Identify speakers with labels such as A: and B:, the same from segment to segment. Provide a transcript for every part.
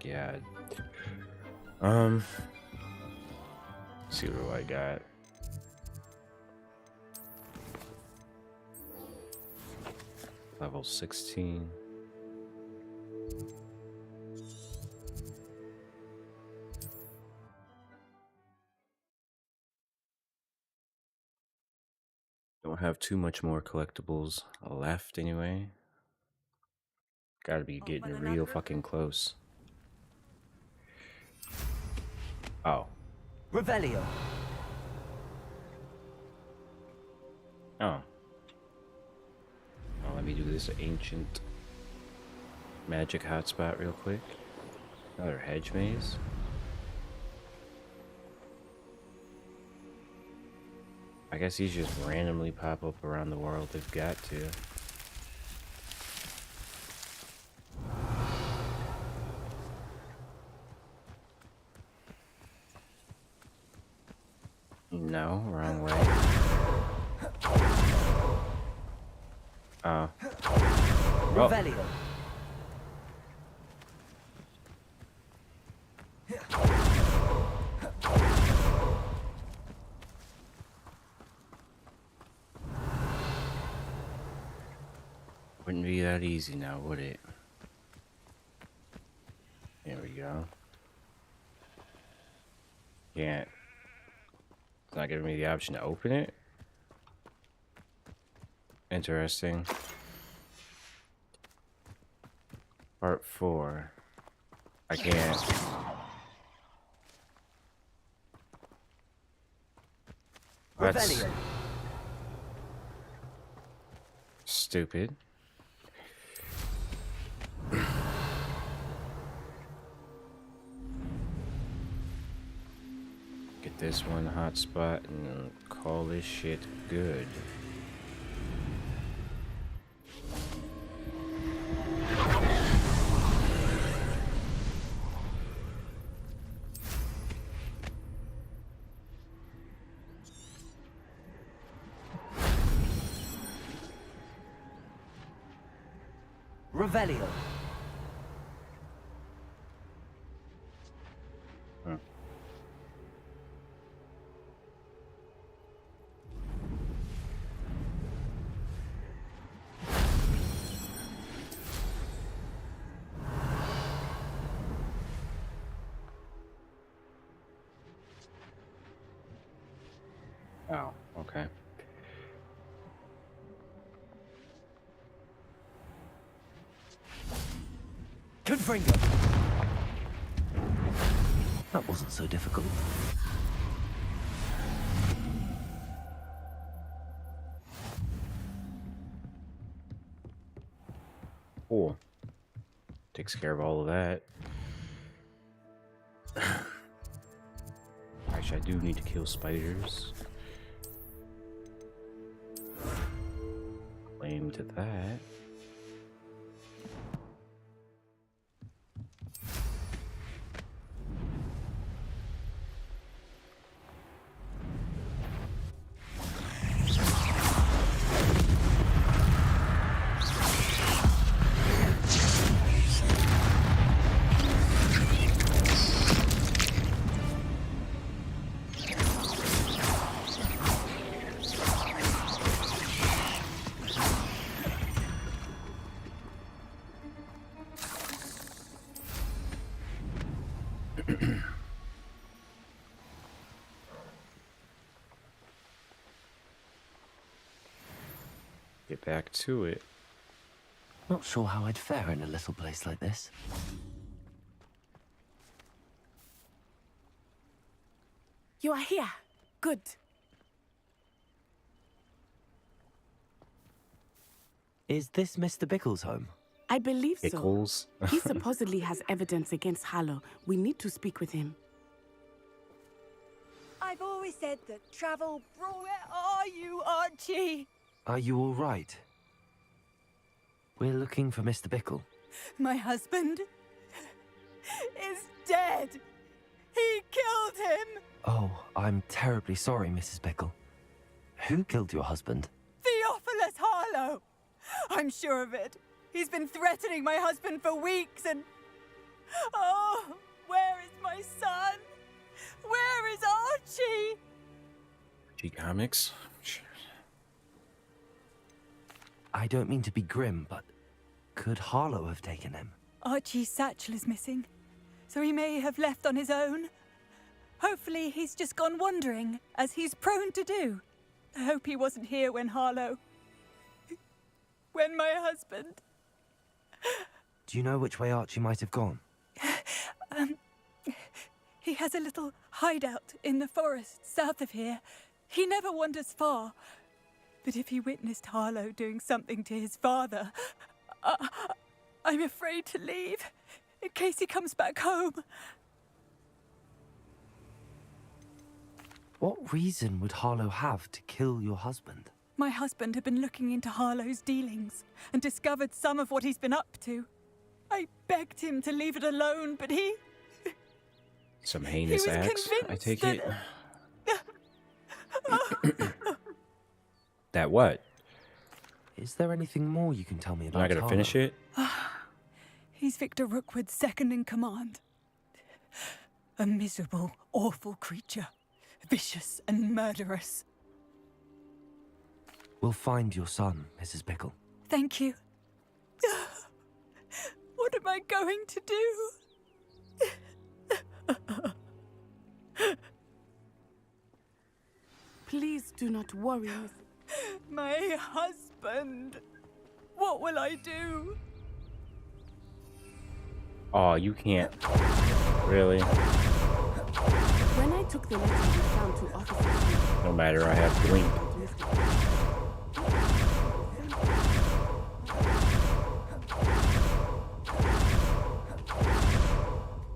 A: God. Let's see what I got. Level 16. Don't have too much more collectibles left anyway. Gotta be getting real fucking close. Oh.
B: Revelio.
A: Oh. Well, let me do this ancient magic hotspot real quick. Another hedge maze. I guess these just randomly pop up around the world. They've got to. No, wrong way. Oh.
B: Revelio.
A: Wouldn't be that easy now, would it? There we go. Can't. It's not giving me the option to open it. Interesting. Part 4. I can't. That's
B: Revelio.
A: stupid. Get this one hotspot and call this shit good.
B: Revelio.
A: Huh. Oh, okay.
B: Confringo. That wasn't so difficult.
A: Cool. Takes care of all of that. Actually, I do need to kill spiders. Claim to that. Get back to it.
B: Not sure how I'd fare in a little place like this.
C: You are here. Good.
B: Is this Mr. Bickle's home?
C: I believe so.
A: Pickles.
C: He supposedly has evidence against Harlow. We need to speak with him.
D: I've always said that travel. Where are you, Archie?
B: Are you all right? We're looking for Mr. Bickle.
D: My husband is dead. He killed him.
B: Oh, I'm terribly sorry, Mrs. Bickle. Who killed your husband?
D: Theophilus Harlow. I'm sure of it. He's been threatening my husband for weeks, and Oh, where is my son? Where is Archie?
A: G Comics?
B: I don't mean to be grim, but could Harlow have taken him?
D: Archie's satchel is missing, so he may have left on his own. Hopefully he's just gone wandering, as he's prone to do. I hope he wasn't here when Harlow... when my husband...
B: Do you know which way Archie might have gone?
D: He has a little hideout in the forest south of here. He never wanders far. But if he witnessed Harlow doing something to his father, I'm afraid to leave, in case he comes back home.
B: What reason would Harlow have to kill your husband?
D: My husband had been looking into Harlow's dealings and discovered some of what he's been up to. I begged him to leave it alone, but he...
A: Some heinous
D: was
A: acts, I take it?
D: that-
A: That what?
B: Is there anything more you can tell me about
A: Am I gonna finish
B: Harlow?
A: it?
D: He's Victor Rookwood's second in command. A miserable, awful creature. Vicious and murderous.
B: We'll find your son, Mrs. Pickle.
D: Thank you. What am I going to do?
C: Please do not worry, Miss.
D: My husband. What will I do?
A: Oh, you can't. Really?
C: When I took the letter, we found two officers.
A: No matter, I have Blink.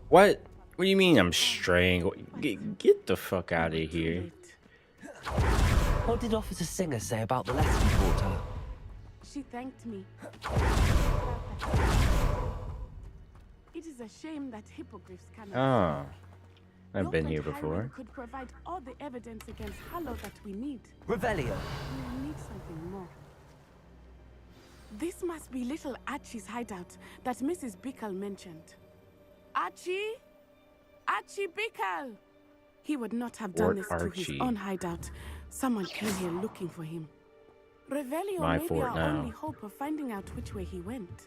A: What? What do you mean I'm straying? Get the fuck out of here.
B: What did Officer Singer say about the letter you brought her?
C: She thanked me. It is a shame that hippogriffs cannot.
A: Oh. I've
C: Your
A: been
C: friend
A: here
C: Hiram
A: before.
C: could provide all the evidence against Harlow that we need.
B: Revelio.
C: We need something more. This must be little Archie's hideout that Mrs. Bickle mentioned. Archie? Archie Bickle! He would not have done
A: Fort
C: this to his
A: Archie.
C: own hideout. Someone came here looking for him. Revelio
A: My
C: may be
A: fort
C: our
A: now.
C: only hope of finding out which way he went.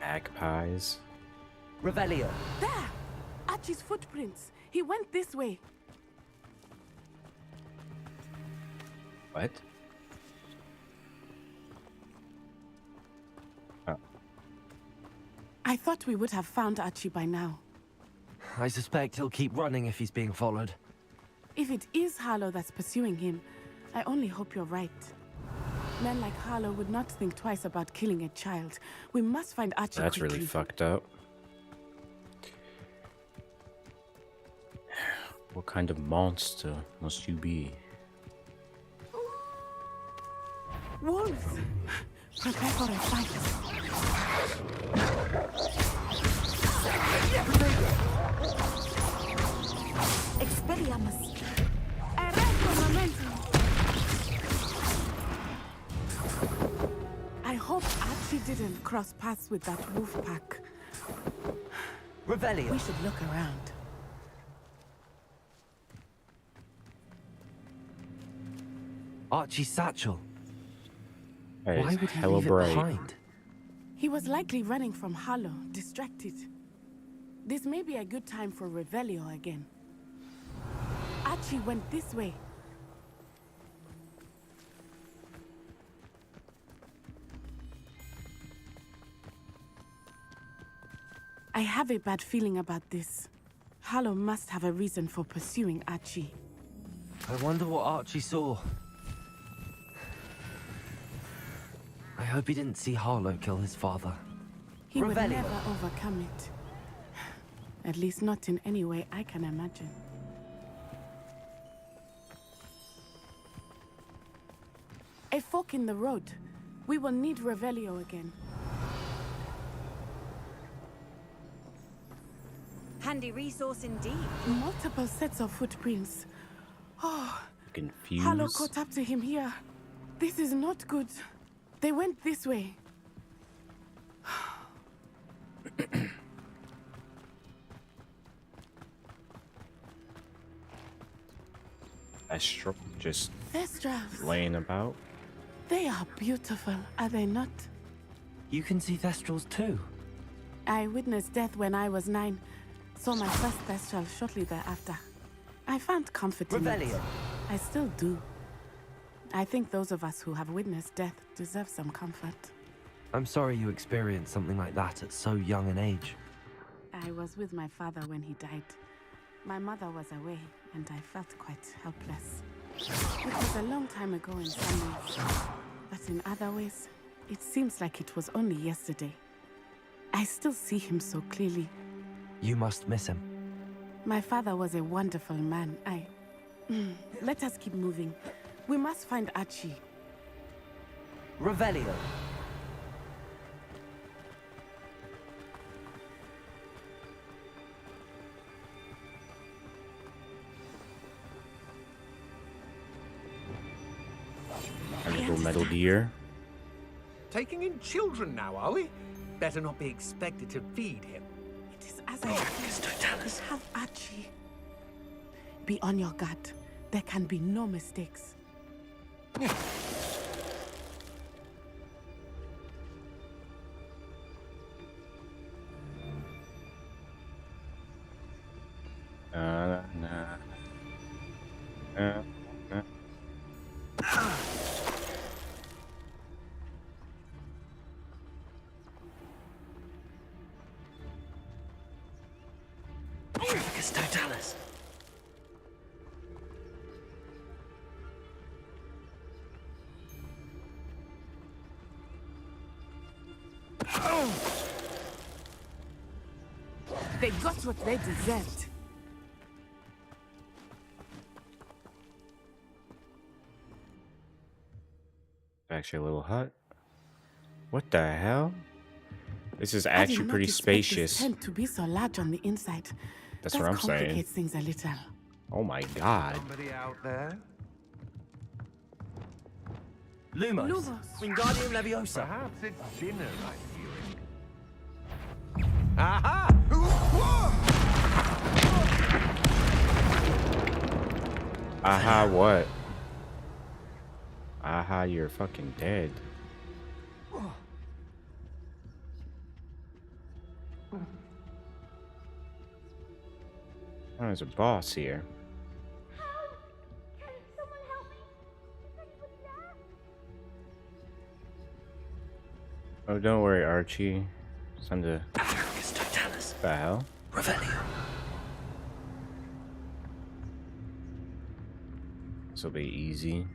A: Magpies.
B: Revelio.
C: There! Archie's footprints. He went this way.
A: What? Oh.
C: I thought we would have found Archie by now.
B: I suspect he'll keep running if he's being followed.
C: If it is Harlow that's pursuing him, I only hope you're right. Men like Harlow would not think twice about killing a child. We must find Archie
A: That's
C: quickly.
A: really fucked up. What kind of monster must you be?
C: Wolves! Prepare for a fight.
D: Expelliarmus.
C: Arresto momentum! I hope Archie didn't cross paths with that wolf pack.
B: Revelio.
C: We should look around.
B: Archie's satchel.
A: That
B: Why
A: is
B: would he
A: hella
B: leave it
A: bright.
B: behind?
C: He was likely running from Harlow, distracted. This may be a good time for Revelio again. Archie went this way. I have a bad feeling about this. Harlow must have a reason for pursuing Archie.
B: I wonder what Archie saw. I hope he didn't see Harlow kill his father.
C: He would
B: Revelio.
C: never overcome it. At least not in any way I can imagine. A fork in the road. We will need Revelio again.
D: Handy resource indeed.
C: Multiple sets of footprints. Oh,
A: Confused.
C: Harlow caught up to him here. This is not good. They went this way.
A: Astral just
C: Thestrals.
A: laying about.
C: They are beautiful, are they not?
B: You can see Thestrals too.
C: I witnessed death when I was 9. Saw my first Thestral shortly thereafter. I found comfort in it.
B: Revelio.
C: I still do. I think those of us who have witnessed death deserve some comfort.
B: I'm sorry you experienced something like that at so young an age.
C: I was with my father when he died. My mother was away, and I felt quite helpless. It was a long time ago in some ways, but in other ways, it seems like it was only yesterday. I still see him so clearly.
B: You must miss him.
C: My father was a wonderful man. Let us keep moving. We must find Archie.
B: Revelio.
A: A little metal gear.
E: Taking in children now, are we? Better not be expected to feed him.
C: It is as I said. We have Archie. Be on your guard. There can be no mistakes.
A: Nah. Uh.
B: Trifficus totalis.
C: They got what they deserved.
A: Actually a little hut. What the hell? This is
C: I
A: actually
C: did not
A: pretty
C: expect
A: spacious.
C: this tent to be so large on the inside.
A: That's
C: That
A: what I'm saying.
C: complicates things a little.
A: Oh my god.
E: Somebody out there?
B: Lumos.
C: Lumos.
B: Wingardium Leviosa.
E: Perhaps it's dinner I'm viewing. Aha!
A: Aha, what? Aha, you're fucking dead. Oh, there's a boss here.
F: Can someone help me? Is anyone there?
A: Oh, don't worry, Archie. It's time to...
B: Trifficus totalis.
A: The hell?
B: Revelio.
A: This will be easy.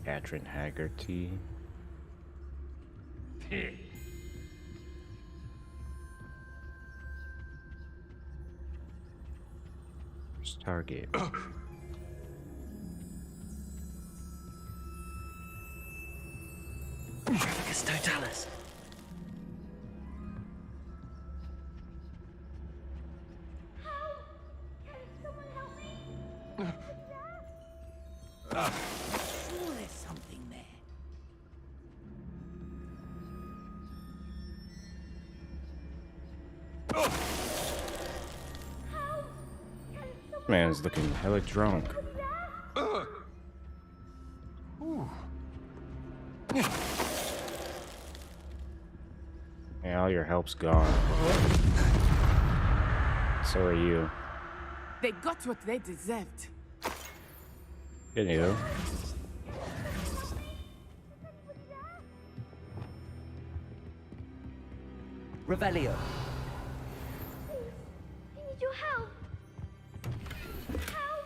A: Catherine Haggerty. Where's target?
B: Trifficus totalis.
F: Can someone help me?
E: Sure there's something there.
A: Man's looking hella drunk. Yeah, all your help's gone. So are you.
C: They got what they deserved.
A: You know.
B: Revelio.
F: I need your help. Help!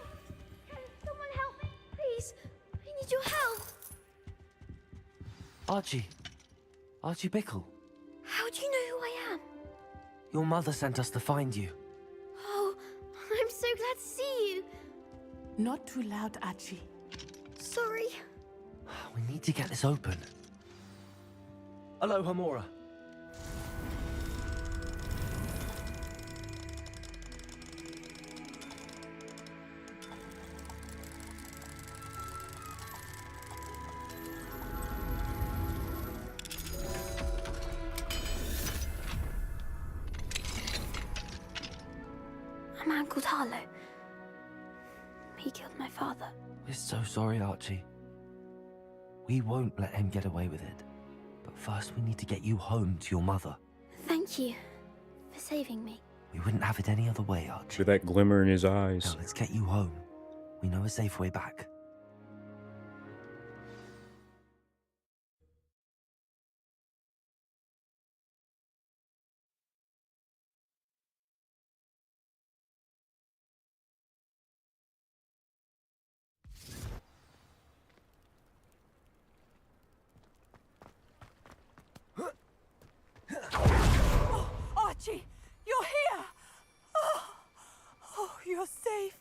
F: Can someone help me? Please, I need your help.
B: Archie. Archie Bickle.
F: How do you know who I am?
B: Your mother sent us to find you.
F: Oh, I'm so glad to see you.
C: Not too loud, Archie.
F: Sorry.
B: We need to get this open. Aloha Mora.
F: man called Harlow. He killed my father.
B: We're so sorry, Archie. We won't let him get away with it. But first we need to get you home to your mother.
F: Thank you for saving me.
B: We wouldn't have it any other way, Archie.
A: With that glimmer in his
B: Now
A: eyes.
B: let's get you home. We know a safe way back.
D: Oh, Archie, you're here! Oh, you're safe.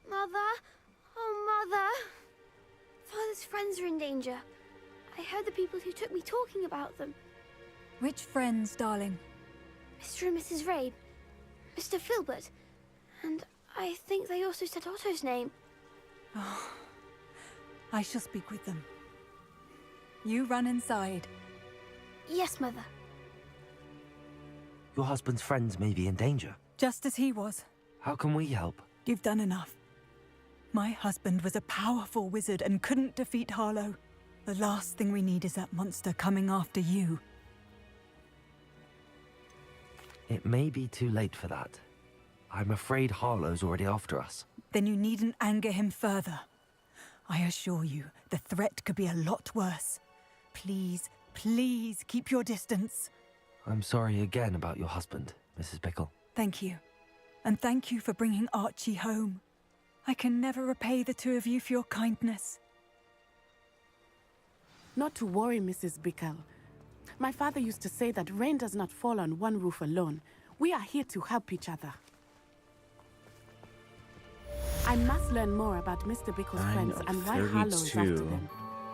F: Mother? Oh, Mother. Father's friends are in danger. I heard the people who took me talking about them.
D: Which friends, darling?
F: Mr. and Mrs. Rabe. Mr. Filbert. And I think they also said Otto's name.
D: Oh, I shall speak with them. You run inside.
F: Yes, Mother.
B: Your husband's friends may be in danger.
D: Just as he was.
B: How can we help?
D: You've done enough. My husband was a powerful wizard and couldn't defeat Harlow. The last thing we need is that monster coming after you.
B: It may be too late for that. I'm afraid Harlow's already after us.
D: Then you needn't anger him further. I assure you, the threat could be a lot worse. Please, please keep your distance.
B: I'm sorry again about your husband, Mrs. Pickle.
D: Thank you. And thank you for bringing Archie home. I can never repay the two of you for your kindness.
C: Not to worry, Mrs. Bickle. My father used to say that rain does not fall on one roof alone. We are here to help each other. I must learn more about Mr. Bickle's friends and why Harlow is after
A: 32.
C: them.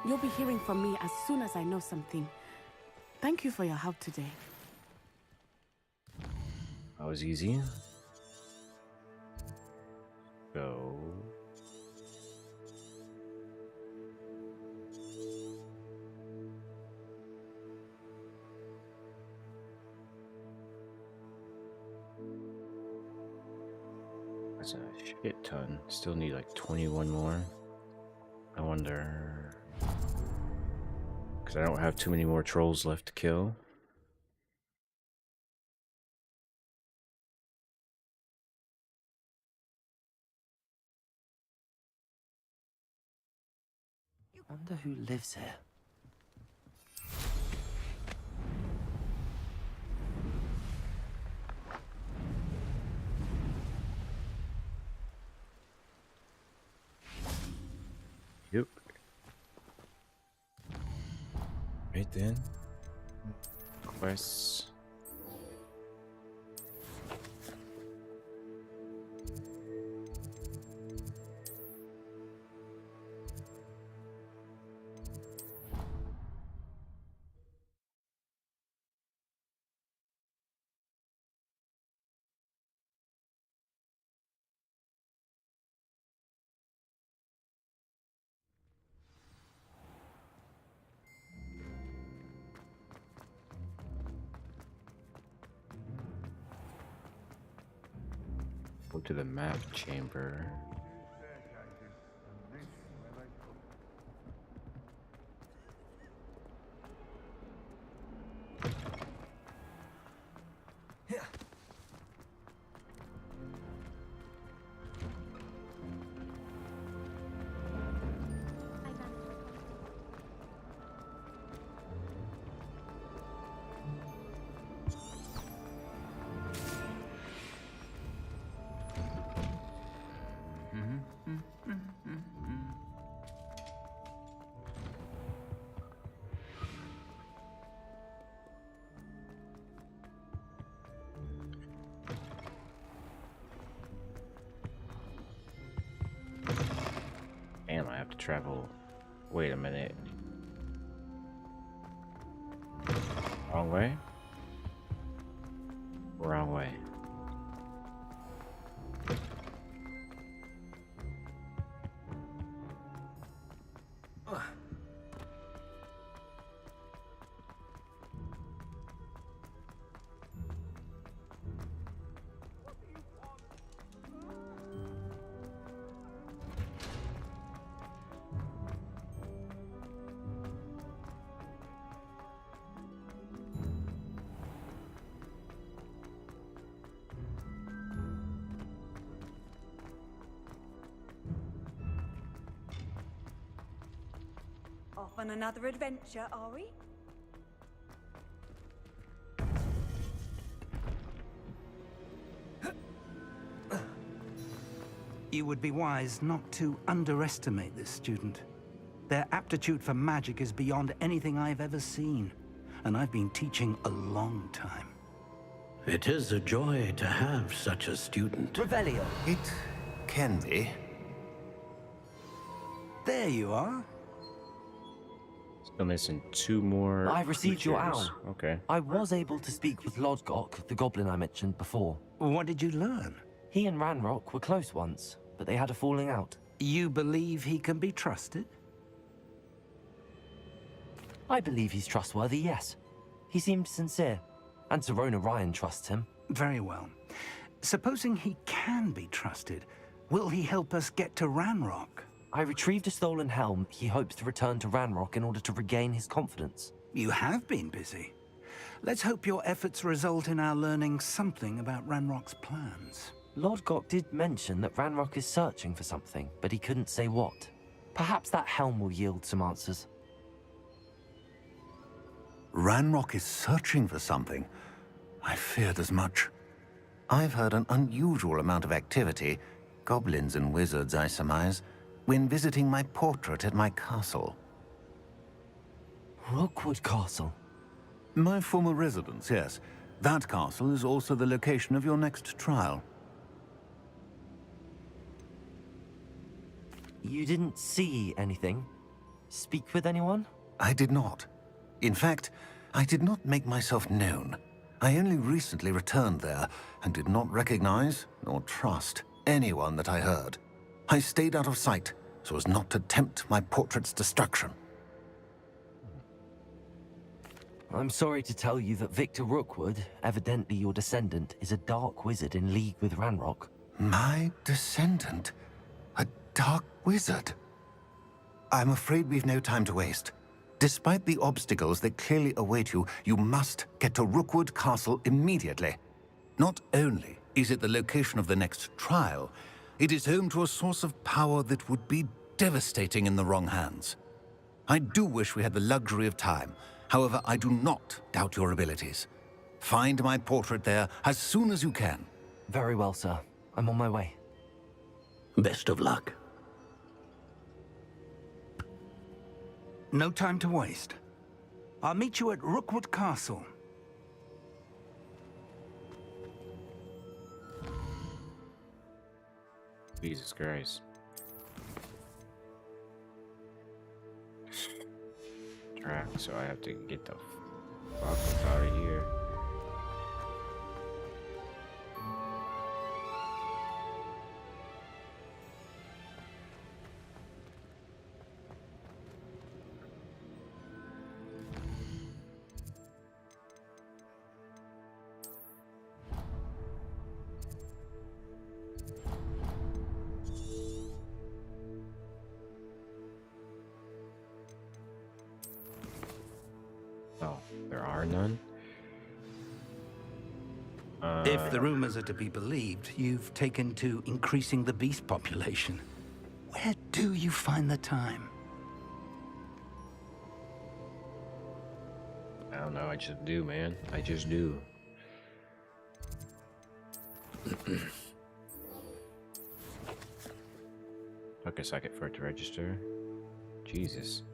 C: You'll be hearing from me as soon as I know something. Thank you for your help today.
A: That was easy. Go. That's a shit ton. Still need like 21 more. I wonder... Because I don't have too many more trolls left to kill.
B: Wonder who lives here.
A: Yep. Right then. Quests. Go to the map chamber. Damn, I have to travel. Wait a minute. Wrong way? Wrong way.
D: Off on another adventure, are we?
G: You would be wise not to underestimate this student. Their aptitude for magic is beyond anything I've ever seen, and I've been teaching a long time.
H: It is a joy to have such a student.
B: Revelio.
I: It can be.
G: There you are.
A: Still missing 2 more.
B: I've received your
A: creatures.
B: owl.
A: Okay.
B: I was able to speak with Lodgok, the goblin I mentioned before.
G: What did you learn?
B: He and Ranrock were close once, but they had a falling out.
G: You believe he can be trusted?
B: I believe he's trustworthy, yes. He seemed sincere, and Serona Ryan trusts him.
G: Very well. Supposing he can be trusted, will he help us get to Ranrock?
B: I retrieved a stolen helm he hopes to return to Ranrock in order to regain his confidence.
G: You have been busy. Let's hope your efforts result in our learning something about Ranrock's plans.
B: Lodgok did mention that Ranrock is searching for something, but he couldn't say what. Perhaps that helm will yield some answers.
I: Ranrock is searching for something. I feared as much. I've heard an unusual amount of activity, goblins and wizards, I surmise, when visiting my portrait at my castle.
B: Rookwood Castle.
I: My former residence, yes. That castle is also the location of your next trial.
B: You didn't see anything? Speak with anyone?
I: I did not. In fact, I did not make myself known. I only recently returned there and did not recognize nor trust anyone that I heard. I stayed out of sight so as not to tempt my portrait's destruction.
B: I'm sorry to tell you that Victor Rookwood, evidently your descendant, is a dark wizard in league with Ranrock.
I: My descendant? A dark wizard? I'm afraid we've no time to waste. Despite the obstacles that clearly await you, you must get to Rookwood Castle immediately. Not only is it the location of the next trial, it is home to a source of power that would be devastating in the wrong hands. I do wish we had the luxury of time. However, I do not doubt your abilities. Find my portrait there as soon as you can.
B: Very well, sir. I'm on my way.
H: Best of luck.
G: No time to waste. I'll meet you at Rookwood Castle.
A: Jesus Christ. Track, so I have to get the fuck out of here. Oh, there are none?
G: If the rumors are to be believed, you've taken to increasing the beast population. Where do you find the time?
A: I don't know, I just do, man. I just do. Took a second for it to register. Jesus.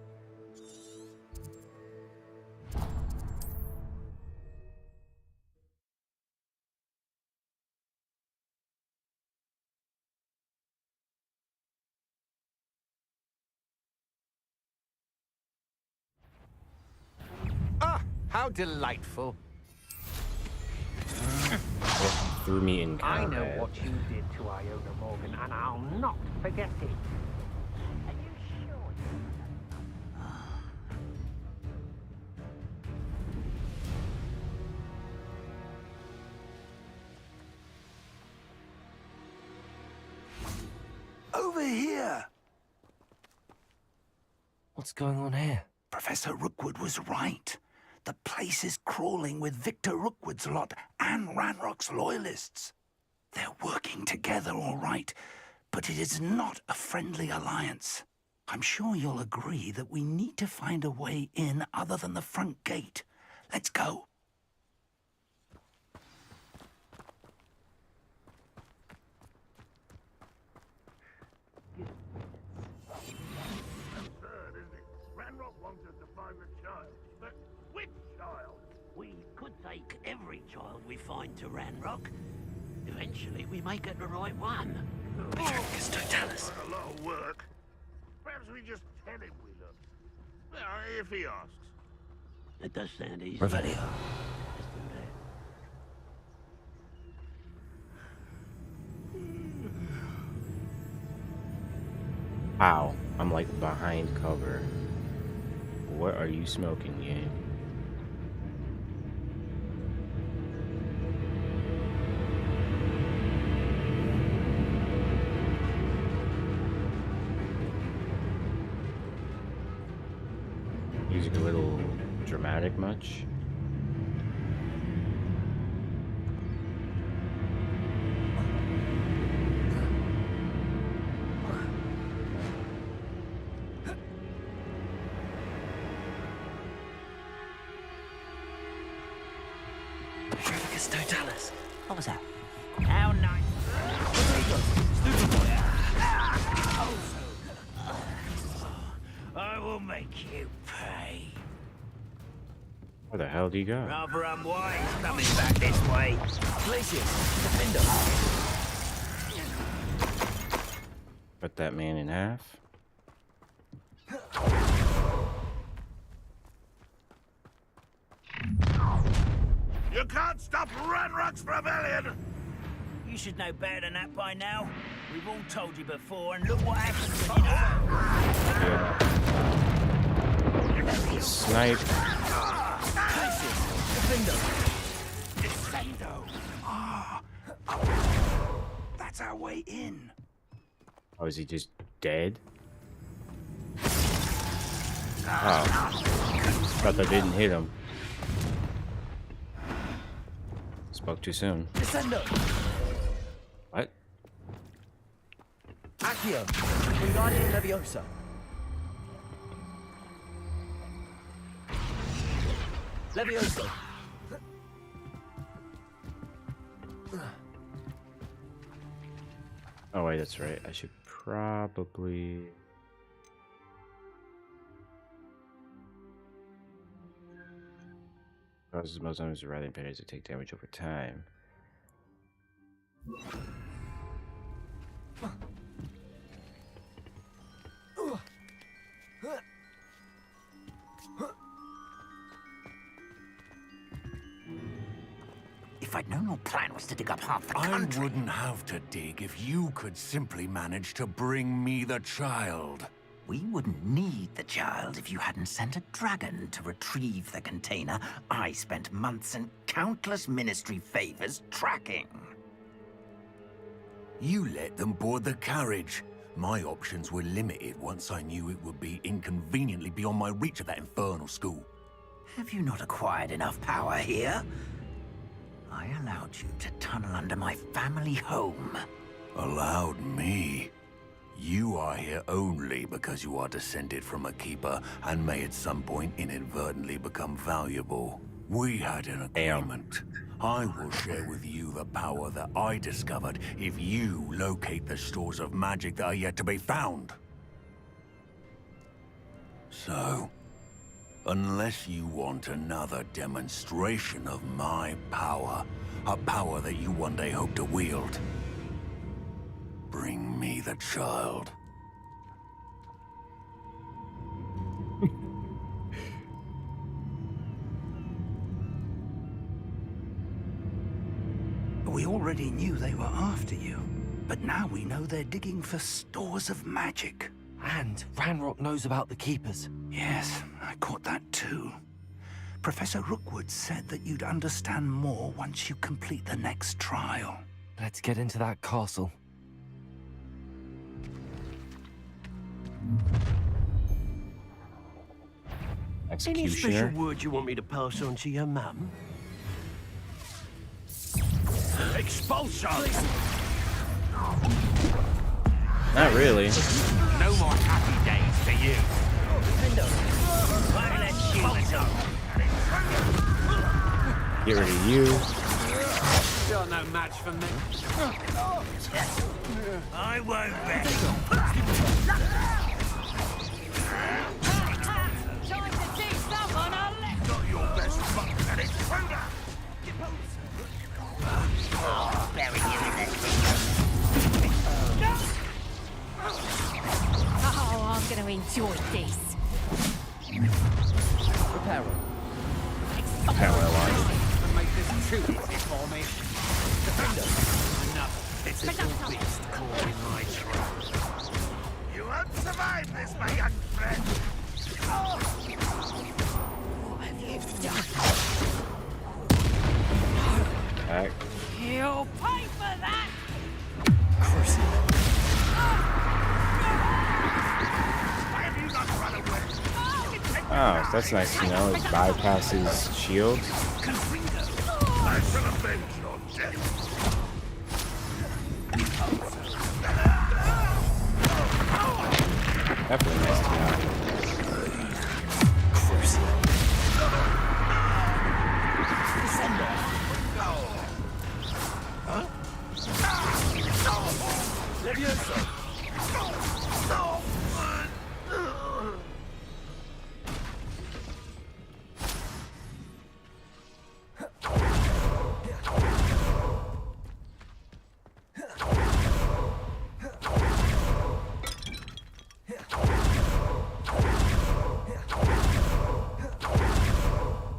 E: Ah, how delightful.
A: Threw me in
J: I
A: combat.
J: know what you did to Iona Morgan, and I'll not forget it. Are you sure?
G: Over here!
B: What's going on here?
G: Professor Rookwood was right. The place is crawling with Victor Rookwood's lot and Ranrock's loyalists. They're working together, all right, but it is not a friendly alliance. I'm sure you'll agree that we need to find a way in other than the front gate. Let's go.
H: We could take every child we find to Ranrock. Eventually, we may get the right one.
B: Tell us.
K: A lot of work. Perhaps we just tell him we look. Well, if he asks.
H: It does sound easy.
B: Revelio.
H: Let's do that.
A: Wow, I'm like behind cover. What are you smoking, game? Music a little dramatic much?
B: Totalis. What was that?
H: How nice. I will make you pay.
A: Where the hell do you go?
H: Rather unwise coming back this way.
B: Glacius, defender.
A: Cut that man in half.
K: You can't stop Ranrock's rebellion!
H: You should know better than that by now. We've all told you before, and look what happens when you don't.
A: Snipe.
G: Defendo. That's our way in.
A: Oh, is he just dead? Oh. Thought that didn't hit him. Spoke too soon.
B: Descendo.
A: What?
B: Accio. Wingardium Leviosa. Leviosa.
A: Oh wait, that's right. I should probably... Causes most enemies rather than players to take damage over time.
H: If I'd known your plan was to dig up half the
I: I
H: country...
I: wouldn't have to dig if you could simply manage to bring me the child.
H: We wouldn't need the child if you hadn't sent a dragon to retrieve the container I spent months and countless ministry favors tracking.
I: You let them board the carriage. My options were limited once I knew it would be inconveniently beyond my reach of that infernal school.
H: Have you not acquired enough power here? I allowed you to tunnel under my family home.
I: Allowed me? You are here only because you are descended from a keeper and may at some point inadvertently become valuable. We had an agreement. I will share with you the power that I discovered if you locate the stores of magic that are yet to be found. So, unless you want another demonstration of my power, a power that you one day hope to wield, bring me the child.
G: We already knew they were after you, but now we know they're digging for stores of magic.
B: And Ranrock knows about the Keepers.
G: Yes, I caught that too. Professor Rookwood said that you'd understand more once you complete the next trial.
B: Let's get into that castle.
H: Any special
A: Executioner.
H: word you want me to pass on to your mum?
K: Expulsion!
A: Not really.
J: No more happy days for you. Let's shoot it up.
A: Get rid of you.
E: You're no match for me.
J: I won't bet.
D: Time to teach someone a lesson.
K: Not your best luck, an intruder!
J: Bury you in this.
D: Oh, I'm going to enjoy this.
A: Paralyzed.
E: And make this too easy for me.
J: Another pitiful beast caught in my trap.
K: You won't survive this, my young friend!
D: What have you done?
A: Back.
D: You'll pay for that!
K: Why have you not run away?
A: Oh, that's nice to know. It bypasses shields.
K: I shall avenge your death.
A: Definitely nice to know.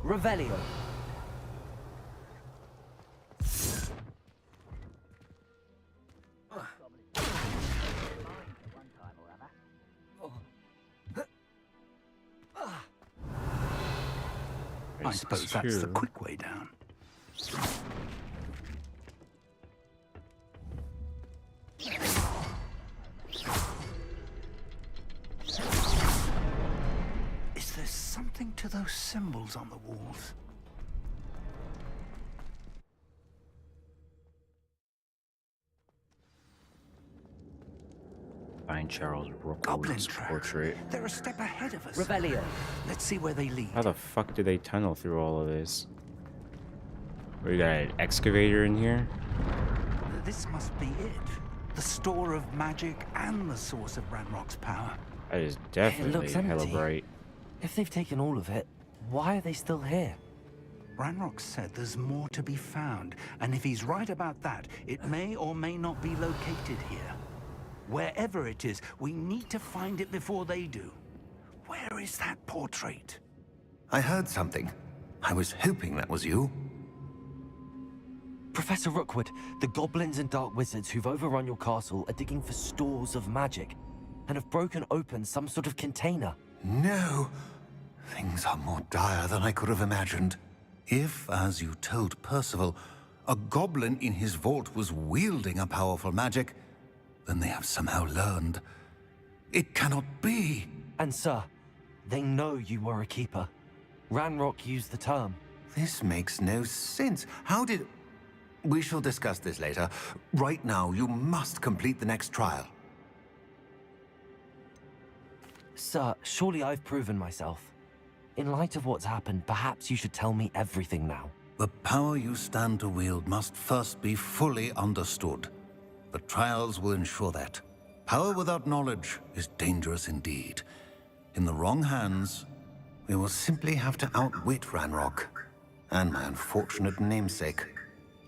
B: Revelio.
G: I suppose that's the quick way down. Is there something to those symbols on the walls?
A: Find Charles
G: Goblin
A: Rookwood's
G: track.
A: portrait.
G: They're a step ahead of us.
B: Revelio.
G: Let's see where they lead.
A: How the fuck do they tunnel through all of this? We got an excavator in here?
G: This must be it. The store of magic and the source of Ranrock's power.
A: That is
B: It
A: definitely
B: looks
A: hella
B: empty.
A: bright.
B: If they've taken all of it, why are they still here?
G: Ranrock said there's more to be found, and if he's right about that, it may or may not be located here. Wherever it is, we need to find it before they do. Where is that portrait?
I: I heard something. I was hoping that was you.
B: Professor Rookwood, the goblins and dark wizards who've overrun your castle are digging for stores of magic and have broken open some sort of container.
I: No. Things are more dire than I could have imagined. If, as you told Percival, a goblin in his vault was wielding a powerful magic, then they have somehow learned. It cannot be.
B: And sir, they know you were a keeper. Ranrock used the term.
I: This makes no sense. How did... We shall discuss this later. Right now, you must complete the next trial.
B: Sir, surely I've proven myself. In light of what's happened, perhaps you should tell me everything now.
I: The power you stand to wield must first be fully understood. The trials will ensure that. Power without knowledge is dangerous indeed. In the wrong hands, we will simply have to outwit Ranrock and my unfortunate namesake.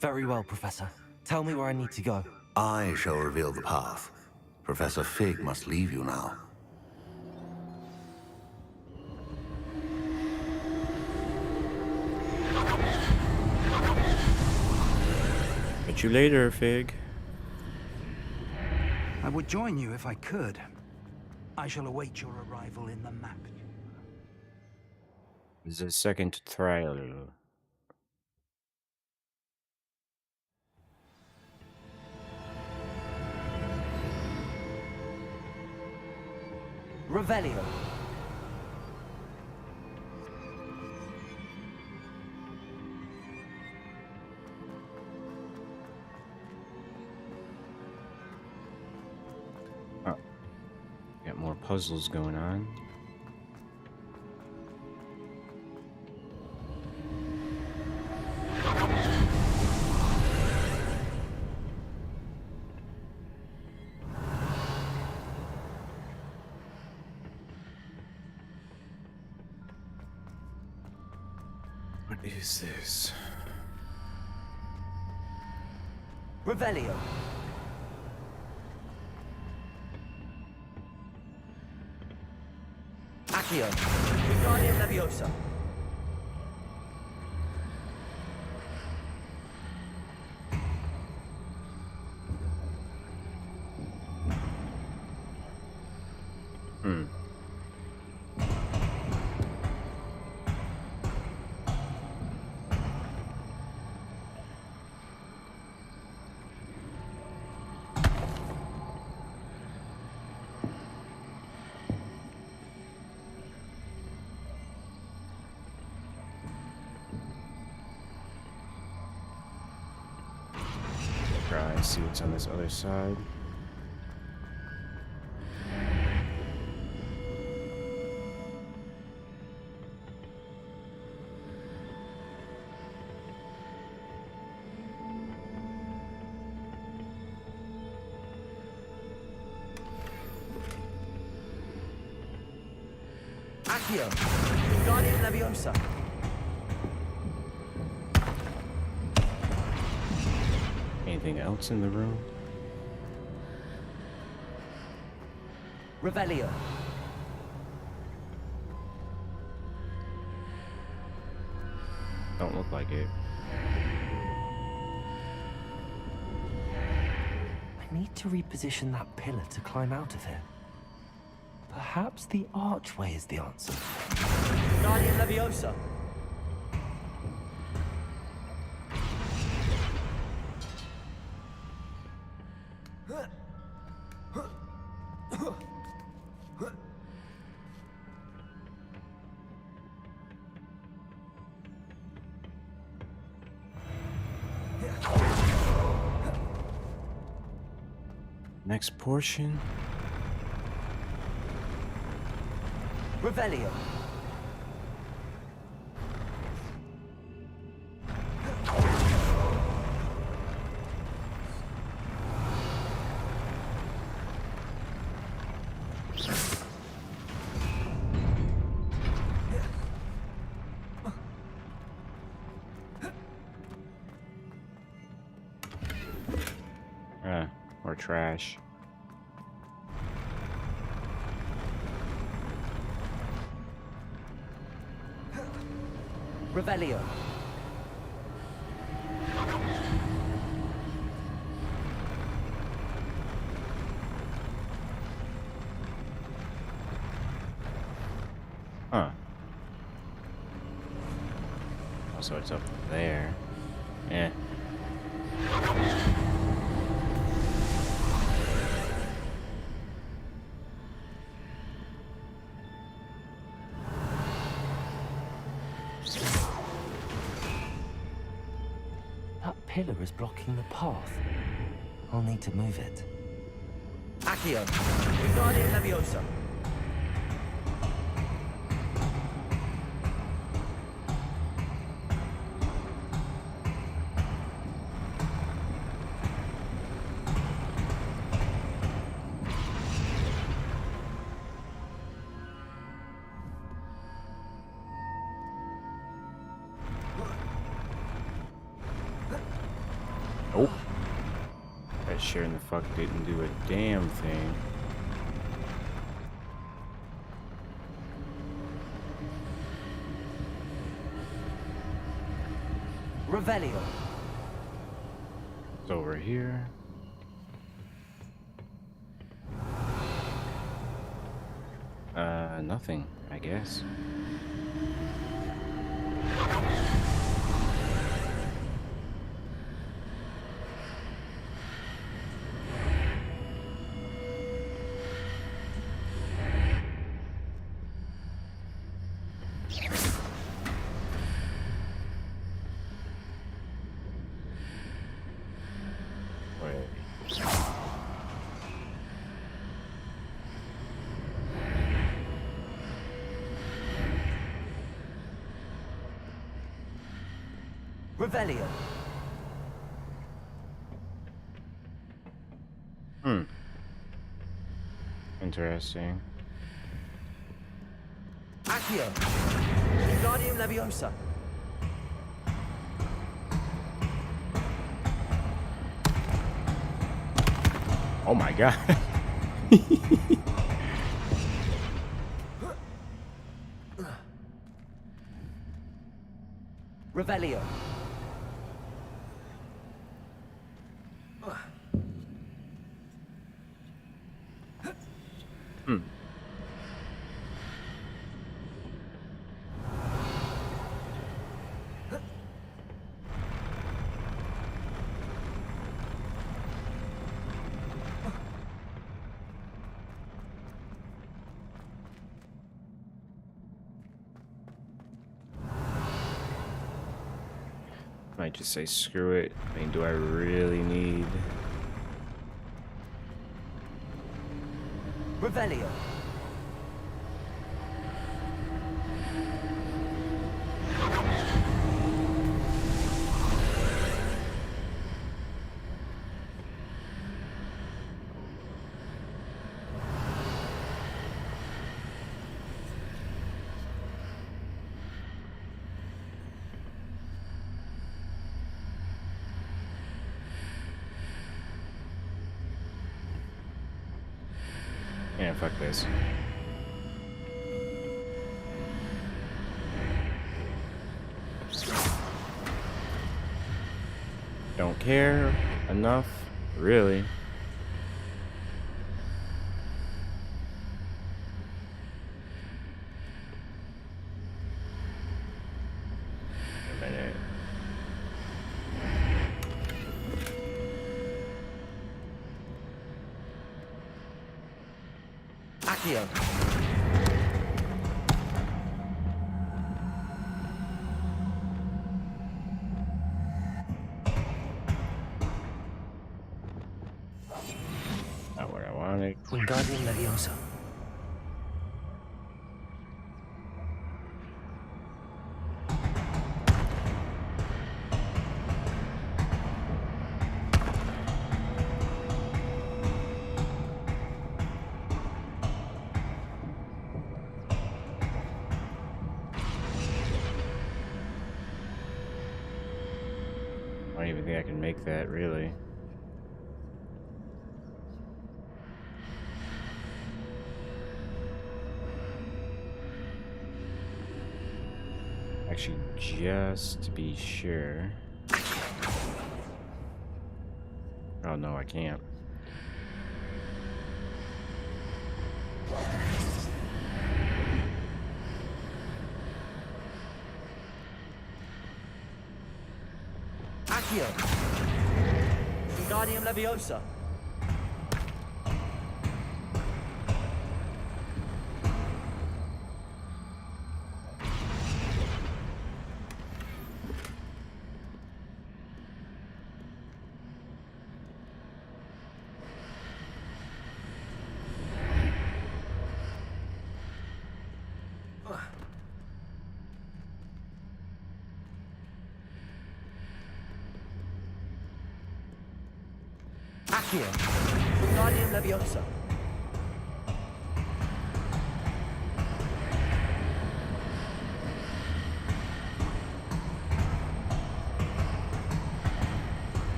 B: Very well, Professor. Tell me where I need to go.
I: I shall reveal the path. Professor Fig must leave you now.
A: Catch you later, Fig.
G: I would join you if I could. I shall await your arrival in the map.
A: The second trial.
B: Revelio.
A: more puzzles going on. What is this?
B: Revelio. Accio. Wingardium Leviosa.
A: Try and see what's on this other side.
B: Accio. Wingardium Leviosa.
A: Anything else in the room?
B: Revelio.
A: Don't look like it.
B: I need to reposition that pillar to climb out of here. Perhaps the archway is the answer. Wingardium Leviosa.
A: Next portion.
B: Revelio.
A: Or trash.
B: Revelio.
A: Huh. Oh, so it's up there. Yeah.
B: That pillar is blocking the path. I'll need to move it. Accio. Wingardium Leviosa.
A: Nope. That sharing the fuck didn't do a damn thing.
B: Revelio.
A: It's over here. Nothing, I guess.
B: Revelio.
A: Hmm. Interesting.
B: Accio. Wingardium Leviosa.
A: Oh my god.
B: Revelio.
A: Hmm. Might just say screw it. I mean, do I really need...
B: Revelio.
A: Yeah, fuck this. Don't care enough, really. A minute.
B: Accio.
A: Not what I wanted.
B: Wingardium Leviosa.
A: I don't even think I can make that, really. Actually, just to be sure. Oh no, I can't.
B: Accio. Wingardium Leviosa. Accio. Wingardium Leviosa.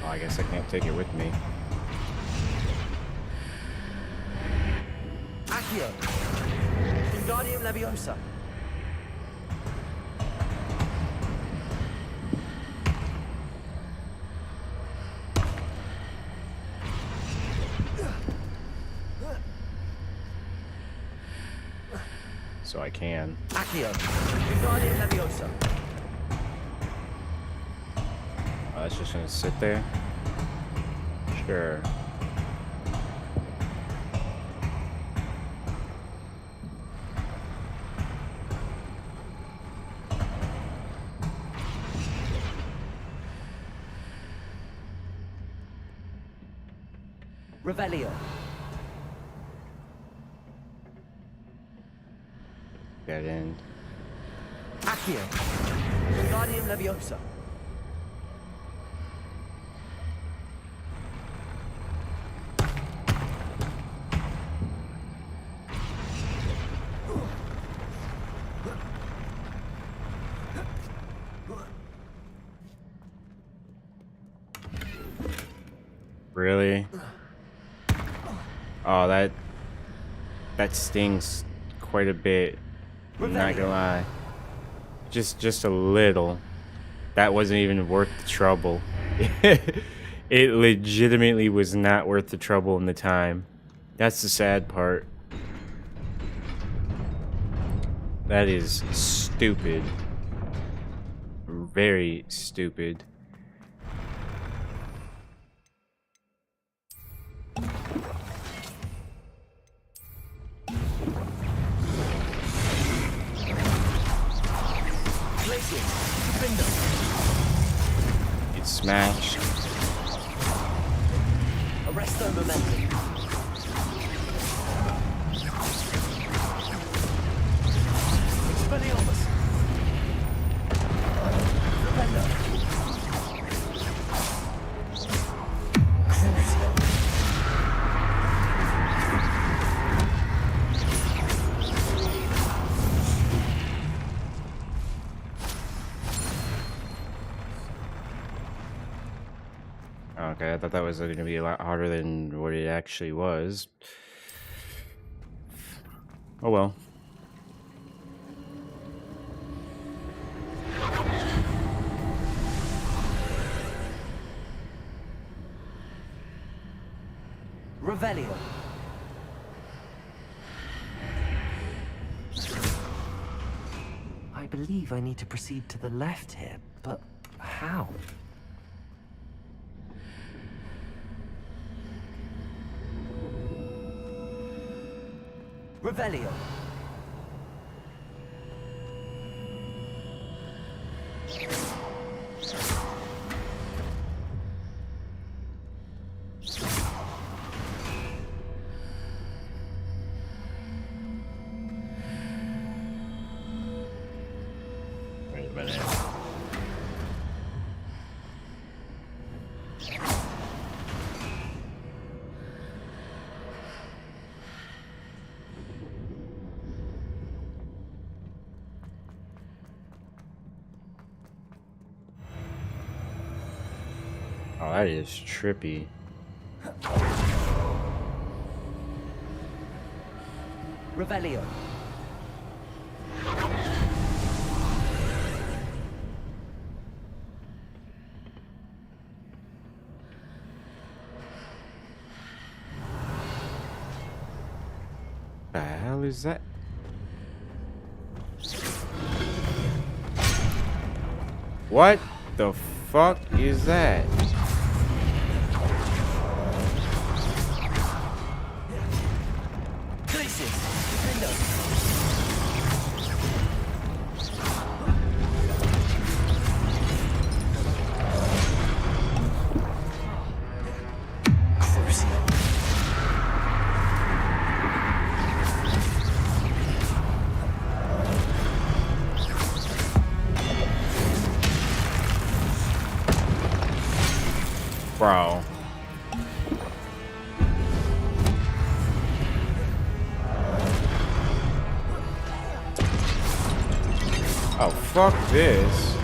A: Oh, I guess I can't take it with me.
B: Accio. Wingardium Leviosa.
A: So I can.
B: Accio. Wingardium Leviosa.
A: Oh, it's just gonna sit there? Sure.
B: Revelio.
A: that end.
B: Accio. Wingardium Leviosa.
A: Really? Oh, that stings quite a bit. I'm not gonna lie. Just a little. That wasn't even worth the trouble. It legitimately was not worth the trouble and the time. That's the sad part. That is stupid. Very stupid. It's smashed.
B: Arresto momentum. Expelliarmus. Defender.
A: Okay, I thought that was going to be a lot harder than what it actually was. Oh well.
B: Revelio. I believe I need to proceed to the left here, but how? Revelio.
A: Wait a minute. Oh, that is trippy.
B: Revelio.
A: The hell is that? What the fuck is that? Bro. Oh, fuck this.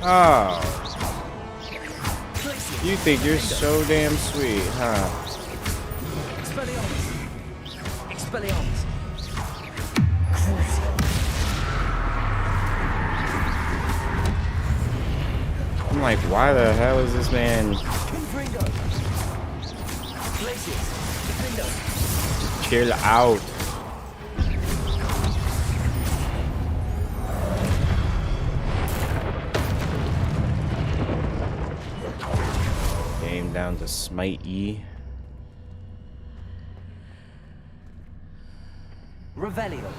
A: Oh. You think you're so damn sweet, huh?
B: Expelliarmus. Expelliarmus.
A: I'm like, why the hell is this man chill out? Game down to smite E.
B: Revelio.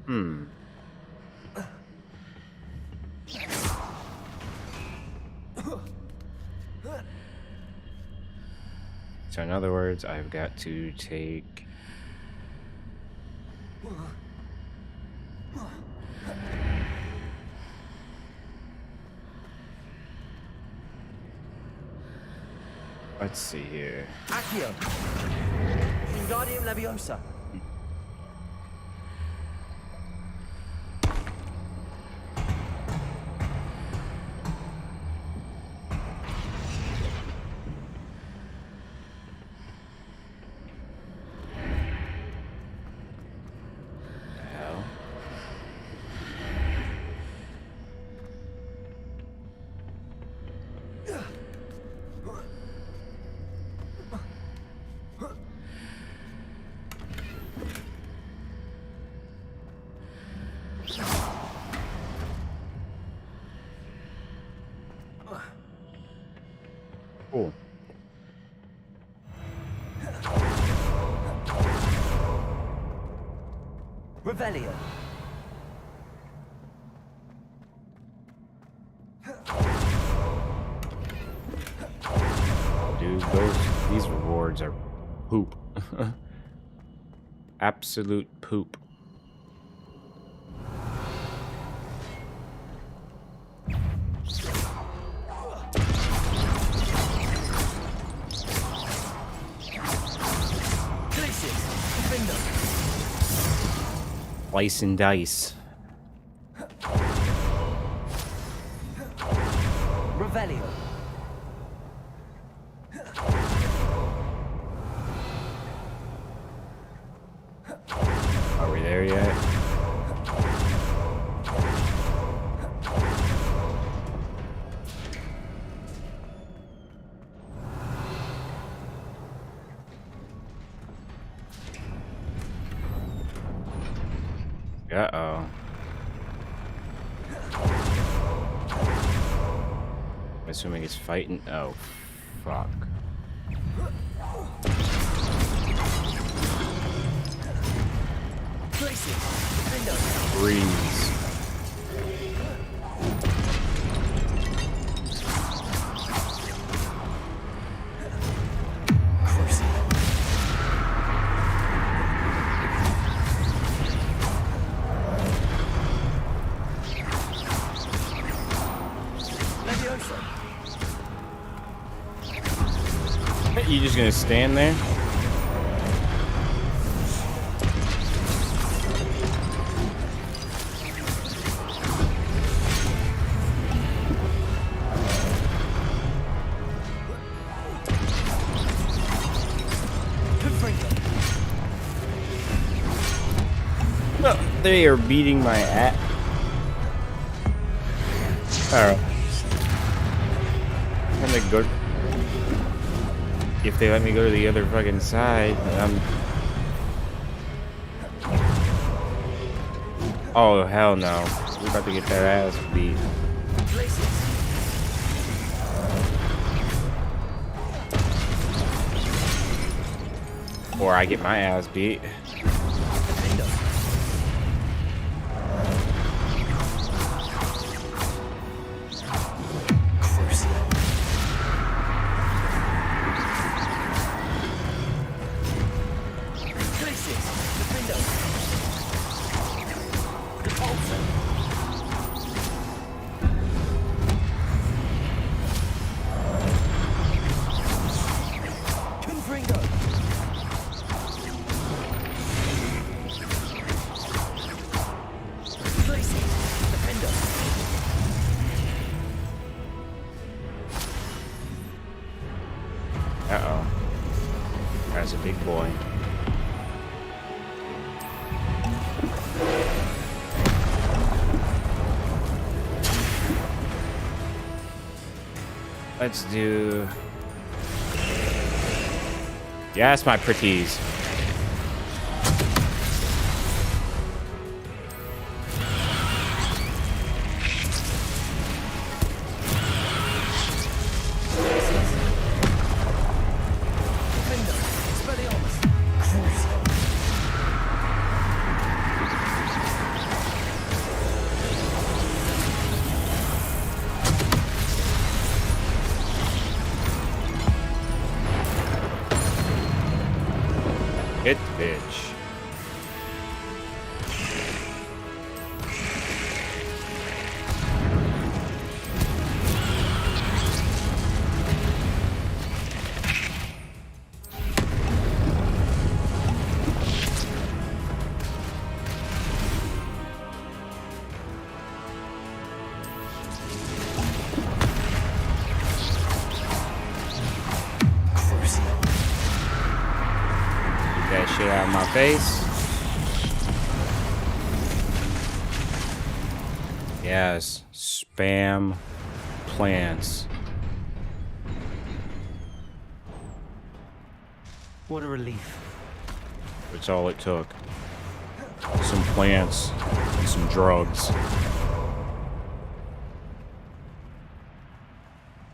A: So in other words, I've got to take... Let's see here.
B: Accio! Wingardium Leviosa!
A: Hell. Cool.
B: Revelio!
A: Dude, these rewards are poop. Absolute poop. Slice and dice.
B: Revelio!
A: Are we there yet? Uh-oh. I'm assuming it's fighting. Oh, fuck. Freeze. You just gonna stand there? No, they are beating my ass. Alright. I'm gonna go. If they let me go to the other fucking side, oh, hell no. We're about to get that ass beat. Or I get my ass beat. Uh-oh. That's a big boy. Let's do... Yes, my pretties. face. Yes, spam plants.
B: What a relief.
A: That's all it took. Some plants and some drugs.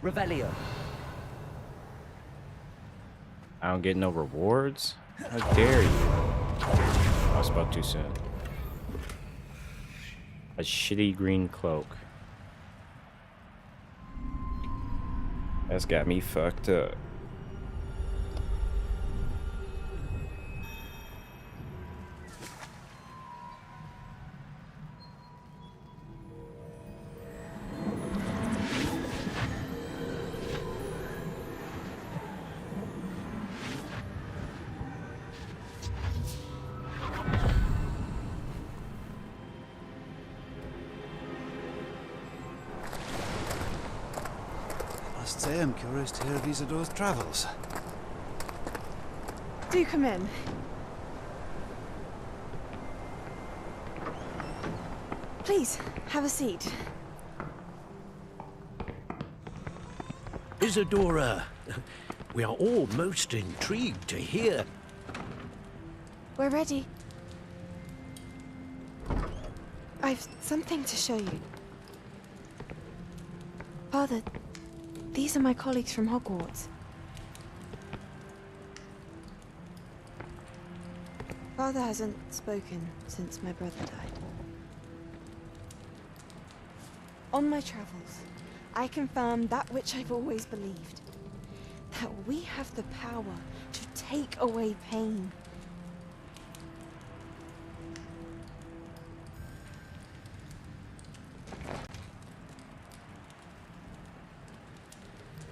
B: Revelio.
A: I don't get no rewards? How dare you? I spoke too soon. A shitty green cloak. That's got me fucked up.
L: Must say I'm curious to hear of Isadore's travels.
M: Do come in. Please, have a seat.
N: Isadora, we are all most intrigued to hear.
M: We're ready. I've something to show you. Father, these are my colleagues from Hogwarts. Father hasn't spoken since my brother died. On my travels, I confirmed that which I've always believed. That we have the power to take away pain.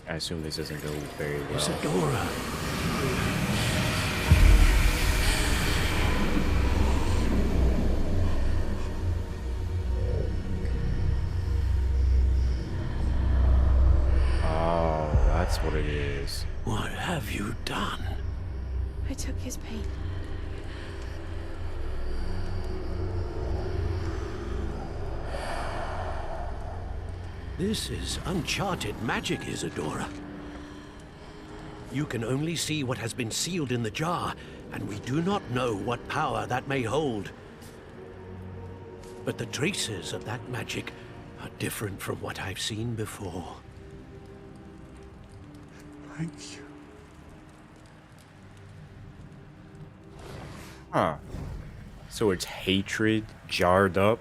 A: I assume this doesn't go very well.
N: Isadora.
A: Oh, that's what it is.
N: What have you done?
M: I took his pain.
N: This is uncharted magic, Isadora. You can only see what has been sealed in the jar, and we do not know what power that may hold. But the traces of that magic are different from what I've seen before.
L: Thank you.
A: Huh. So it's hatred jarred up.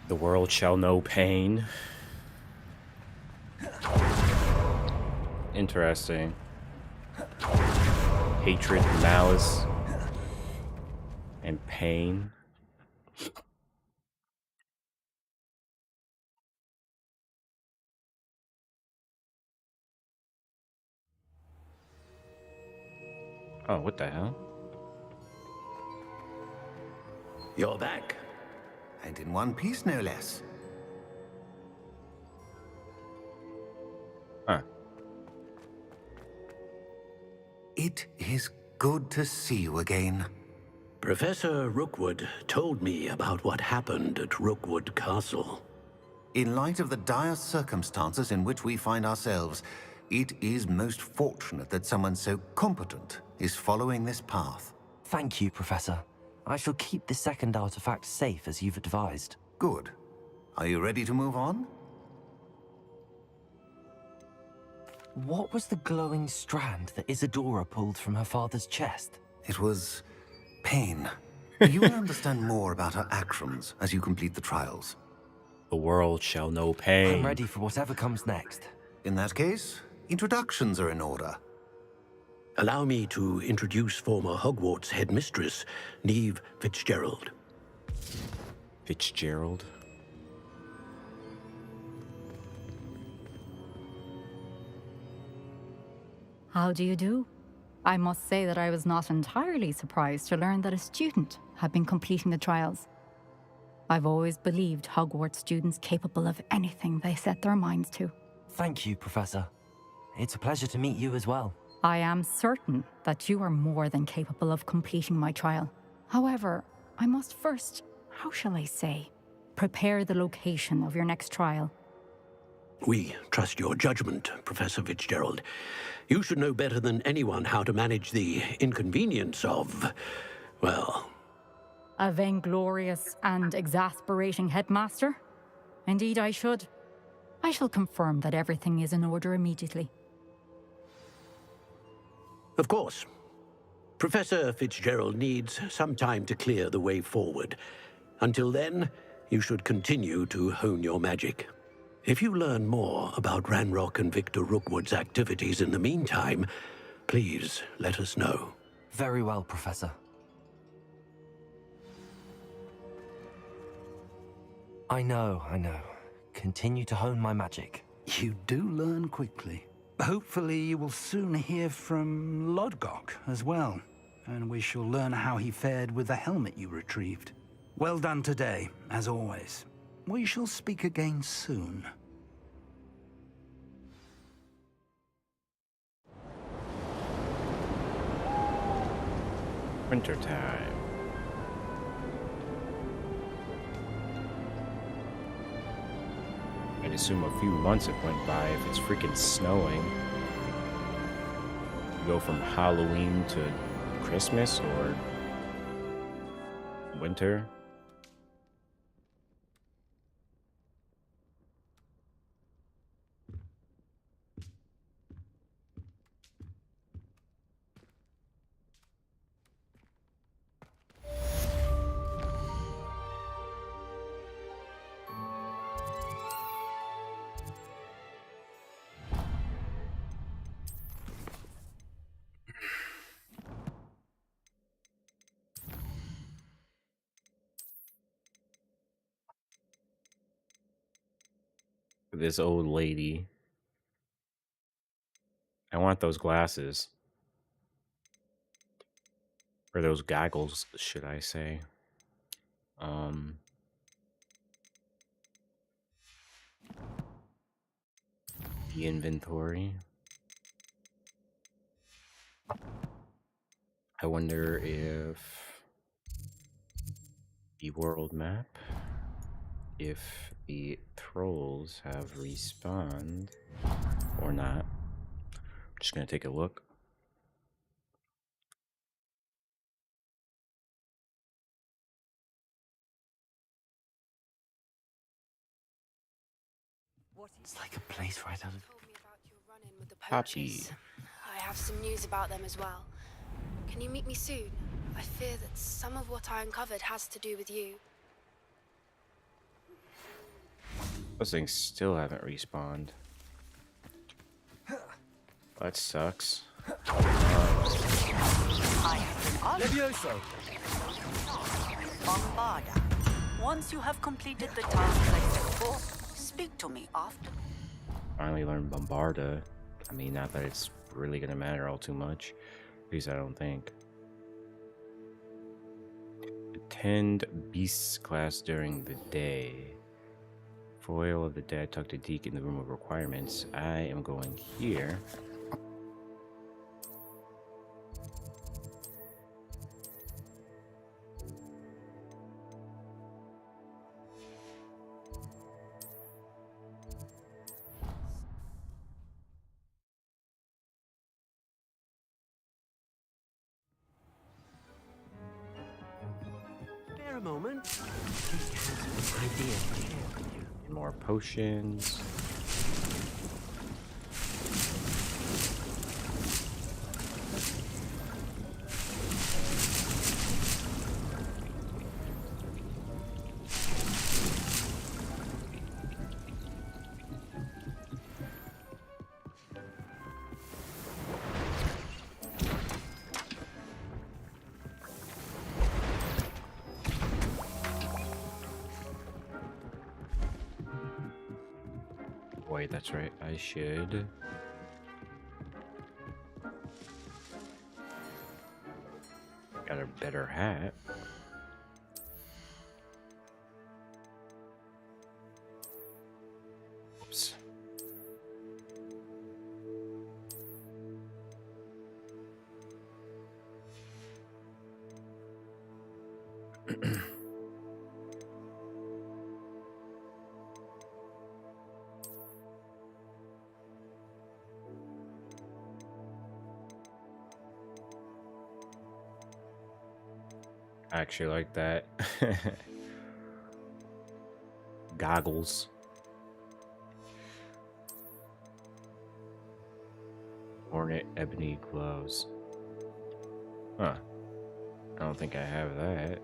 A: The world shall know pain. Interesting. Hatred, malice, and pain. Oh, what the hell?
N: You're back.
I: And in one piece, no less.
A: Huh.
I: It is good to see you again.
N: Professor Rookwood told me about what happened at Rookwood Castle.
I: In light of the dire circumstances in which we find ourselves, it is most fortunate that someone so competent is following this path.
B: Thank you, Professor. I shall keep the second artifact safe as you've advised.
I: Good. Are you ready to move on?
B: What was the glowing strand that Isadora pulled from her father's chest?
I: It was pain. You will understand more about her actions as you complete the trials.
A: The world shall know pain.
B: I'm ready for whatever comes next.
I: In that case, introductions are in order.
N: Allow me to introduce former Hogwarts headmistress, Neve Fitzgerald.
A: Fitzgerald?
O: How do you do? I must say that I was not entirely surprised to learn that a student had been completing the trials. I've always believed Hogwarts students capable of anything they set their minds to.
B: Thank you, Professor. It's a pleasure to meet you as well.
O: I am certain that you are more than capable of completing my trial. However, I must first, how shall I say, prepare the location of your next trial.
N: We trust your judgment, Professor Fitzgerald. You should know better than anyone how to manage the inconvenience of, well...
O: A vainglorious and exasperating headmaster? Indeed I should. I shall confirm that everything is in order immediately.
N: Of course. Professor Fitzgerald needs some time to clear the way forward. Until then, you should continue to hone your magic. If you learn more about Ranrock and Victor Rookwood's activities in the meantime, please let us know.
B: Very well, Professor. I know. Continue to hone my magic.
G: You do learn quickly. Hopefully you will soon hear from Lodgok as well, and we shall learn how he fared with the helmet you retrieved. Well done today, as always. We shall speak again soon.
A: Wintertime. I'd assume a few months have went by if it's freaking snowing. You go from Halloween to Christmas or winter. This old lady. I want those glasses. Or those goggles, should I say. The inventory. I wonder if the world map, if the trolls have respawned or not. Just gonna take a look.
B: It's like a place right out of...
A: Poppy.
P: I have some news about them as well. Can you meet me soon? I fear that some of what I uncovered has to do with you.
A: Those things still haven't respawned. That sucks.
Q: Levioso! Bombarda. Once you have completed the tasks I set forth, speak to me after.
A: Finally learned Bombarda. I mean, not that it's really gonna matter all too much. At least I don't think. Attend Beast's class during the day. Foil of the Dead, talk to Deke in the room of requirements. I am going here.
B: Bear a moment. Deke has an idea to share with you.
A: More potions. Wait, that's right. I should. Got a better hat. Oops. I actually like that. Goggles. Ornate ebony gloves. Huh. I don't think I have that.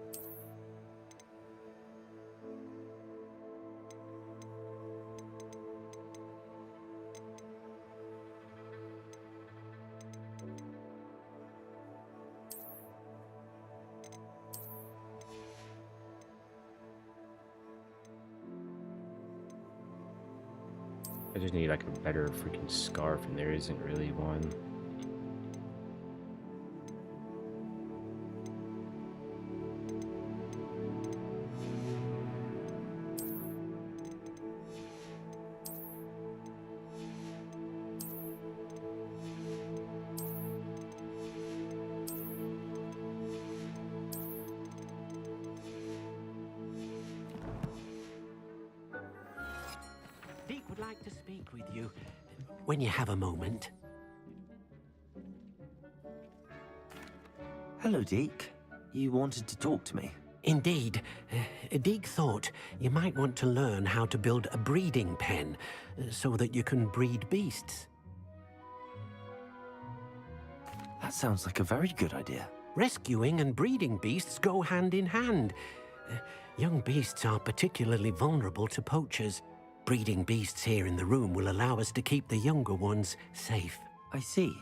A: I just need like a better freaking scarf, and there isn't really one.
N: Deke would like to speak with you when you have a moment.
B: Hello, Deke. You wanted to talk to me?
N: Indeed. Deke thought you might want to learn how to build a breeding pen so that you can breed beasts.
B: That sounds like a very good idea.
N: Rescuing and breeding beasts go hand in hand. Young beasts are particularly vulnerable to poachers. Breeding beasts here in the room will allow us to keep the younger ones safe.
B: I see.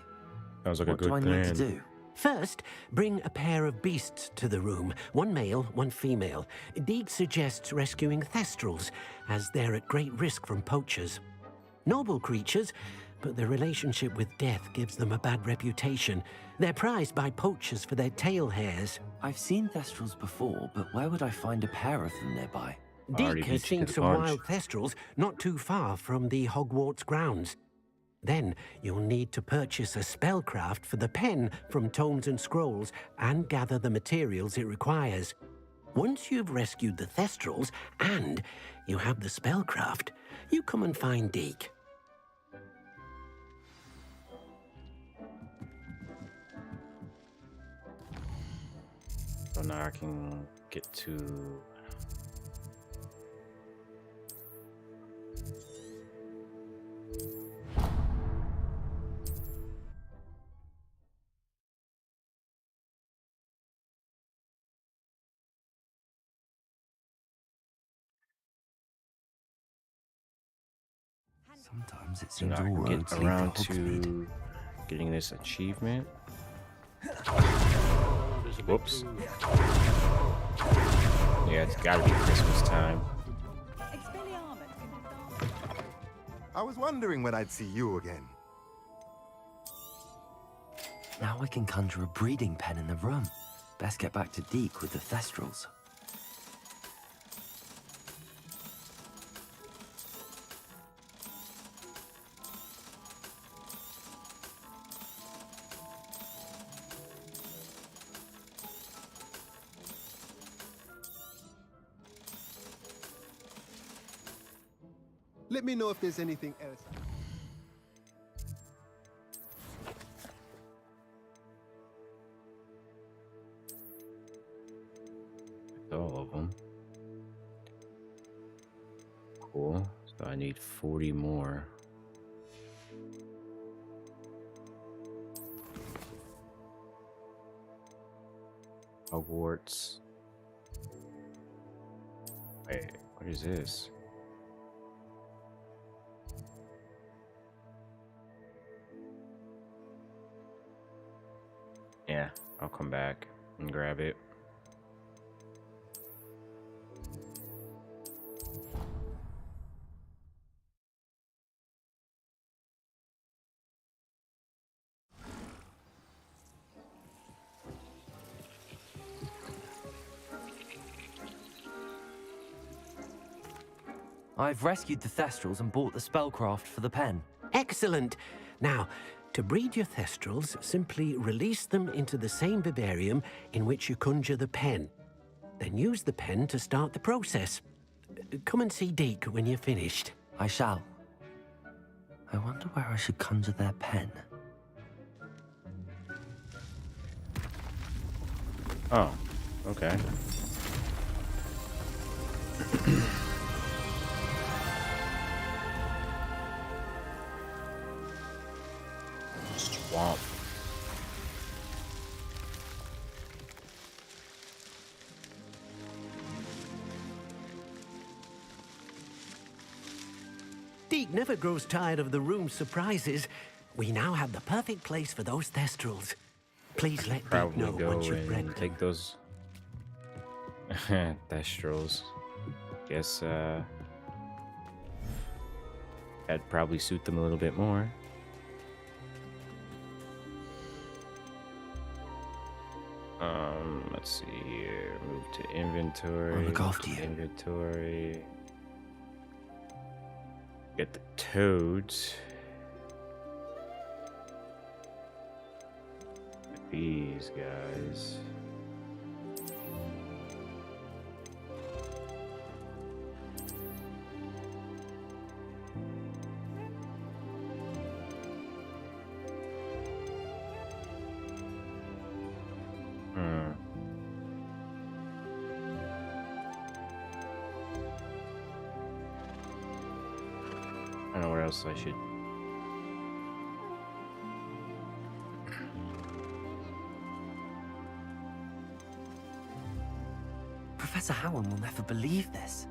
A: Sounds like a good
B: What do I need to do?
N: First, bring a pair of beasts to the room. One male, one female. Deke suggests rescuing thestrals, as they're at great risk from poachers. Noble creatures, but their relationship with death gives them a bad reputation. They're prized by poachers for their tail hairs.
B: I've seen thestrals before, but where would I find a pair of them nearby?
N: Deke has seen some wild thestrals not too far from the Hogwarts grounds. Then you'll need to purchase a spellcraft for the pen from Tomes and Scrolls and gather the materials it requires. Once you've rescued the thestrals and you have the spellcraft, you come and find Deke.
A: So now I can get to...
B: Sometimes it
A: So
B: seems
A: now I
B: all
A: can
B: roads
A: get
B: lead to
A: around
B: Hogsmeade.
A: to getting this achievement. Whoops. Yeah, it's gotta be Christmas time.
R: I was wondering when I'd see you again.
B: Now I can conjure a breeding pen in the room. Best get back to Deke with the thestrals.
R: Let me know if there's anything else.
A: All of them. Cool. So I need 40 more. Hogwarts. Wait, what is this? Yeah, I'll come back and grab it.
B: I've rescued the thestrals and bought the spellcraft for the pen.
N: Excellent! Now, to breed your thestrals, simply release them into the same vivarium in which you conjure the pen. Then use the pen to start the process. Come and see Deke when you're finished.
B: I shall. I wonder where I should conjure their pen.
A: Oh, okay. Swamp.
N: Deke never grows tired of the room's surprises. We now have the perfect place for those thestrals. Please let Deke
A: Probably
N: know
A: go
N: once you've read
A: and
N: them.
A: take those thestrals. Guess that'd probably suit them a little bit more. Let's see here. Move to inventory.
B: I'll look after you.
A: Inventory. Get the toads. These guys. I don't know where else I should.
B: Professor Howard will never believe this.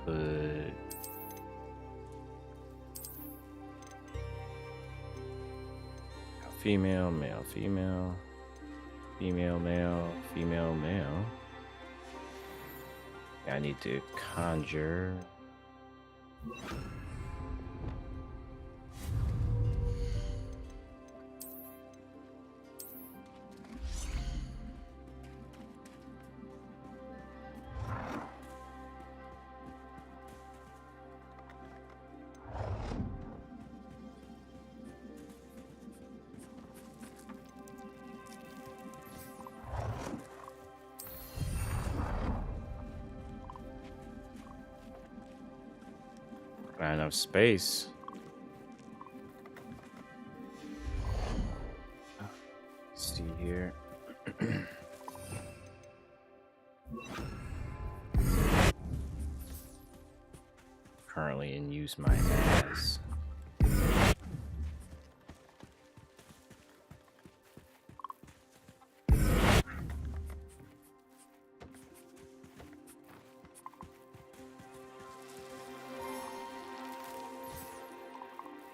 A: Put female, male, female, female, male, female, male. I need to conjure. Not enough space. Let's see here. Currently in use my ass.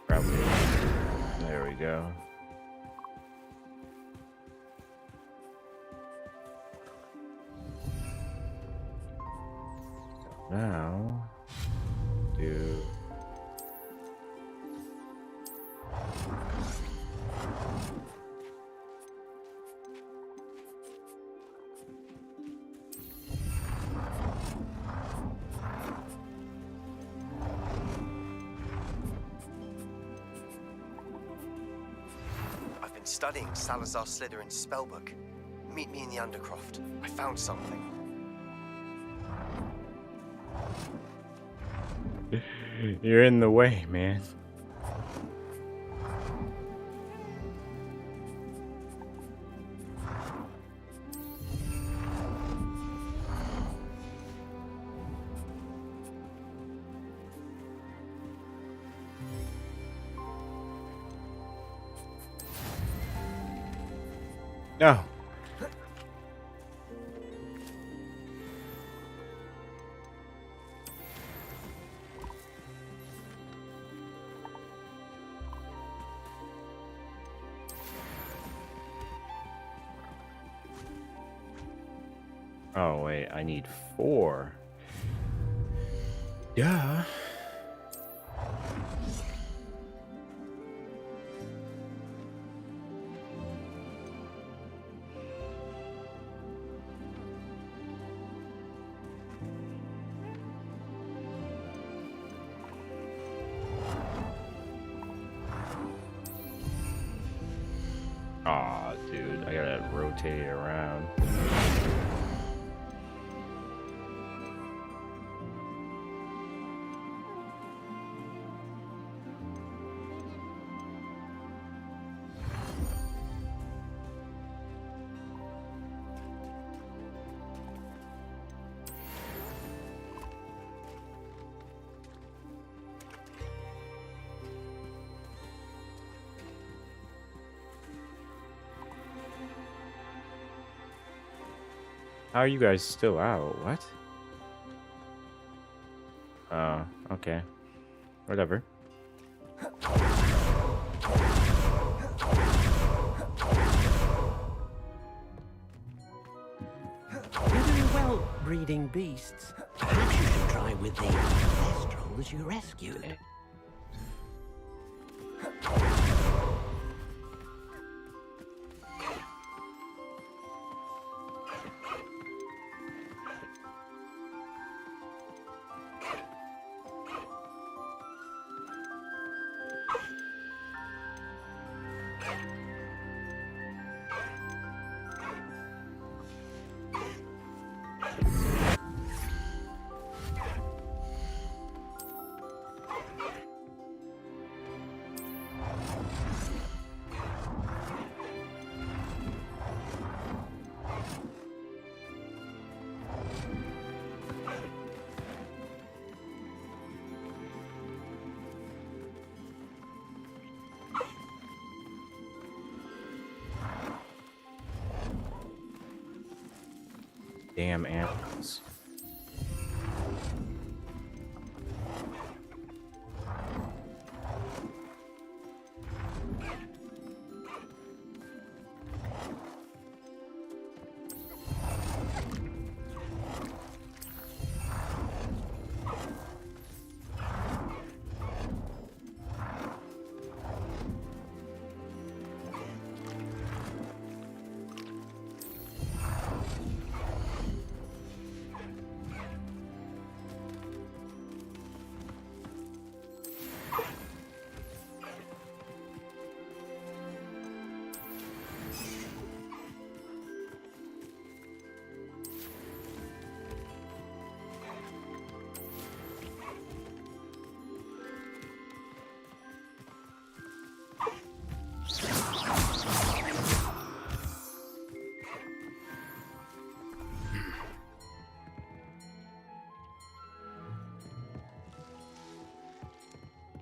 A: Probably. There we go. So now, do.
S: I've been studying Salazar Slytherin's spellbook. Meet me in the Undercroft. I found something.
A: You're in the way, man. No. Oh, wait, I need 4. Yeah. Aw, dude, I gotta rotate. rotate it around. How are you guys still out? What? Oh, okay. Whatever.
N: You're doing well, breeding beasts. Perhaps you should try with the kestrels you rescued.
A: Damn animals.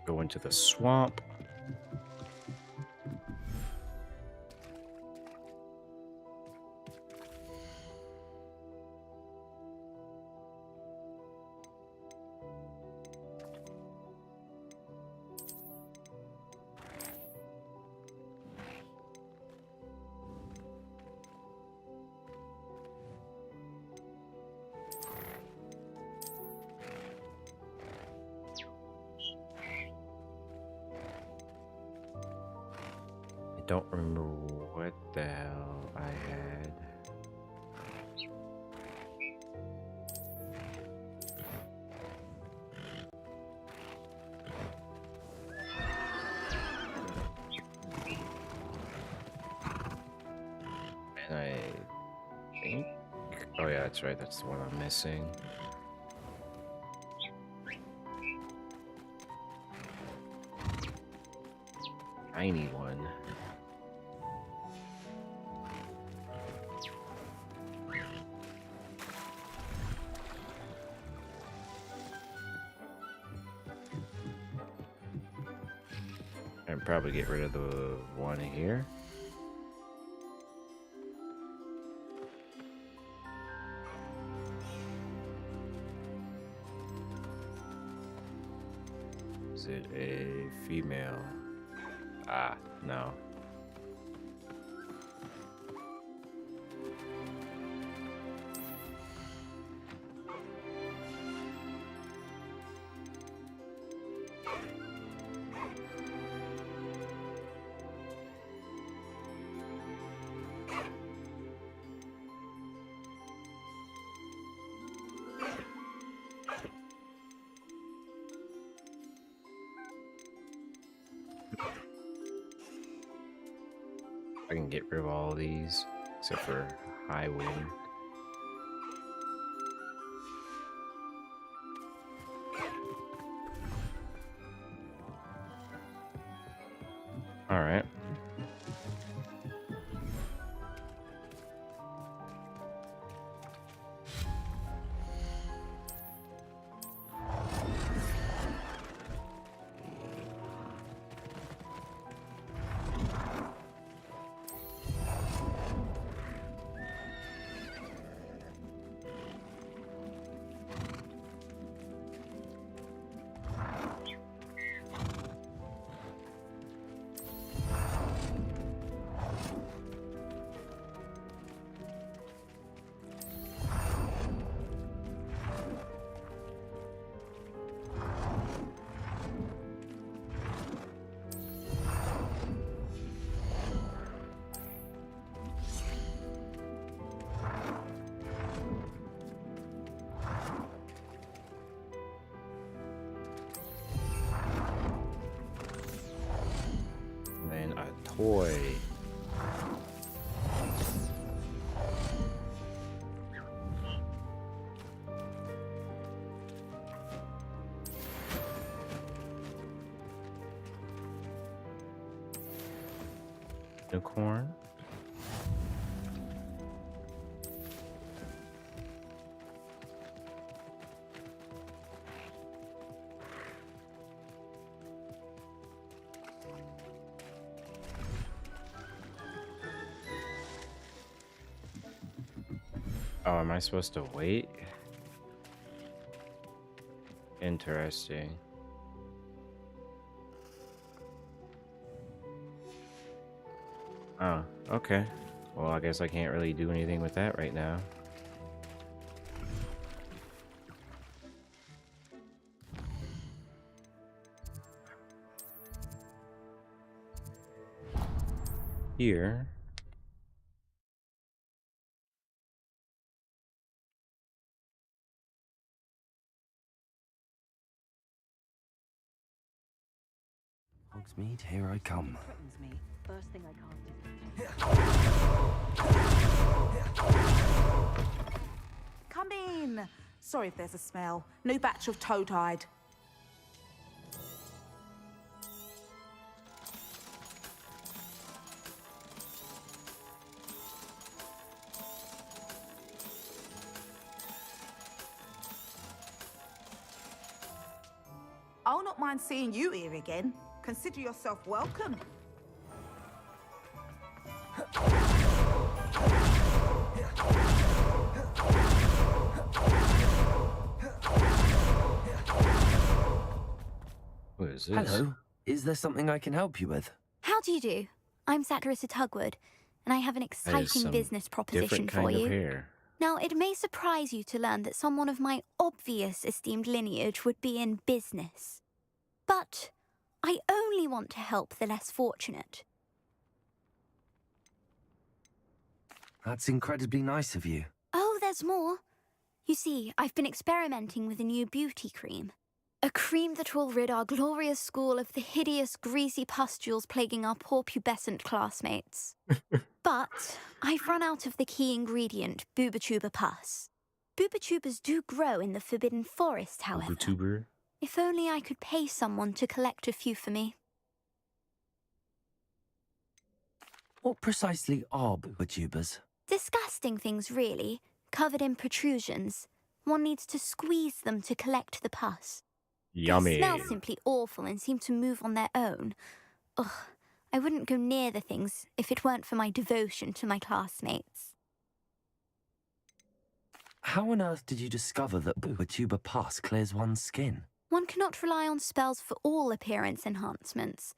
A: Go into the swamp. Don't remember what the hell I had. And I think, oh yeah, that's right, that's the one I'm missing. Tiny one. And probably get rid of the one here. Is it a female? Ah, no. I can get rid of all these. Except for high wind. All right. And a toy. Unicorn. Oh, am I supposed to wait? Interesting. Oh, okay. Well, I guess I can't really do anything with that right now. Here.
B: Hogsmeade, here I come.
Q: Threatens me. First thing I can't do. Come in. Sorry if there's a smell. New batch of toad-hide. I'll not mind seeing you here again. Consider yourself welcome.
A: What is this?
B: Hello. Is there something I can help you with?
F: How do you do? I'm Satirissa Tugwood, and I have an exciting
A: some
F: business proposition
A: different
F: for
A: kind
F: you.
A: of hair.
F: Now, it may surprise you to learn that someone of my obvious esteemed lineage would be in business. But I only want to help the less fortunate.
B: That's incredibly nice of you.
F: Oh, there's more. You see, I've been experimenting with a new beauty cream. A cream that will rid our glorious school of the hideous, greasy pustules plaguing our poor pubescent classmates. But I've run out of the key ingredient, Booba pus. Boobotubers do grow in the Forbidden Forest, however.
A: YouTuber.
F: If only I could pay someone to collect a few for me.
B: What precisely are boobotubers?
F: Disgusting things, really, covered in protrusions. One needs to squeeze them to collect the pus.
A: Yummy.
F: They smell simply awful and seem to move on their own. Ugh, I wouldn't go near the things if it weren't for my devotion to my classmates.
B: How on earth did you discover that boobotuber pus clears one's skin?
F: One cannot rely on spells for all appearance enhancements.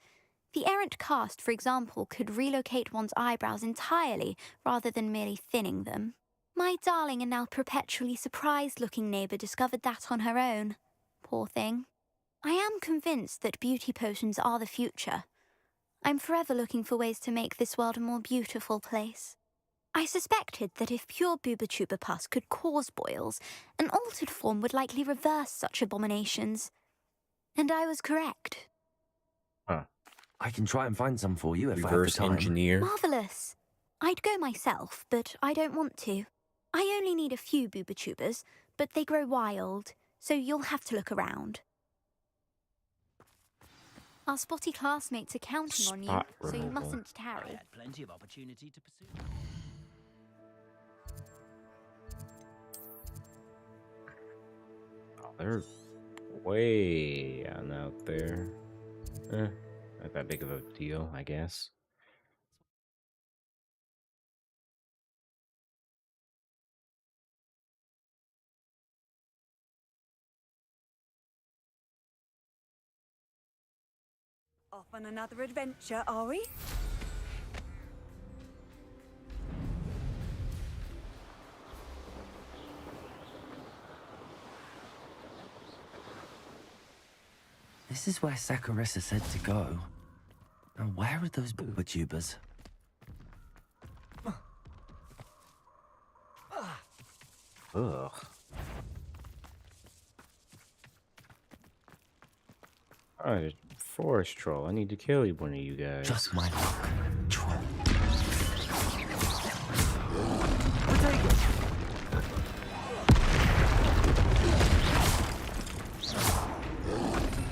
F: The errant cast, for example, could relocate one's eyebrows entirely rather than merely thinning them. My darling and now perpetually surprised-looking neighbour discovered that on her own. Poor thing. I am convinced that beauty potions are the future. I'm forever looking for ways to make this world a more beautiful place. I suspected that if pure boobotuber pus could cause boils, an altered form would likely reverse such abominations. And I was correct.
A: Huh.
B: I can try and find some for you if I have the
A: Reverse
B: time.
A: engineer.
F: Marvellous. I'd go myself, but I don't want to. I only need a few booba-tubers, but they grow wild, so you'll have to look around. Our spotty classmates are counting on you,
A: Spot
F: so you
A: removal.
F: mustn't tarry.
B: Plenty of opportunity to pursue.
A: Oh, they're way on out there. Not that big of a deal, I guess.
D: Off on another adventure, are we?
B: This is where Saccharissa said to go. Now, where are those booba-tubers?
A: Ugh. Alright, forest troll. I need to kill one of you guys.
B: Just my luck. Troll.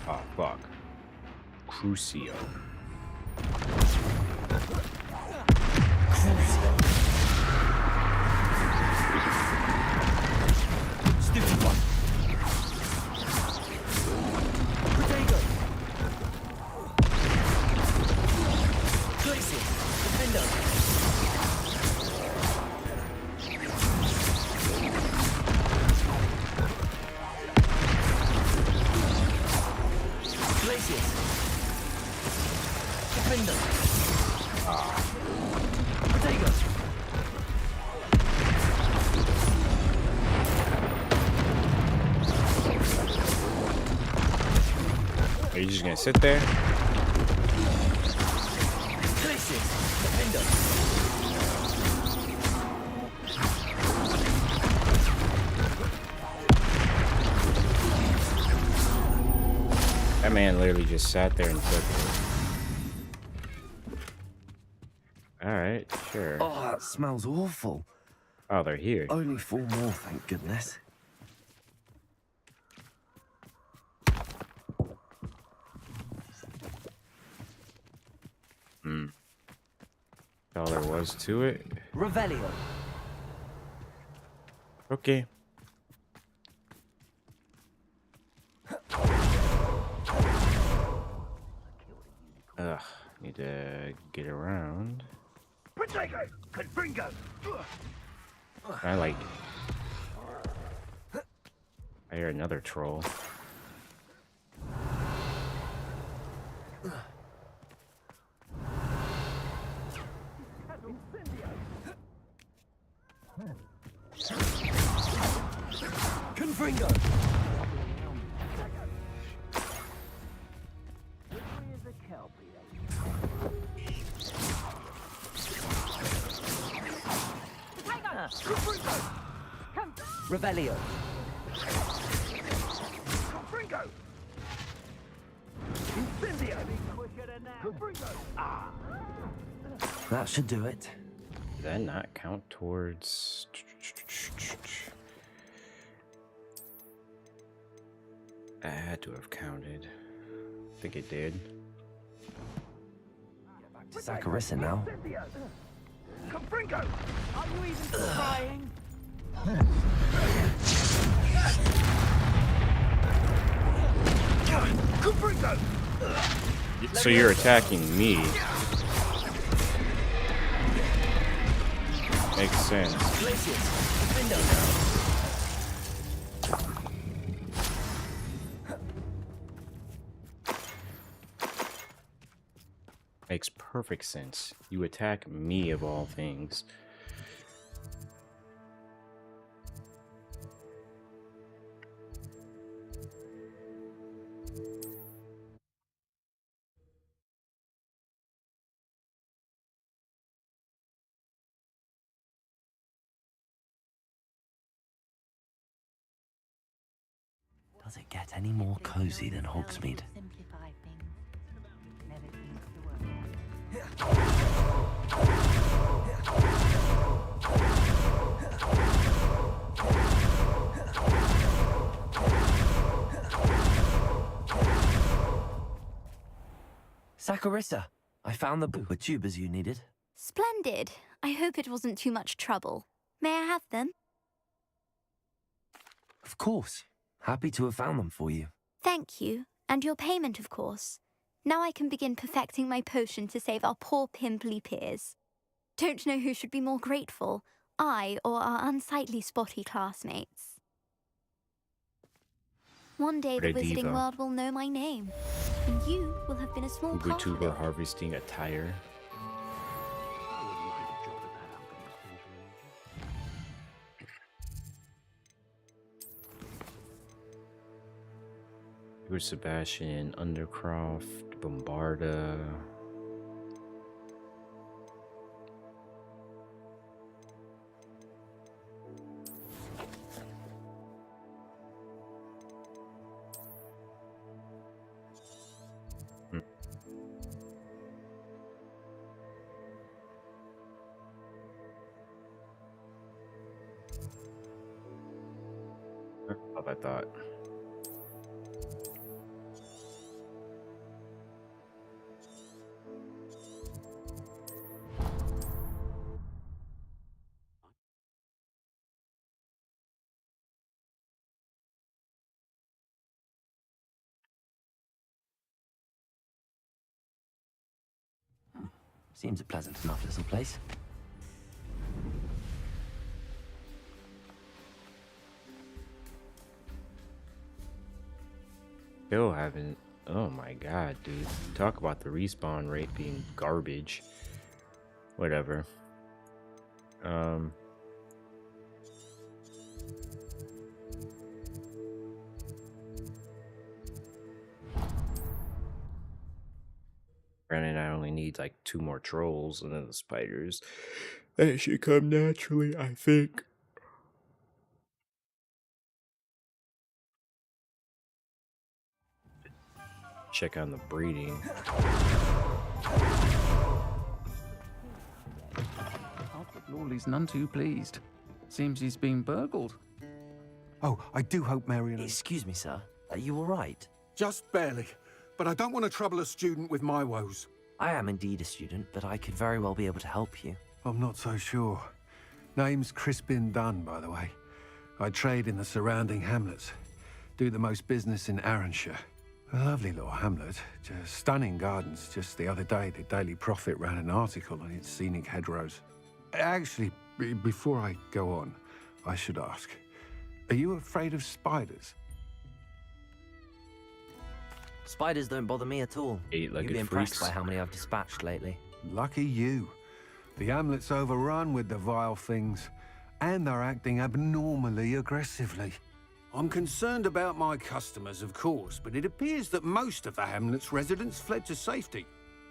A: Oh, fuck. Crucio.
B: Stupid one. Potato. Glacier. Defender. Glacier. Defender. Potato.
A: Are you just gonna sit there?
B: Glacier. Defender.
A: That man literally just sat there and took it. Alright, sure.
B: Oh, that smells awful.
A: Oh, they're here.
B: Only 4 more, thank goodness.
A: All there was to it.
B: Revelio.
A: Okay. Ugh, need to get around.
K: Potato! Confringo!
A: I like. I hear another troll.
B: Confringo. Revelio.
K: Confringo! Incendio! Confringo! Ah!
B: That should do it.
A: Did that not count towards? I had to have counted. I think it did.
B: Saccharissa now.
K: Confringo!
J: Are you even trying?
K: Confringo!
A: So you're attacking me. Makes sense. Makes perfect sense. You attack me of all things.
B: Does it get any more cozy than Hogsmeade? Clarissa, I found the tubers you needed.
F: Splendid. I hope it wasn't too much trouble. May I have them?
B: Of course. Happy to have found them for you.
F: Thank you. And your payment, of course. Now I can begin perfecting my potion to save our poor pimply peers. Don't know who should be more grateful, I or our unsightly spotty classmates. One day the wizarding
A: Diva.
F: world will know my name, and you will have been a small part of
A: Uber
F: it.
A: harvesting a tire. Uber Sebastian, Undercroft, Bombarda. How about that?
B: Seems a pleasant enough little place.
A: Still haven't. Oh my god, dude. Talk about the respawn rate being garbage. Whatever. Granted, I only need like 2 more trolls and then the spiders. That should come naturally, I think. Check on the breeding.
T: Albert Lawley's none too pleased. Seems he's been burgled.
G: Oh, I do hope Marion...
B: Excuse me, sir. Are you all right?
U: Just barely. But I don't want to trouble a student with my woes.
B: I am indeed a student, but I could very well be able to help you.
U: I'm not so sure. Name's Crispin Dunn, by the way. I trade in the surrounding hamlets. Do the most business in Arranshire. A lovely little hamlet. Just stunning gardens. Just the other day, the Daily Prophet ran an article on its scenic hedgerows. Actually, before I go on, I should ask, are you afraid of spiders?
B: Spiders don't bother me at all. You'd be impressed
A: freaks.
B: by how many I've dispatched lately.
U: Lucky you. The hamlet's overrun with the vile things, and they're acting abnormally aggressively. I'm concerned about my customers, of course, but it appears that most of the hamlet's residents fled to safety.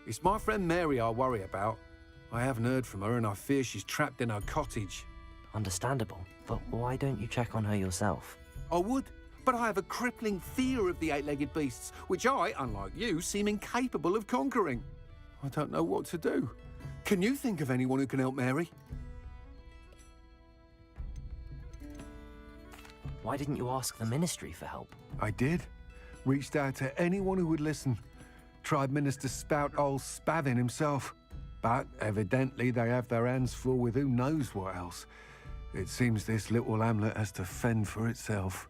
U: It's my friend Mary I worry about. I haven't heard from her, and I fear she's trapped in her cottage.
B: Understandable, but why don't you check on her yourself?
U: I would, but I have a crippling fear of the eight-legged beasts, which I, unlike you, seem incapable of conquering. I don't know what to do. Can you think of anyone who can help Mary?
B: Why didn't you ask the ministry for help?
U: I did. Reached out to anyone who would listen. Tried Minister Spout old Spavin himself. But evidently they have their hands full with who knows what else. It seems this little hamlet has to fend for itself.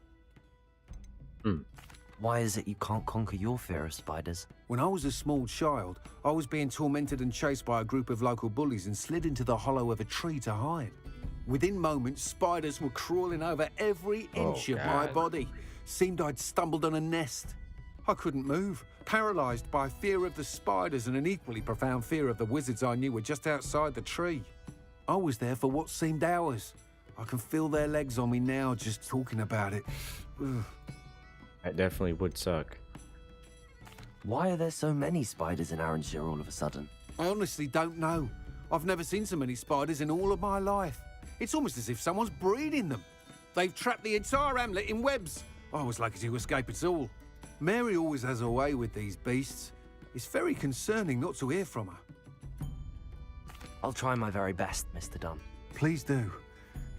B: Why is it you can't conquer your fear of spiders?
U: When I was a small child, I was being tormented and chased by a group of local bullies and slid into the hollow of a tree to hide. Within moments, spiders were crawling over every inch of my body. Seemed I'd stumbled on a nest. I couldn't move, paralysed by fear of the spiders and an equally profound fear of the wizards I knew were just outside the tree. I was there for what seemed hours. I can feel their legs on me now just talking about it. Ugh.
A: That definitely would suck.
B: Why are there so many spiders in Arranshire all of a sudden?
U: I honestly don't know. I've never seen so many spiders in all of my life. It's almost as if someone's breeding them. They've trapped the entire hamlet in webs. I was lucky to escape it all. Mary always has a way with these beasts. It's very concerning not to hear from her.
B: I'll try my very best, Mr. Dunn.
U: Please do.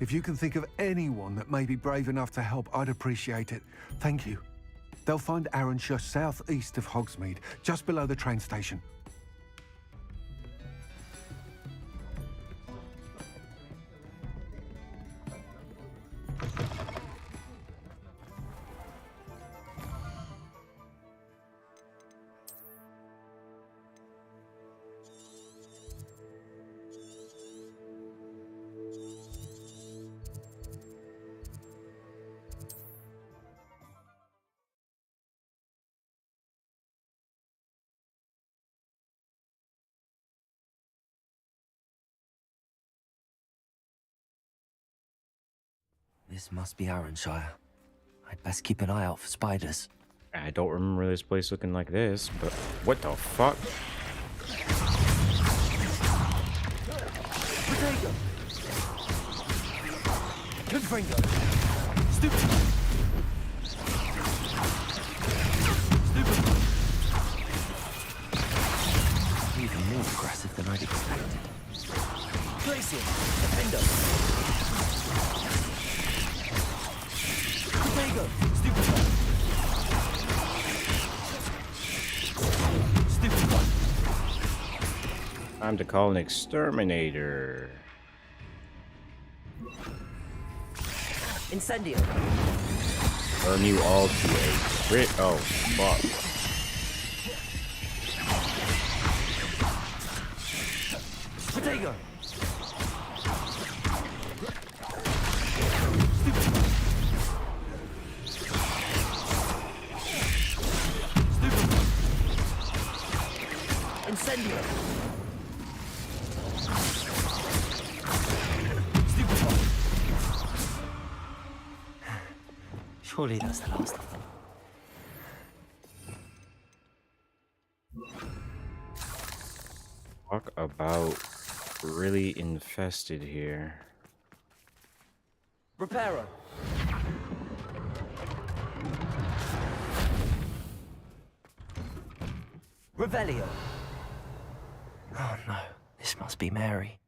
U: If you can think of anyone that may be brave enough to help, I'd appreciate it. Thank you. They'll find Arranshire southeast of Hogsmeade, just below the train station.
B: This must be Arranshire. I'd best keep an eye out for spiders.
A: I don't remember this place looking like this, but what the fuck?
B: Potato! Good Fringo! Stupid! Stupid! Even more aggressive than I'd expected. Glacier! Defender! Potato! Stupid! Stupid!
A: Time to call an exterminator.
B: Incendio!
A: Burn you all to a crit. Oh, fuck.
B: Potato! Incendio! Surely that's the last of them.
A: Talk about really infested here.
B: Reparo! Revelio! Oh no, this must be Mary.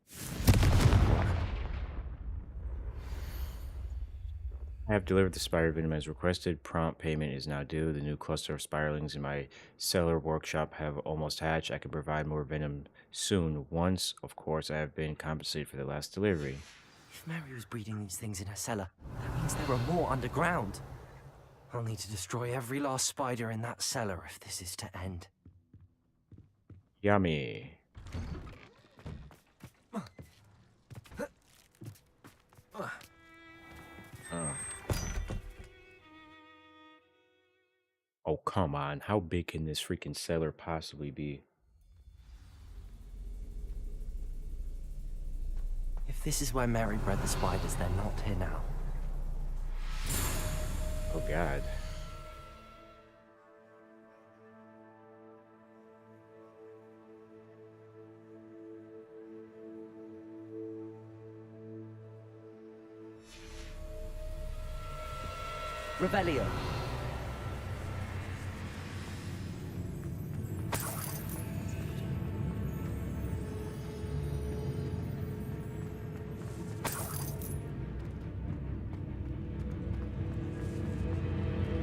A: I have delivered the spider venom as requested. Prompt payment is now due. The new cluster of spiderlings in my cellar workshop have almost hatched. I can provide more venom soon, once, of course, I have been compensated for the last delivery.
B: If Mary was breeding these things in her cellar, that means there are more underground. I'll need to destroy every last spider in that cellar if this is to end.
A: Yummy. Oh, come on. How big can this freaking cellar possibly be?
B: If this is where Mary bred the spiders, they're not here now.
A: Oh, God.
B: Revelio.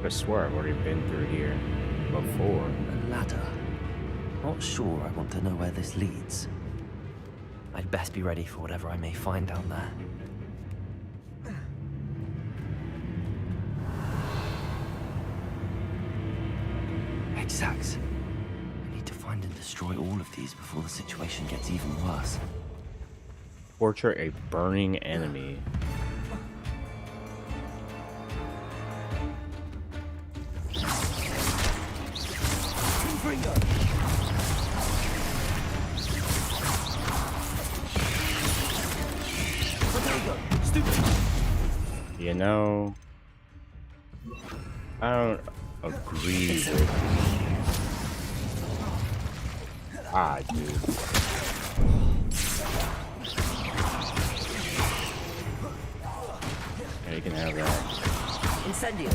A: I swear I've already been through here before.
B: A ladder. Not sure I want to know where this leads. I'd best be ready for whatever I may find down there. Exact. I need to find and destroy all of these before the situation gets even worse.
A: Torture a burning enemy. You know, I don't agree with... Ah, dude. Yeah, you can have that.
B: Incendio.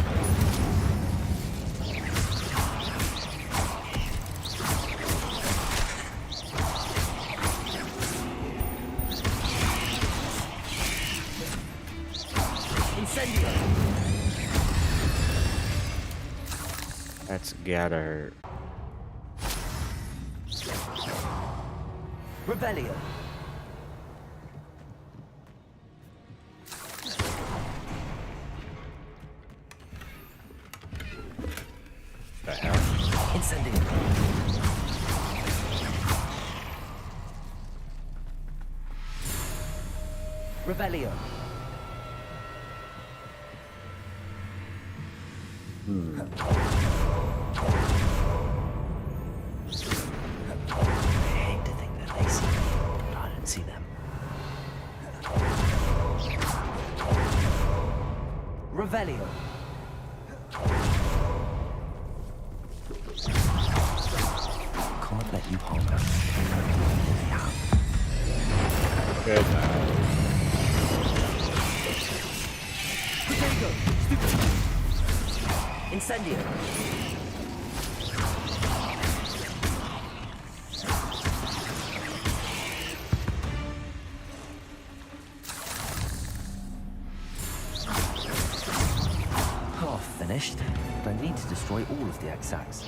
A: That's gotta hurt.
B: Revelio.
A: The hell?
B: Incendio. Revelio. I hate to think that they see me, but I don't see them. Revelio. Can't let you harm us.
A: Good night.
B: Potato! Stupid! Incendio! Half finished, but I need to destroy all of the exacts.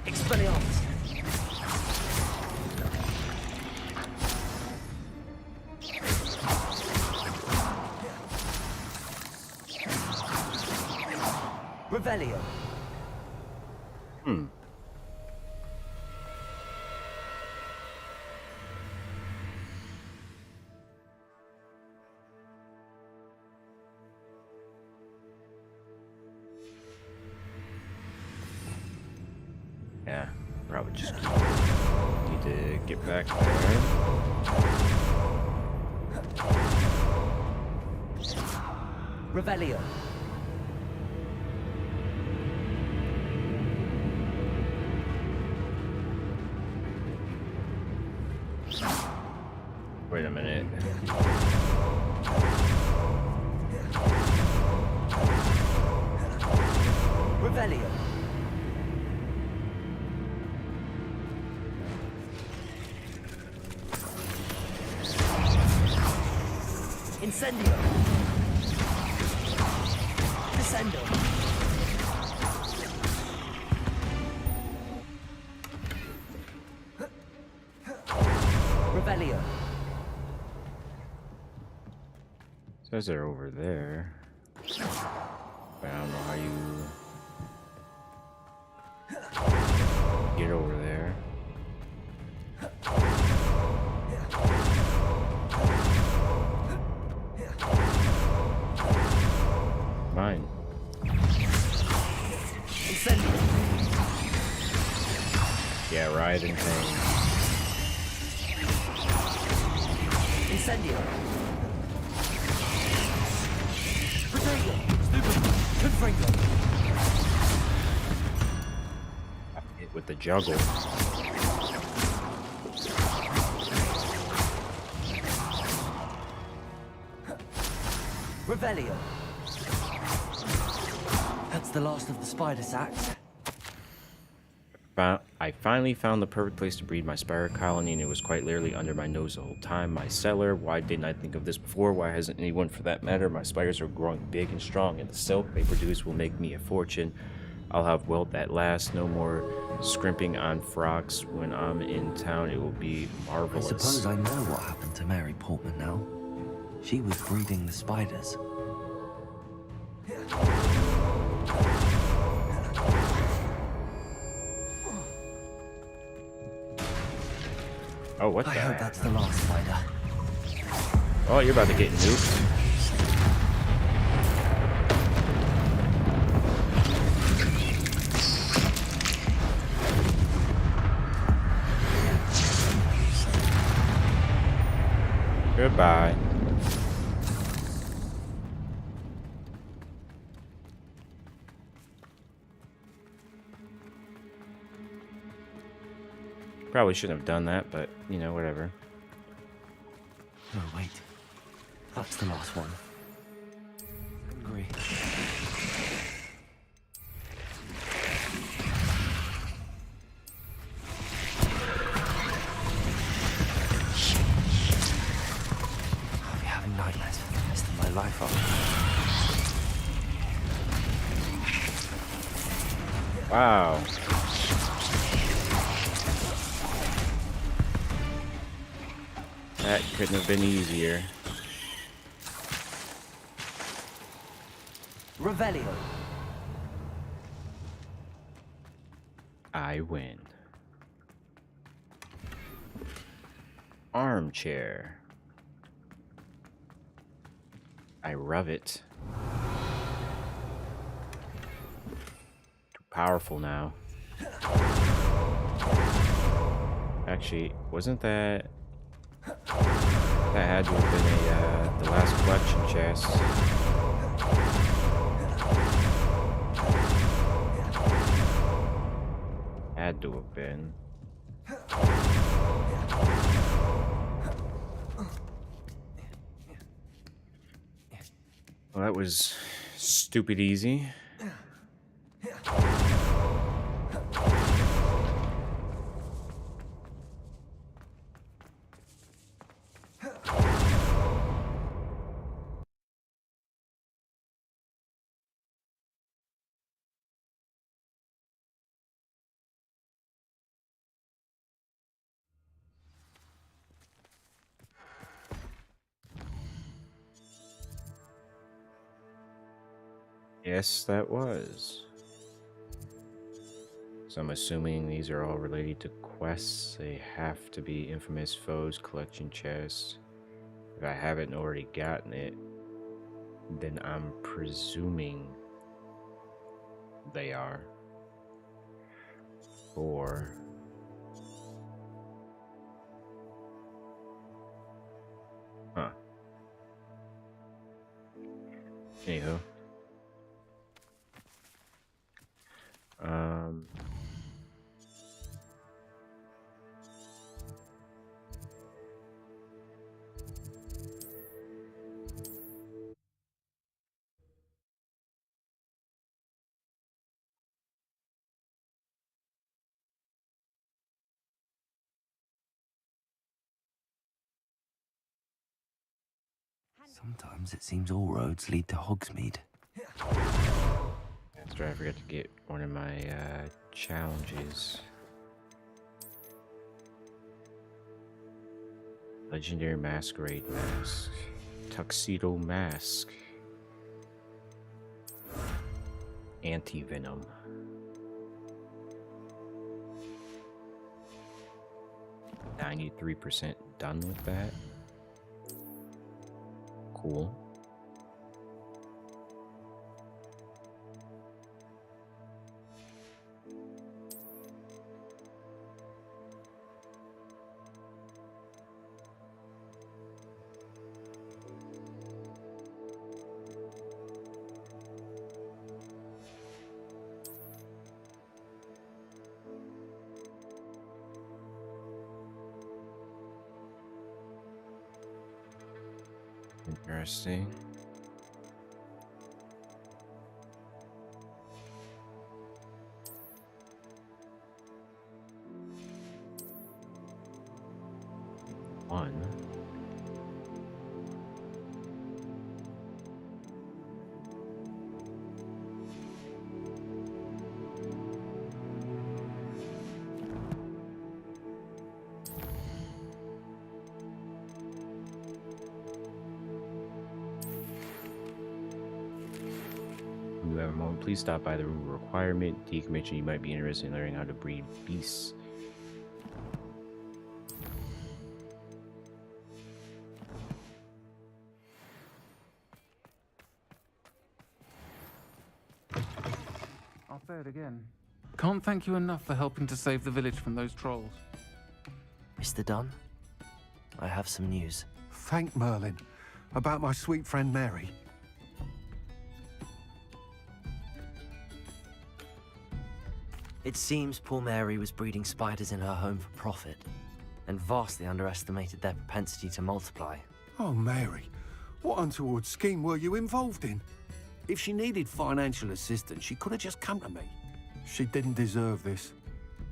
B: Expelliarmus! Revelio!
A: Yeah, probably just need to get back there.
B: Revelio!
A: Wait a minute.
B: Revelio! Incendio! Descendo! Revelio!
A: Says they're over there. But I don't know how you get over there. Mine. Yeah, riding thing.
B: Incendio! Potato! Stupid! Confringo!
A: Hit with the juggle.
B: Revelio! That's the last of the spider sacks.
A: I finally found the perfect place to breed my spider colony, and it was quite literally under my nose the whole time. My cellar. Why didn't I think of this before? Why hasn't anyone for that matter? My spiders are growing big and strong, and the silk they produce will make me a fortune. I'll have wealth at last. No more scrimping on frocks when I'm in town. It will be marvelous.
B: I suppose I know what happened to Mary Portman now. She was breeding the spiders.
A: Oh, what the?
B: I hope that's the last spider.
A: Oh, you're about to get nuked. Goodbye. Probably shouldn't have done that, but, you know, whatever.
B: No, wait. That's the last one. Hungry. I'll be having nightmares for the rest of my life after.
A: Wow. That couldn't have been easier.
B: Revelio.
A: I win. Armchair. I rub it. powerful now. Actually, wasn't that... That had to have been the last collection chest. Had to have been. Well, that was stupid easy. Yes, that was. So I'm assuming these are all related to quests. They have to be infamous foes collection chests. If I haven't already gotten it, then I'm presuming they are. Or huh. Anywho.
B: Sometimes it seems all roads lead to Hogsmeade.
A: That's right, I forgot to get one of my challenges. Legendary Masquerade Mask. Tuxedo Mask. Anti-Venom. %93% done with that. Cool. Interesting. One. You have a moment, please stop by the room of requirement. Decommission, you might be interested in learning how to breed beasts.
T: I'll say it again. Can't thank you enough for helping to save the village from those trolls.
B: Mr. Dunn, I have some news.
U: Thank Merlin. About my sweet friend Mary.
B: It seems poor Mary was breeding spiders in her home for profit, and vastly underestimated their propensity to multiply.
U: Oh, Mary, what untoward scheme were you involved in? If she needed financial assistance, she could have just come to me. She didn't deserve this.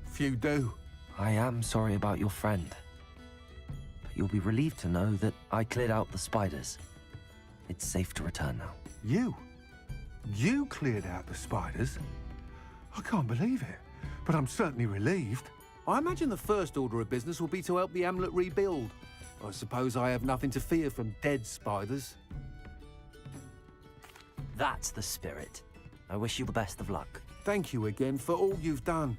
U: Few do.
B: I am sorry about your friend, but you'll be relieved to know that I cleared out the spiders. It's safe to return now.
U: You? You cleared out the spiders? I can't believe it, but I'm certainly relieved. I imagine the first order of business will be to help the amulet rebuild. I suppose I have nothing to fear from dead spiders.
B: That's the spirit. I wish you the best of luck.
U: Thank you again for all you've done.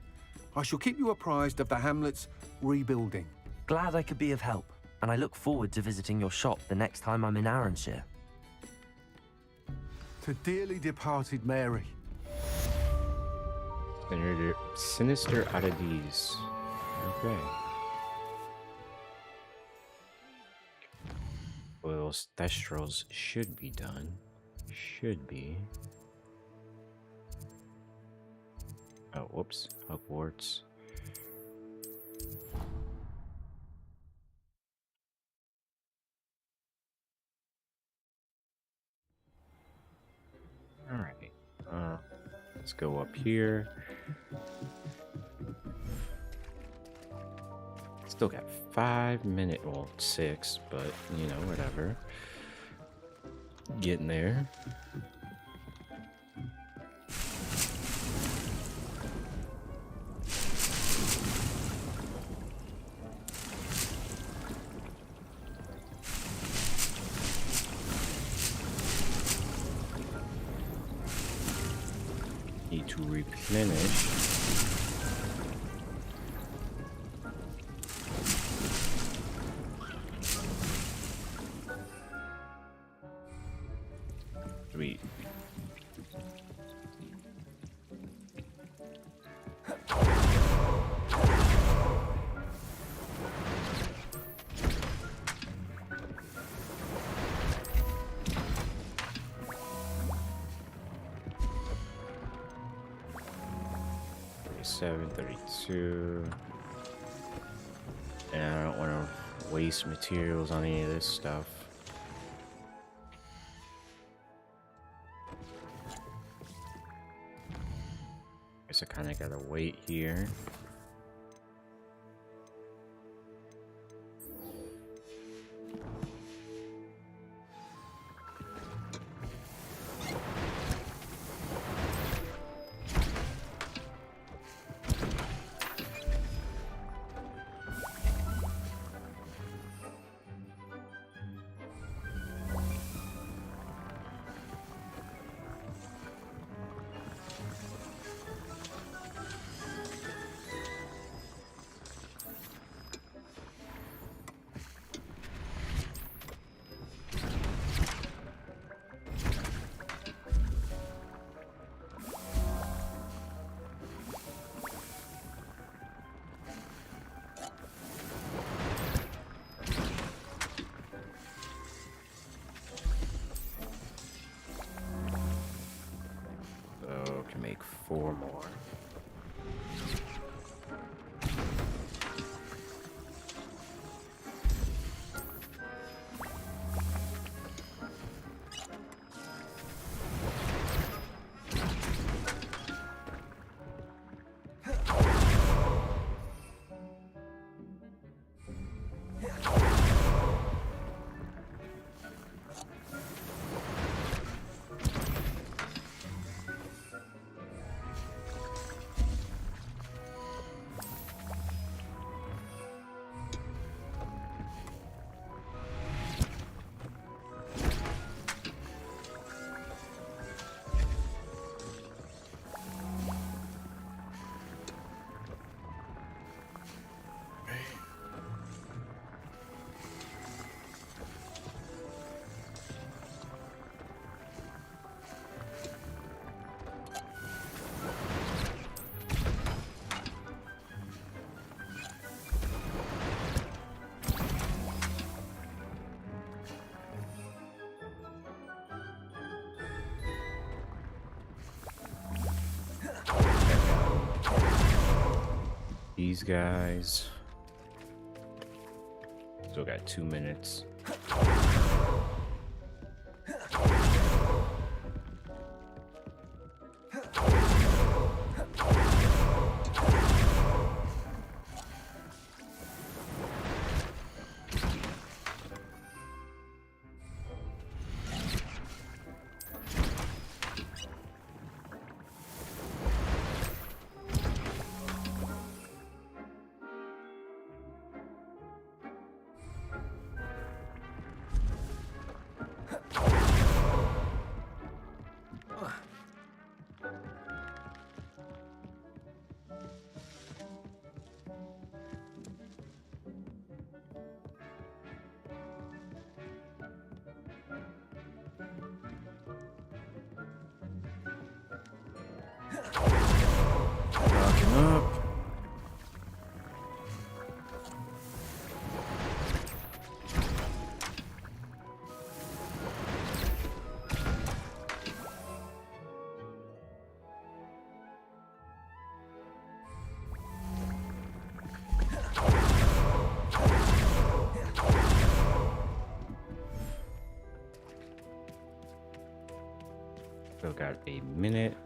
U: I shall keep you apprised of the hamlet's rebuilding.
B: Glad I could be of help, and I look forward to visiting your shop the next time I'm in Arranshire.
U: To dearly departed Mary.
A: Sinister oddities. Okay. Well, those thestrals should be done. Should be. Oh, whoops. Hogwarts. Alright. Let's go up here. Still got 5 minutes, well, 6, but you know, whatever. Getting there. Need to replenish. Sweet. $37, $32. And I don't want to waste materials on any of this stuff. Guess I kind of gotta wait here. So can make 4 more. These guys. Still got 2 minutes. got a minute.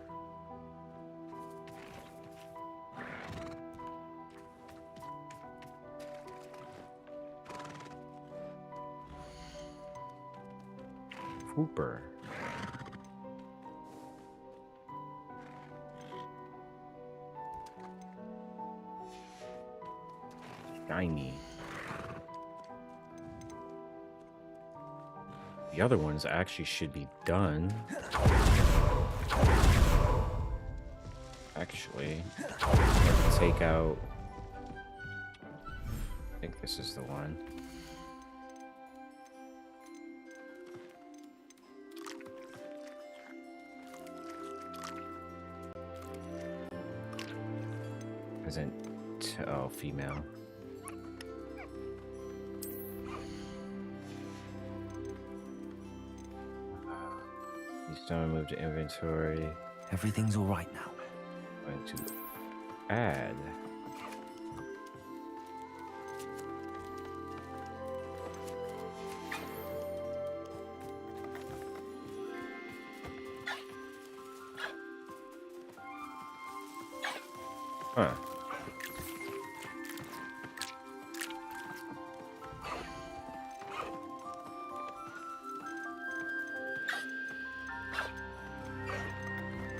A: Hooper. Shiny. The other ones actually should be done. Actually, take out. I think this is the one. Isn't oh female? You don't move to inventory.
B: Everything's all right now.
A: Going to add. Huh.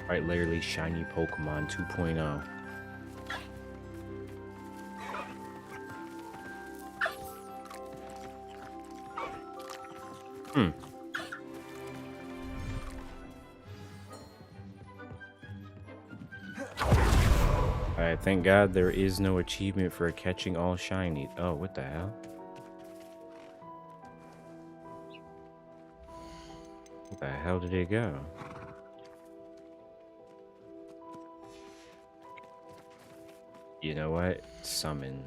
A: Alright, literally shiny Pokemon 2.0. Alright, thank God there is no achievement for catching all shiny. Oh, what the hell? Where the hell did it go? You know what? Summon.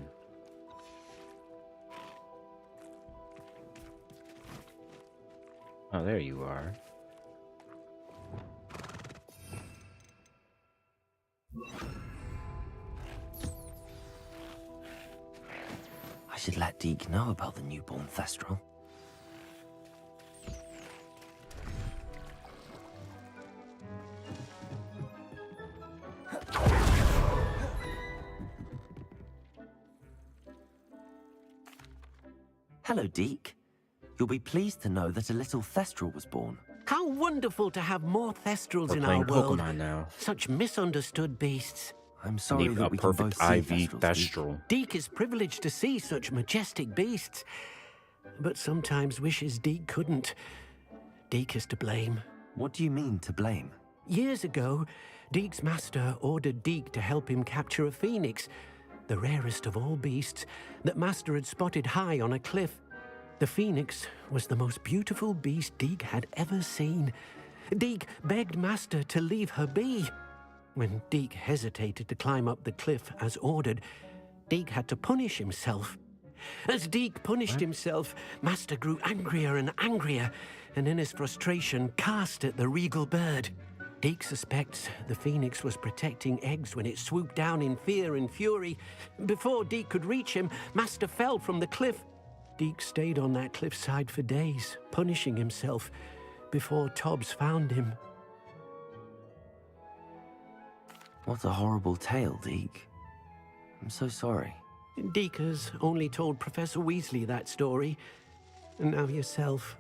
A: Oh, there you are.
B: I should let Deke know about the newborn Thestral. Hello, Deke. You'll be pleased to know that a little Thestral was born.
N: How wonderful to have more Thestrals
A: We're
N: in
A: playing
N: our world.
A: Pokemon now.
N: Such misunderstood beasts.
B: I'm sorry that
A: a
B: we can
A: perfect
B: both see
A: IV
B: Thestrals,
A: Thestral.
N: Deke is privileged to see such majestic beasts, but sometimes wishes Deke couldn't. Deke is to blame.
B: What do you mean, to blame?
N: Years ago, Deke's master ordered Deke to help him capture a phoenix, the rarest of all beasts, that master had spotted high on a cliff. The phoenix was the most beautiful beast Deke had ever seen. Deke begged master to leave her be. When Deke hesitated to climb up the cliff as ordered, Deke had to punish himself. As Deke punished himself, master grew angrier and angrier, and in his frustration cast at the regal bird. Deke suspects the phoenix was protecting eggs when it swooped down in fear and fury. Before Deke could reach him, master fell from the cliff. Deke stayed on that cliffside for days, punishing himself, before Tobbs found him.
B: What a horrible tale, Deke. I'm so sorry.
N: Deke has only told Professor Weasley that story, and now yourself.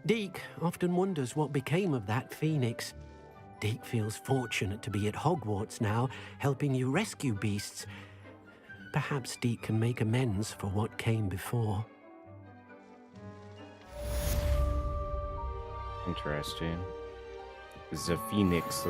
N: Deke often wonders what became of that phoenix. Deke feels fortunate to be at Hogwarts now, helping you rescue beasts. Perhaps Deke can make amends for what came before.
A: Interesting. This is a phoenix.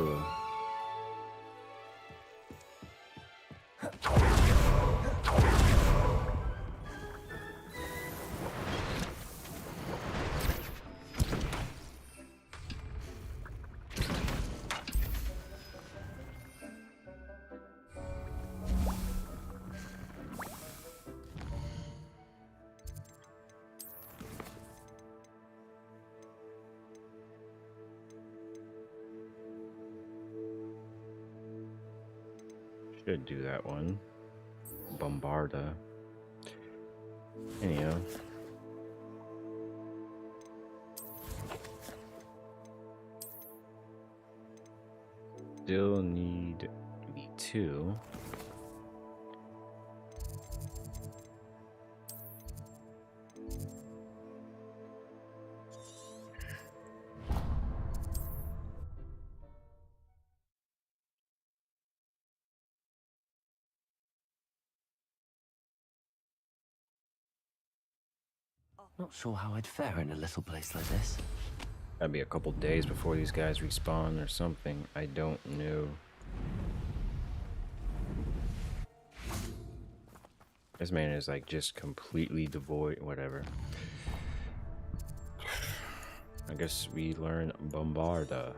A: Should do that one. Bombarda. Anyhow. still need me 2.
B: Not sure how I'd fare in a little place like this.
A: That'd be a couple days before these guys respawn or something. I don't know. This man is like just completely devoid. Whatever. I guess we learn Bombarda.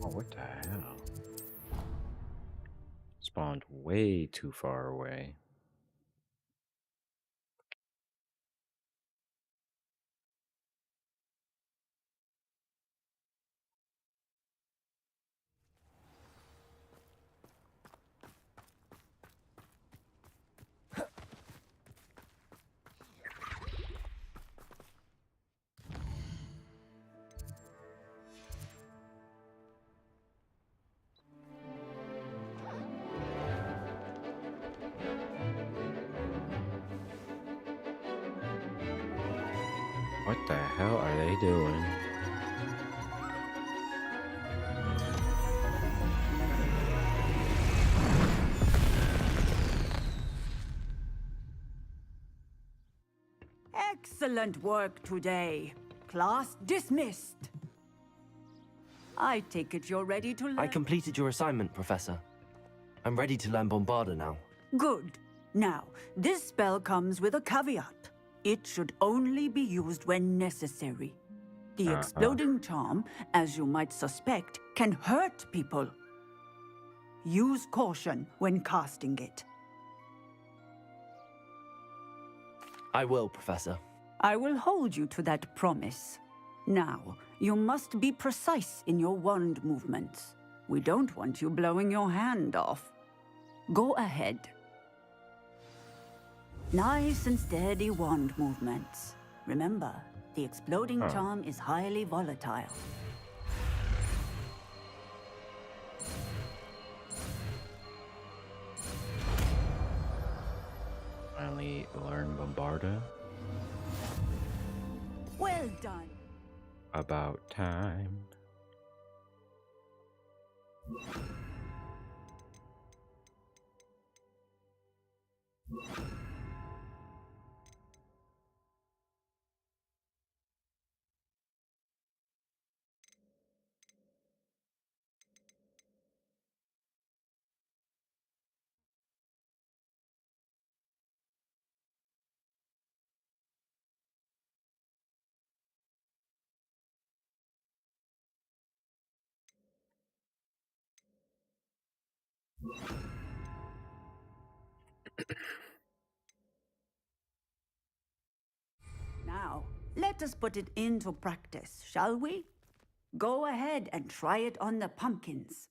A: Oh, what the hell? Spawned way too far away. What the hell are they doing?
Q: Excellent work today. Class dismissed. I take it you're ready to learn.
B: I completed your assignment, Professor. I'm ready to learn Bombarda now.
Q: Good. Now, this spell comes with a caveat. It should only be used when necessary. The exploding charm, as you might suspect, can hurt people. Use caution when casting it.
B: I will, Professor.
Q: I will hold you to that promise. Now, you must be precise in your wand movements. We don't want you blowing your hand off. Go ahead. Nice and steady wand movements. Remember, the exploding charm is highly volatile.
A: Finally learn Bombarda.
Q: Well done.
A: About time.
Q: Now, let us put it into practice, shall we? Go ahead and try it on the pumpkins.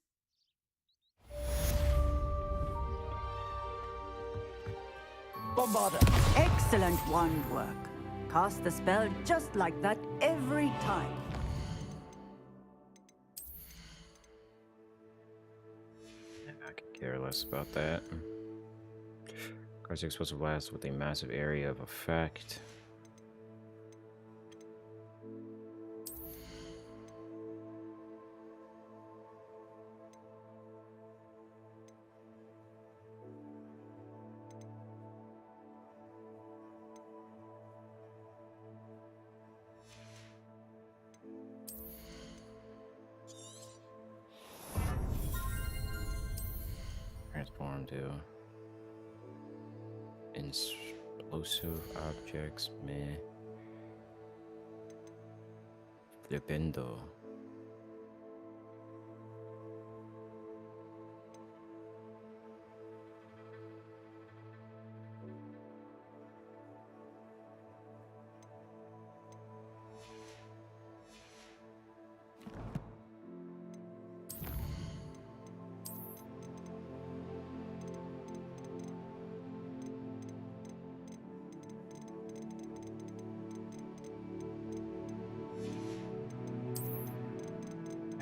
B: Bombarda!
Q: Excellent wand work. Cast the spell just like that every time.
A: I could care less about that. Cards are explosive blast with a massive area of effect. Transform to explosive objects, meh. Dependo.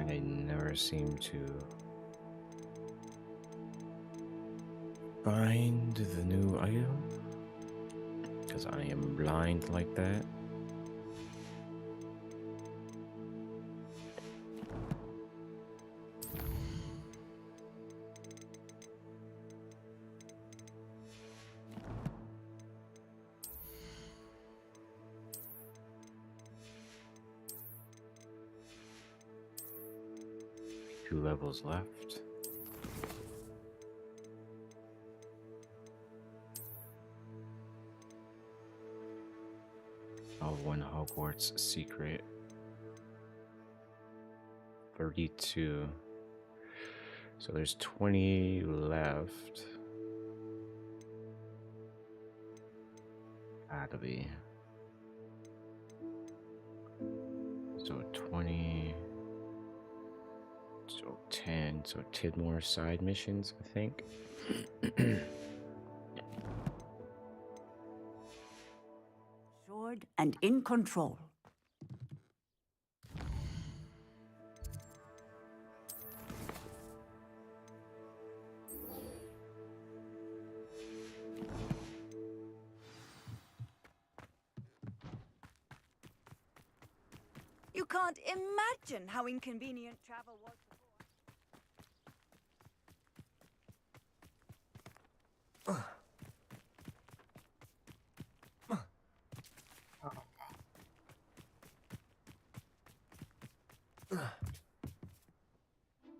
A: I never seem to find the new item because I am blind like that. Two levels left. Of one Hogwarts secret. 32. So there's 20 left. Gotta be. So 20. So 10. So 10 more side missions, I think.
Q: Assured and in control.
C: You can't imagine how inconvenient travel was before.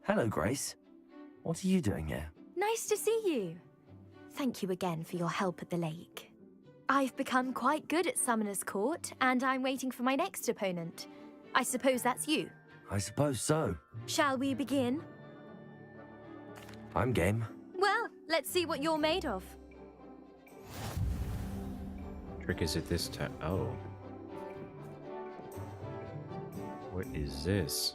B: Hello, Grace. What are you doing here?
V: Nice to see you. Thank you again for your help at the lake. I've become quite good at Summoner's Court, and I'm waiting for my next opponent. I suppose that's you.
B: I suppose so.
V: Shall we begin?
B: I'm game.
V: Well, let's see what you're made of.
A: Trick is it this time? Oh. What is this?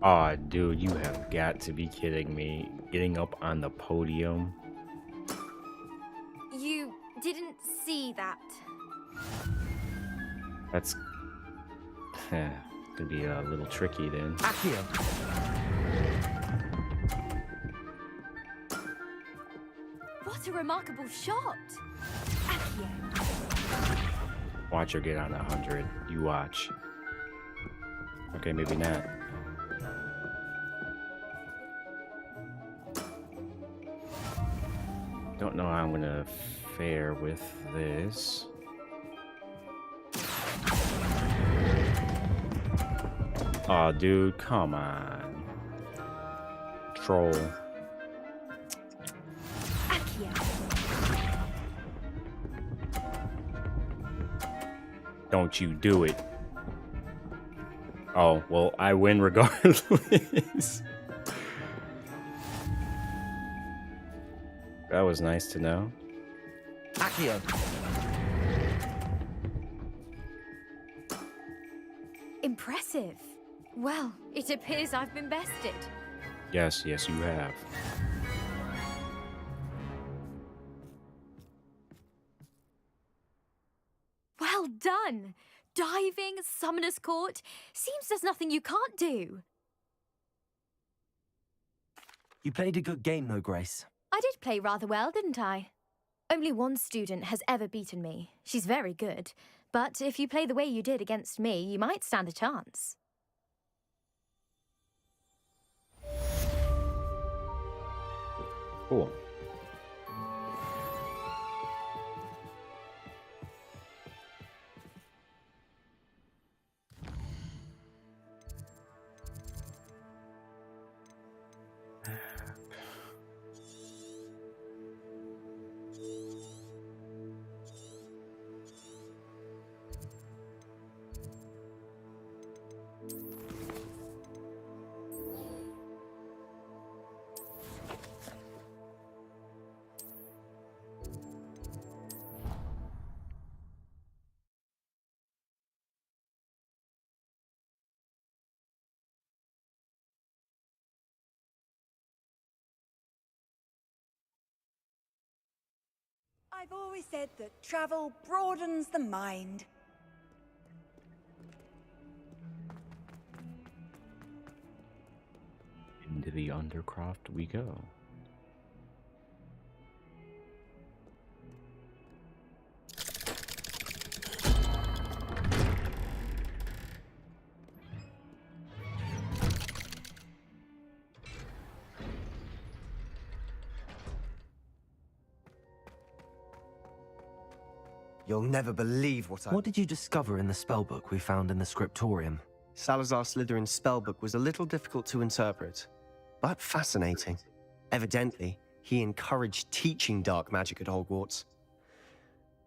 A: Aw, dude, you have got to be kidding me. Getting up on the podium.
V: You didn't see that.
A: That's gonna be a little tricky then.
V: What a remarkable shot! Accio.
A: Watch her get on 100. You watch. Okay, maybe not. Don't know how I'm gonna fare with this. Aw, dude, come on. Troll. Don't you do it. Oh, well, I win regardless. That was nice to know.
B: Accio.
V: Impressive. Well, it appears I've been bested.
A: Yes, yes, you have.
V: Well done! Diving, Summoner's Court. Seems there's nothing you can't do.
B: You played a good game, though, Grace.
V: I did play rather well, didn't I? Only one student has ever beaten me. She's very good. But if you play the way you did against me, you might stand a chance.
A: Cool.
C: I've always said that travel broadens the mind.
A: Into the Undercroft we go.
E: You'll never believe
B: What did you discover in the spellbook we found in the scriptorium?
E: Salazar Slytherin's spellbook was a little difficult to interpret, but fascinating. Evidently, he encouraged teaching dark magic at Hogwarts.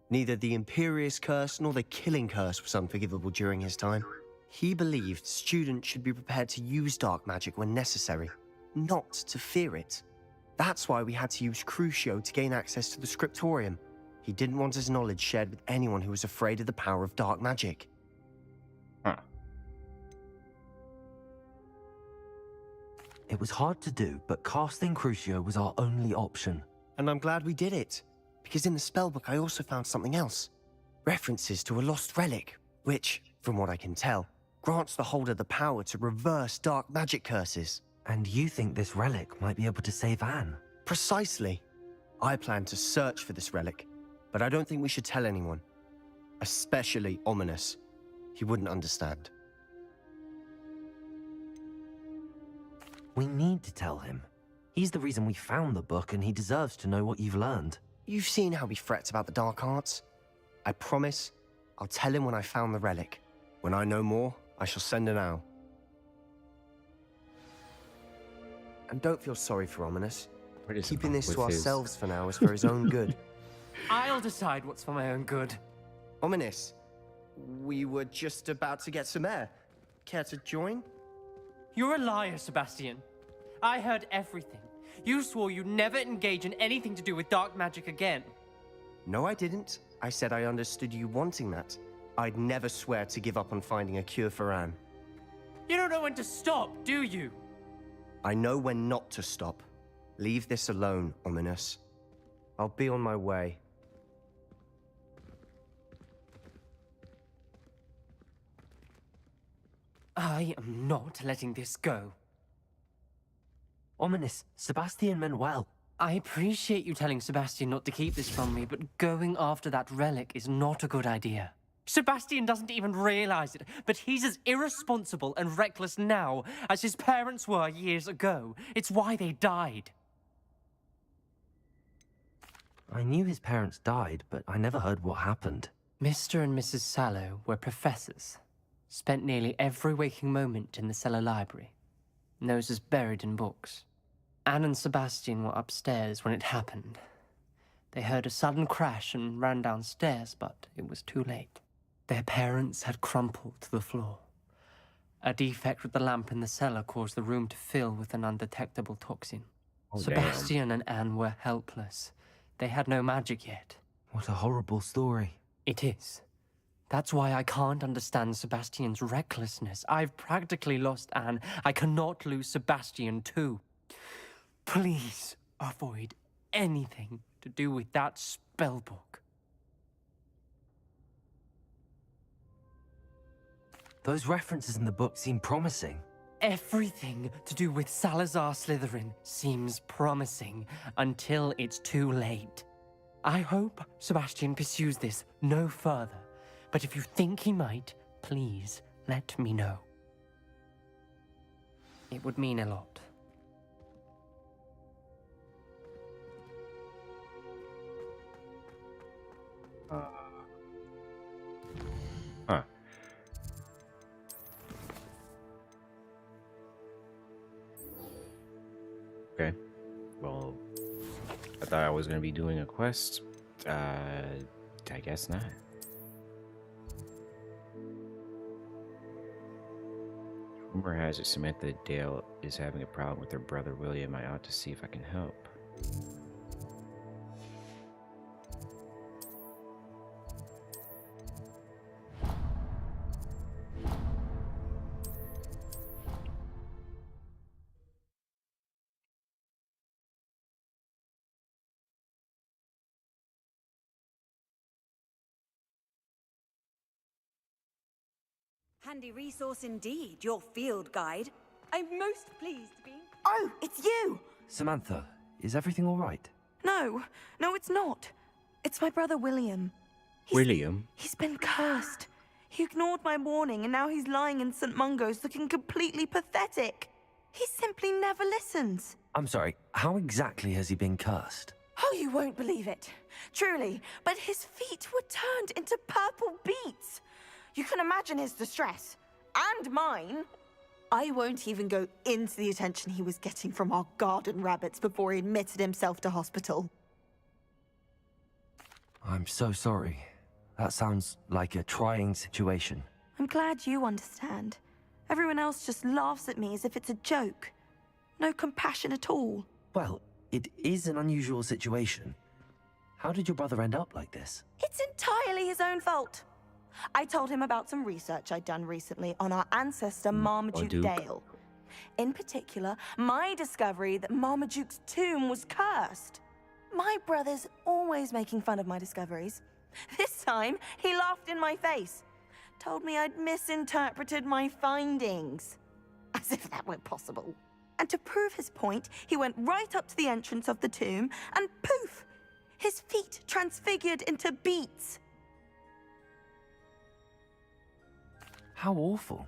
E: Neither the Imperious Curse nor the Killing Curse was unforgivable during his time. He believed students should be prepared to use dark magic when necessary, not to fear it. That's why we had to use Crucio to gain access to the scriptorium. He didn't want his knowledge shared with anyone who was afraid of the power of dark magic.
B: It was hard to do, but casting Crucio was our only option.
E: And I'm glad we did it, because in the spellbook I also found something else. References to a lost relic, which, from what I can tell, grants the holder the power to reverse dark magic curses.
B: And you think this relic might be able to save Anne?
E: Precisely. I plan to search for this relic, but I don't think we should tell anyone. Especially Ominous. He wouldn't understand.
B: We need to tell him. He's the reason we found the book, and he deserves to know what you've learned.
E: You've seen how he frets about the dark arts. I promise I'll tell him when I found the relic. When I know more, I shall send an owl. And don't feel sorry for Ominous. Keeping this to ourselves for now is for his own good.
H: I'll decide what's for my own good.
E: Ominous, we were just about to get some air. Care to join?
H: You're a liar, Sebastian. I heard everything. You swore you'd never engage in anything to do with dark magic again.
E: No, I didn't. I said I understood you wanting that. I'd never swear to give up on finding a cure for Anne.
H: You don't know when to stop, do you?
E: I know when not to stop. Leave this alone, Ominous. I'll be on my way.
H: I am not letting this go.
B: Ominous, Sebastian meant well.
H: I appreciate you telling Sebastian not to keep this from me, but going after that relic is not a good idea. Sebastian doesn't even realize it, but he's as irresponsible and reckless now as his parents were years ago. It's why they died.
B: I knew his parents died, but I never heard what happened.
H: Mr. and Mrs. Sallow were professors. Spent nearly every waking moment in the cellar library. Noses buried in books. Anne and Sebastian were upstairs when it happened. They heard a sudden crash and ran downstairs, but it was too late. Their parents had crumpled to the floor. A defect with the lamp in the cellar caused the room to fill with an undetectable toxin.
A: Oh,
H: Sebastian and Anne were helpless. They had no magic yet.
B: What a horrible story.
H: It is. That's why I can't understand Sebastian's recklessness. I've practically lost Anne. I cannot lose Sebastian too. Please avoid anything to do with that spellbook.
B: Those references in the book seem promising.
H: Everything to do with Salazar Slytherin seems promising until it's too late. I hope Sebastian pursues this no further, but if you think he might, please let me know. It would mean a lot.
A: Huh. Okay. Well, I thought I was going to be doing a quest. I guess not. Rumor has it Samantha Dale is having a problem with her brother William. I ought to see if I can help.
C: Handy resource indeed, your field guide. I'm most pleased to be...
L: Oh, it's you!
B: Samantha, is everything all right?
L: No, it's not. It's my brother William.
A: William?
L: He's been cursed. He ignored my warning and now he's lying in St. Mungo's looking completely pathetic. He simply never listens.
B: I'm sorry, how exactly has he been cursed?
L: Oh, you won't believe it. Truly, but his feet were turned into purple beets. You can imagine his distress. And mine. I won't even go into the attention he was getting from our garden rabbits before he admitted himself to hospital.
B: I'm so sorry. That sounds like a trying situation.
L: I'm glad you understand. Everyone else just laughs at me as if it's a joke. No compassion at all.
B: Well, it is an unusual situation. How did your brother end up like this?
L: It's entirely his own fault. I told him about some research I'd done recently on our ancestor Marmaduke Dale. In particular, my discovery that Marmaduke's tomb was cursed. My brother's always making fun of my discoveries. This time, he laughed in my face. Told me I'd misinterpreted my findings. As if that were possible. And to prove his point, he went right up to the entrance of the tomb and poof! His feet transfigured into beets.
B: How awful.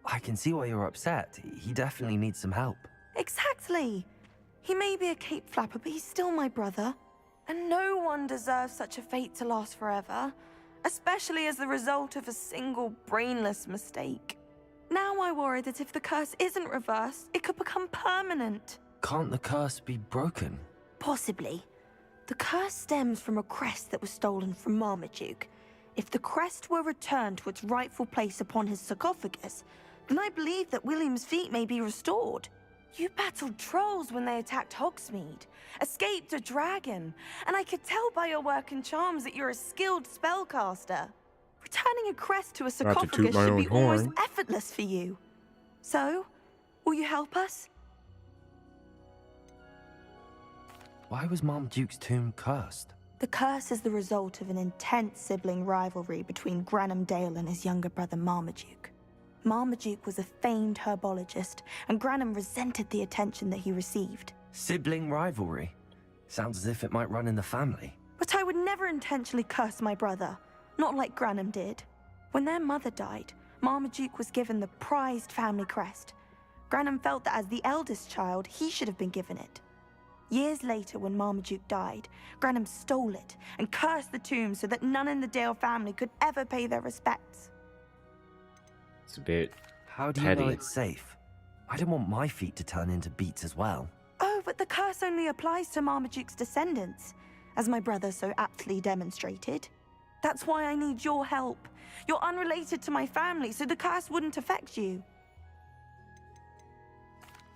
B: I can see why you're upset. He definitely needs some help.
L: Exactly. He may be a cape flapper, but he's still my brother. And no one deserves such a fate to last forever, especially as the result of a single brainless mistake. Now I worry that if the curse isn't reversed, it could become permanent.
B: Can't the curse be broken?
L: Possibly. The curse stems from a crest that was stolen from Marmaduke. If the crest were returned to its rightful place upon his sarcophagus, then I believe that William's feet may be restored. You battled trolls when they attacked Hogsmeade, escaped a dragon, and I could tell by your work and charms that you're a skilled spellcaster. Returning a crest to a sarcophagus should be almost effortless for you. So, will you help us?
B: Why was Marmaduke's tomb cursed?
L: The curse is the result of an intense sibling rivalry between Granham Dale and his younger brother Marmaduke. Marmaduke was a famed herbologist, and Granham resented the attention that he received.
B: Sibling rivalry? Sounds as if it might run in the family.
L: But I would never intentionally curse my brother, not like Granham did. When their mother died, Marmaduke was given the prized family crest. Granham felt that as the eldest child, he should have been given it. Years later, when Marmaduke died, Granham stole it and cursed the tomb so that none in the Dale family could ever pay their respects.
A: It's a bit
B: How do you know it's safe? I don't want my feet to turn into beets as well.
L: Oh, but the curse only applies to Marmaduke's descendants, as my brother so aptly demonstrated. That's why I need your help. You're unrelated to my family, so the curse wouldn't affect you.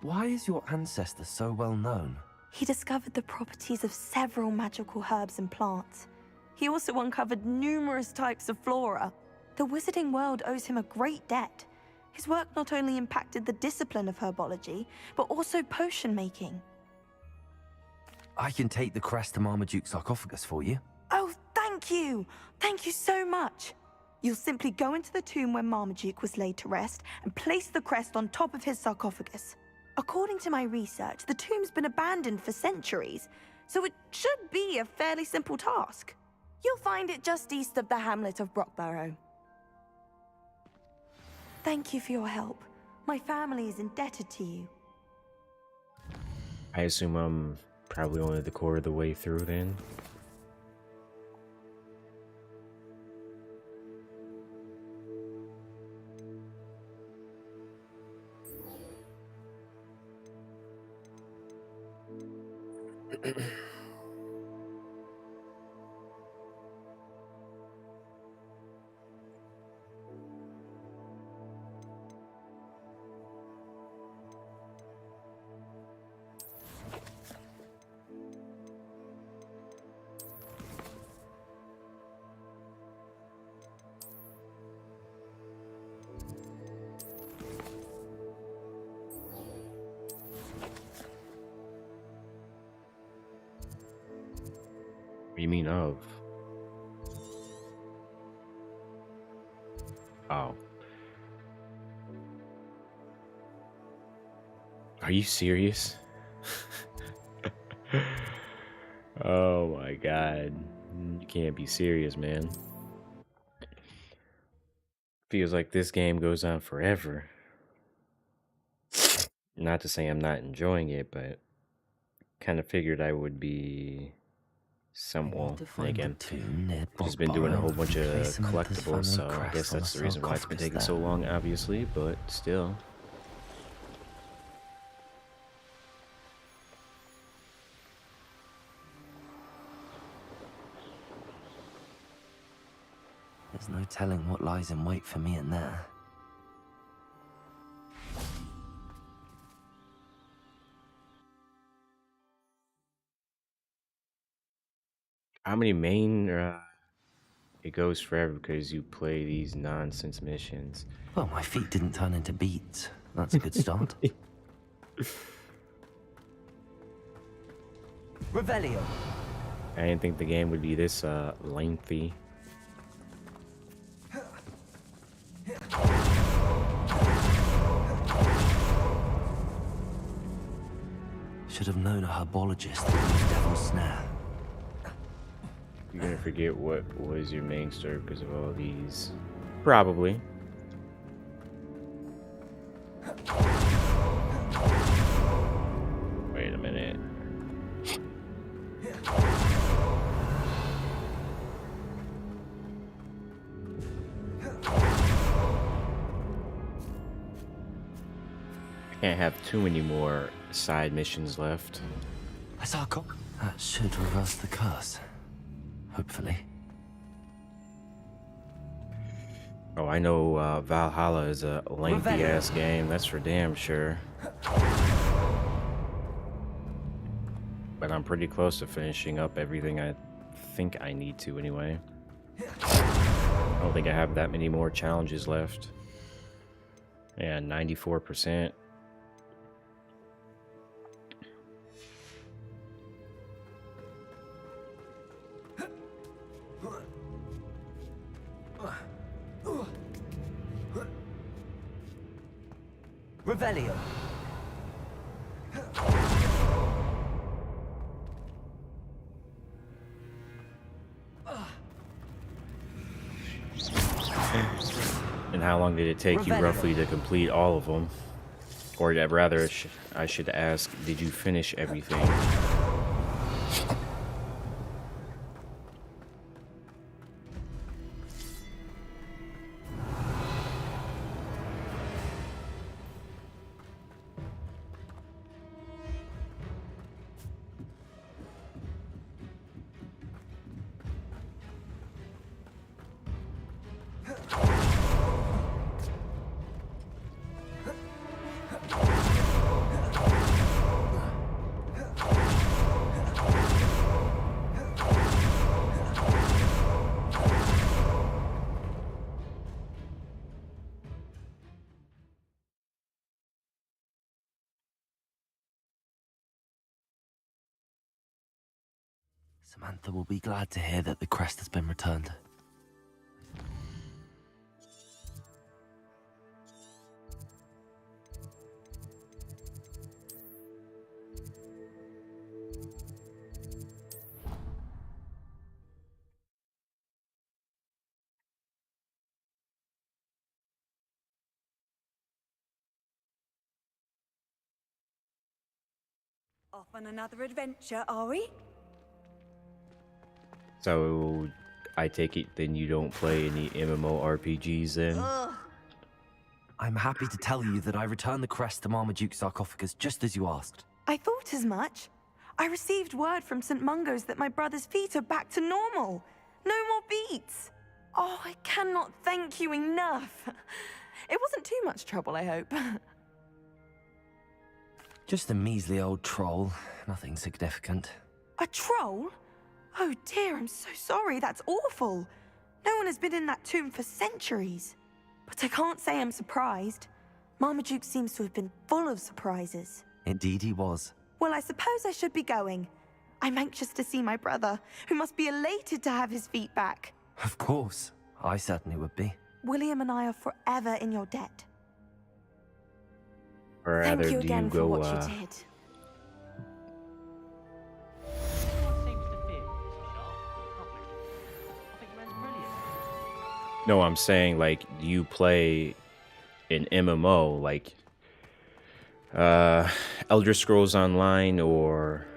B: Why is your ancestor so well known?
L: He discovered the properties of several magical herbs and plants. He also uncovered numerous types of flora. The wizarding world owes him a great debt. His work not only impacted the discipline of herbology, but also potion making.
B: I can take the crest to Marmaduke's sarcophagus for you.
L: Oh, thank you! Thank you so much! You'll simply go into the tomb where Marmaduke was laid to rest and place the crest on top of his sarcophagus. According to my research, the tomb's been abandoned for centuries, so it should be a fairly simple task. You'll find it just east of the hamlet of Brockborough. Thank you for your help. My family is indebted to you.
A: I assume I'm probably only the core of the way through then. What do you mean of? Oh. Are you serious? Oh my god. You can't be serious, man. Feels like this game goes on forever. Not to say I'm not enjoying it, but kind of figured I would be somewhat. And again, just been doing a whole bunch of collectibles, so I guess that's the reason why it's been taking so long, obviously, but still.
B: There's no telling what lies in wait for me in there.
A: How many main? It goes forever because you play these nonsense missions.
B: Well, my feet didn't turn into beads. That's a good start.
E: Revelio.
A: I didn't think the game would be this lengthy.
B: Should have known a herbologist would use Devil's Snare.
A: You're gonna forget what was your main story because of all these. Probably. Wait a minute. Can't have too many more side missions left.
B: I saw a cop. That should reverse the curse. Hopefully.
A: Oh, I know Valhalla is a lengthy-ass game. That's for damn sure. But I'm pretty close to finishing up everything I think I need to anyway. I don't think I have that many more challenges left. Yeah, 94%.
E: Revelio.
A: And how long did it take you roughly to complete all of them? Or rather, I should ask, did you finish everything?
B: Samantha will be glad to hear that the crest has been returned.
C: Off on another adventure, are we?
A: So, I take it then you don't play any MMORPGs then?
C: Ugh.
B: I'm happy to tell you that I returned the crest to Marmaduke's sarcophagus just as you asked.
L: I thought as much. I received word from St. Mungo's that my brother's feet are back to normal. No more beats. Oh, I cannot thank you enough. It wasn't too much trouble, I hope.
B: Just a measly old troll, nothing significant.
L: A troll? Oh dear, I'm so sorry, that's awful. No one has been in that tomb for centuries. But I can't say I'm surprised. Marmaduke seems to have been full of surprises.
B: Indeed he was.
L: Well, I suppose I should be going. I'm anxious to see my brother, who must be elated to have his feet back.
B: Of course, I certainly would be.
L: William and I are forever in your debt.
A: Or rather,
L: Thank you
A: do
L: again
A: you
L: for
A: go,
L: what you did.
A: No, I'm saying, like, do you play an MMO, like, Elder Scrolls Online, or...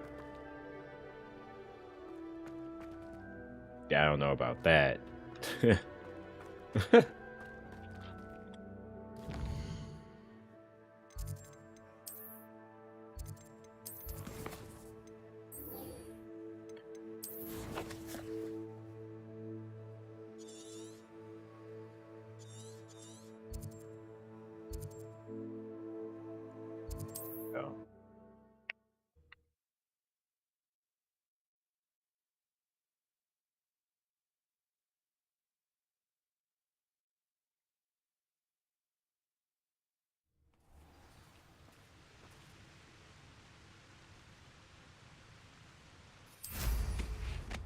A: Yeah, I don't know about that. Oh.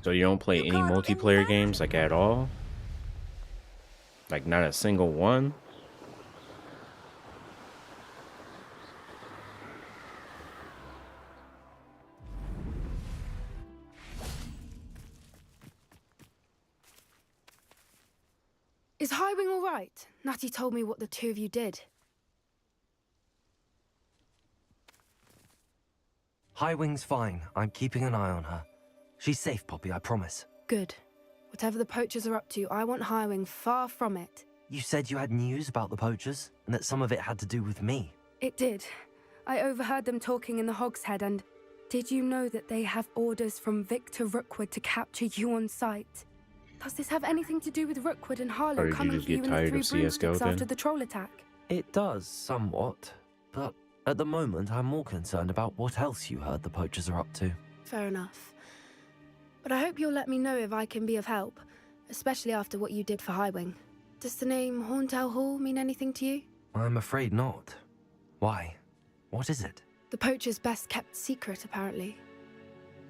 A: So you don't play any multiplayer games, like, at all? Like, not a single one?
P: Is Highwing all right? Natty told me what the two of you did.
B: Highwing's fine. I'm keeping an eye on her. She's safe, Poppy, I promise.
P: Good. Whatever the poachers are up to, I want Highwing far from it.
B: You said you had news about the poachers, and that some of it had to do with me.
P: It did. I overheard them talking in the Hogshead, and did you know that they have orders from Victor Rookwood to capture you on sight? Does this have anything to do with Rookwood and Harlow
A: Or did you
P: coming
A: just
P: for you
A: get
P: in the
A: tired
P: Three
A: of CS:GO
P: Broomsticks after
A: then?
P: the troll attack?
B: It does, somewhat. But at the moment, I'm more concerned about what else you heard the poachers are up to.
P: Fair enough. But I hope you'll let me know if I can be of help, especially after what you did for Highwing. Does the name Horntail Hall mean anything to you?
B: I'm afraid not. Why? What is it?
P: The poacher's best kept secret, apparently.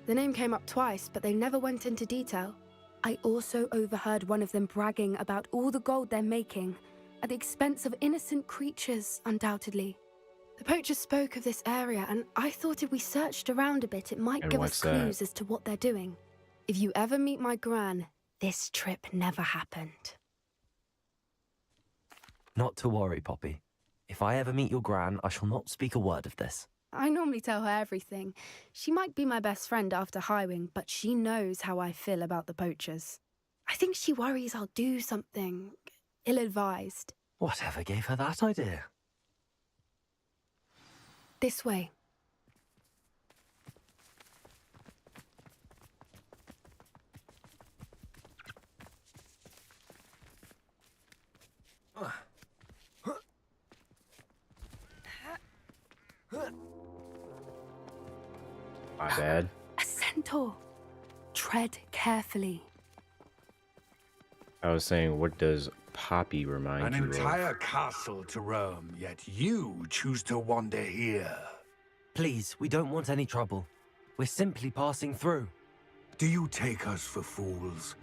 P: The name came up twice, but they never went into detail. I also overheard one of them bragging about all the gold they're making, at the expense of innocent creatures, undoubtedly. The poachers spoke of this area, and I thought if we searched around a bit, it might
A: And
P: give us
A: what's that?
P: clues as to what they're doing. If you ever meet my gran, this trip never happened.
B: Not to worry, Poppy. If I ever meet your gran, I shall not speak a word of this.
P: I normally tell her everything. She might be my best friend after Highwing, but she knows how I feel about the poachers. I think she worries I'll do something ill-advised.
B: Whatever gave her that idea?
P: This way.
A: My bad.
P: A centaur. Tread carefully.
A: I was saying, what does Poppy
G: An
A: remind you of?
G: entire castle to roam, yet you choose to wander here.
B: Please, we don't want any trouble. We're simply passing through.
G: Do you take us for fools?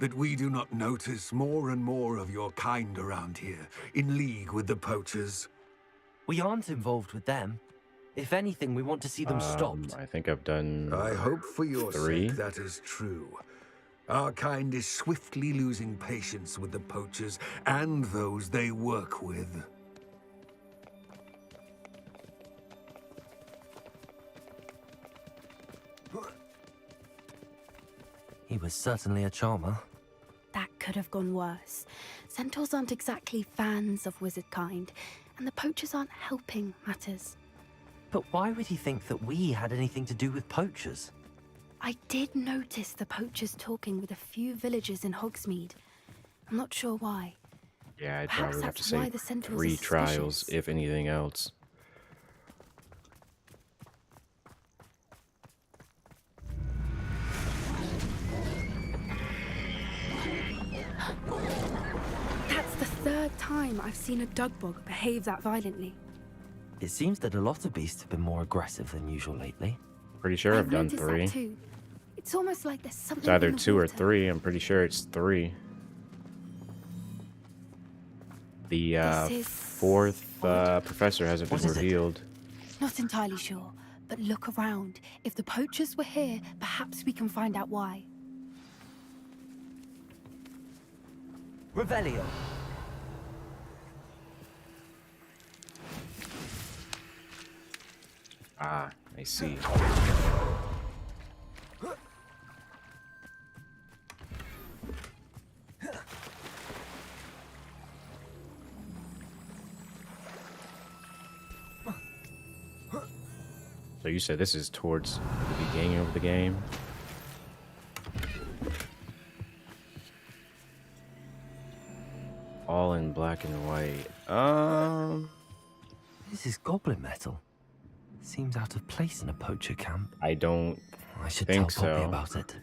G: That we do not notice more and more of your kind around here, in league with the poachers?
B: We aren't involved with them. If anything, we want to see them stopped.
A: I think I've done
G: I hope for your
A: 3.
G: sake that is true. Our kind is swiftly losing patience with the poachers and those they work with.
B: He was certainly a charmer.
P: That could have gone worse. Centaurs aren't exactly fans of wizard kind, and the poachers aren't helping matters.
B: But why would he think that we had anything to do with poachers?
P: I did notice the poachers talking with a few villagers in Hogsmeade. I'm not sure why.
A: Yeah, I'd
P: Perhaps
A: probably have to
P: that's why
A: say
P: the centaurs are
A: 3 trials,
P: suspicious.
A: if anything else.
P: That's the 3rd time I've seen a dugbog behave that violently.
B: It seems that a lot of beasts have been more aggressive than usual lately.
A: Pretty sure I've done
P: noticed
A: 3.
P: that too. It's almost like there's something
A: It's either
P: in the
A: 2 or
P: water.
A: 3. I'm pretty sure it's 3. The
P: This is
A: fourth professor hasn't been revealed.
P: Not entirely sure, but look around. If the poachers were here, perhaps we can find out why.
B: Revelio.
A: Ah, I see. So you said this is towards the beginning of the game? All in black and white.
B: This is goblin metal. Seems out of place in a poacher camp.
A: I don't
B: I should
A: think
B: tell Poppy
A: so.
B: about it.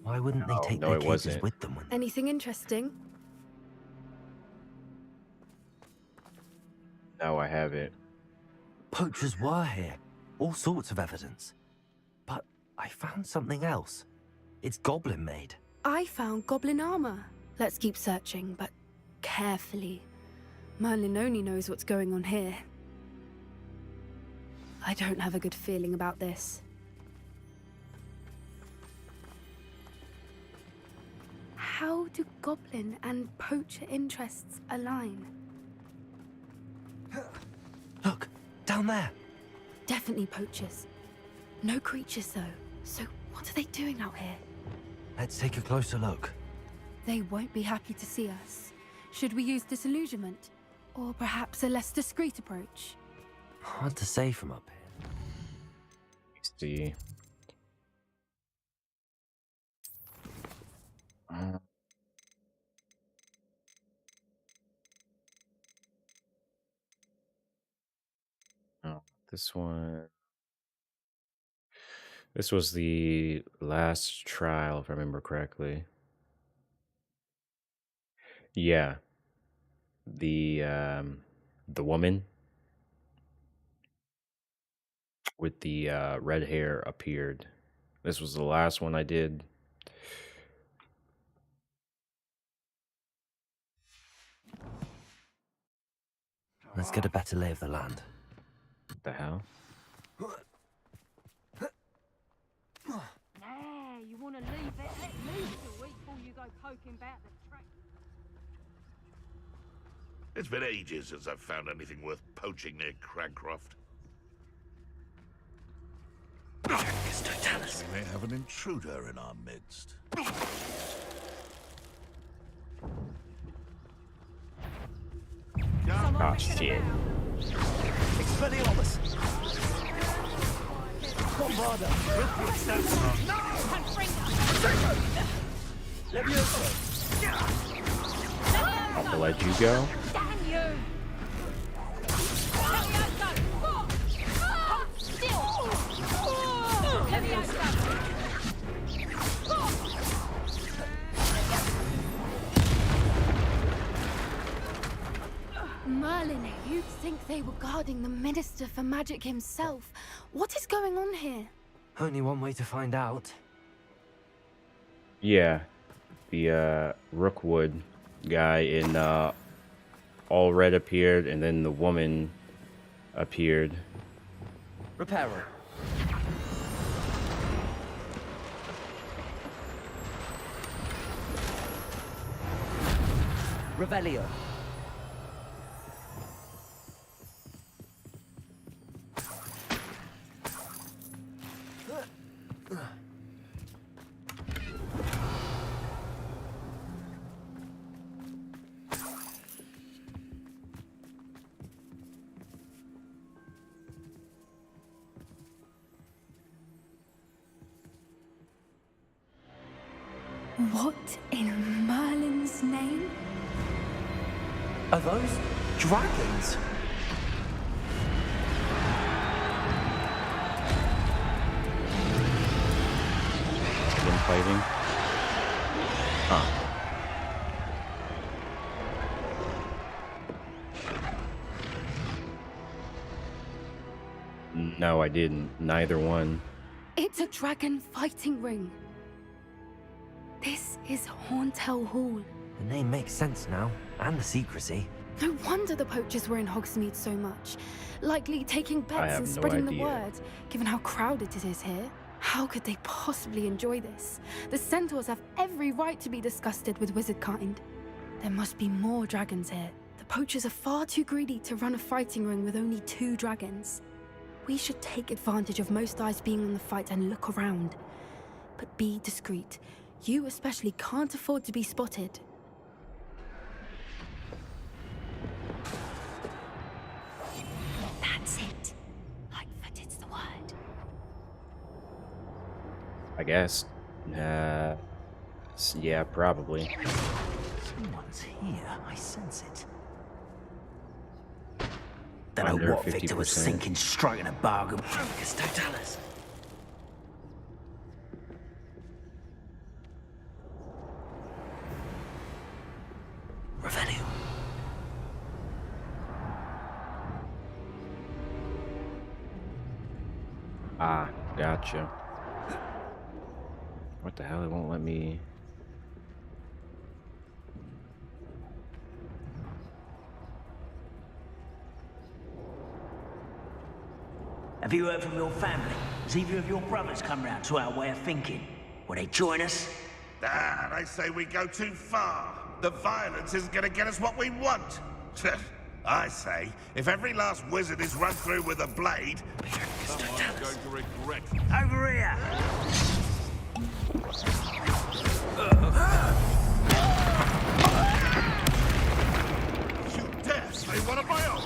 B: Why wouldn't they take
A: no,
B: their
A: it
B: cages
A: wasn't.
B: with them when
P: Anything interesting?
A: No, I haven't.
B: poachers were here? All sorts of evidence. But I found something else. It's goblin made.
P: I found goblin armor. Let's keep searching, but carefully. Merlin only knows what's going on here. I don't have a good feeling about this. How do goblin and poacher interests align?
B: Look, down there.
P: Definitely poachers. No creatures, though. So what are they doing out here?
B: Let's take a closer look.
P: They won't be happy to see us. Should we use disillusionment? Or perhaps a less discreet approach?
B: Hard to say from up here.
A: Let's see. Oh, this one. This was the last trial, if I remember correctly. Yeah. The woman with the red hair appeared. This was the last one I did.
B: Let's get a better lay of the land.
A: What the hell?
I: Nah, you want to leave it? Let me do it before you go poking about the track.
K: It's been ages since I've found anything worth poaching near Cragcroft. We may have an intruder in our midst.
A: Oh, shit.
B: Expelliarmus! Bombarda!
A: I'm gonna let you go.
I: Damn you!
P: Merlin, you'd think they were guarding the Minister for Magic himself. What is going on here?
B: Only one way to find out.
A: Yeah. The Rookwood guy in all red appeared, and then the woman appeared.
B: Reparo. Revelio.
P: What in Merlin's name?
B: Are those dragons?
A: Been fighting. Huh. No, I didn't. Neither one.
P: It's a dragon fighting ring. This is Hauntel Hall.
B: The name makes sense now, and the secrecy.
P: No wonder the poachers were in Hogsmeade so much. Likely taking bets
A: have
P: and
A: no
P: spreading the
A: idea.
P: word, given how crowded it is here. How could they possibly enjoy this? The centaurs have every right to be disgusted with wizard kind. There must be more dragons here. The poachers are far too greedy to run a fighting ring with only 2 dragons. We should take advantage of most eyes being on the fight and look around. But be discreet. You especially can't afford to be spotted.
V: That's it. Lightfooted's the word.
A: I guess. Yeah, probably.
B: Someone's here. I sense it. Don't know
A: Under
B: what Victor was
A: 50%.
B: thinking, striking a bargain. Just don't tell us. Revelio.
A: Ah, gotcha. What the hell? It won't let me.
M: Have you heard from your family? Has either of your brothers come round to our way of thinking? Will they join us?
K: Ah, they say we go too far. The violence isn't gonna get us what we want. I say, if every last wizard is run through with a blade, someone's going to regret.
M: Over here!
K: You dare say one of my own?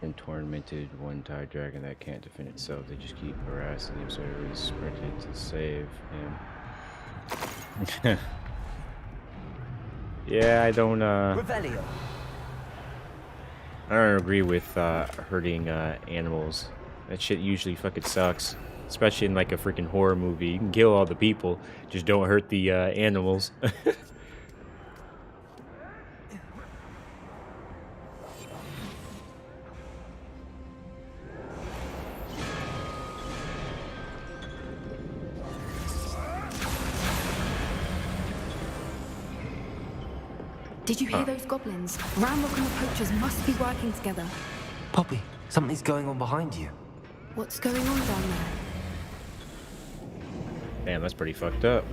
A: And tormented one-eyed dragon that can't defend itself. They just keep harassing the observers, sprinted to save him. Yeah, I don't
B: Revelio.
A: I don't agree with hurting animals. That shit usually fucking sucks. Especially in like a freaking horror movie. You can kill all the people, just don't hurt the animals.
P: Did you hear those goblins? Ramrock and the poachers must be working together.
B: Poppy, something's going on behind you.
P: What's going on down there?
A: Damn, that's pretty fucked up.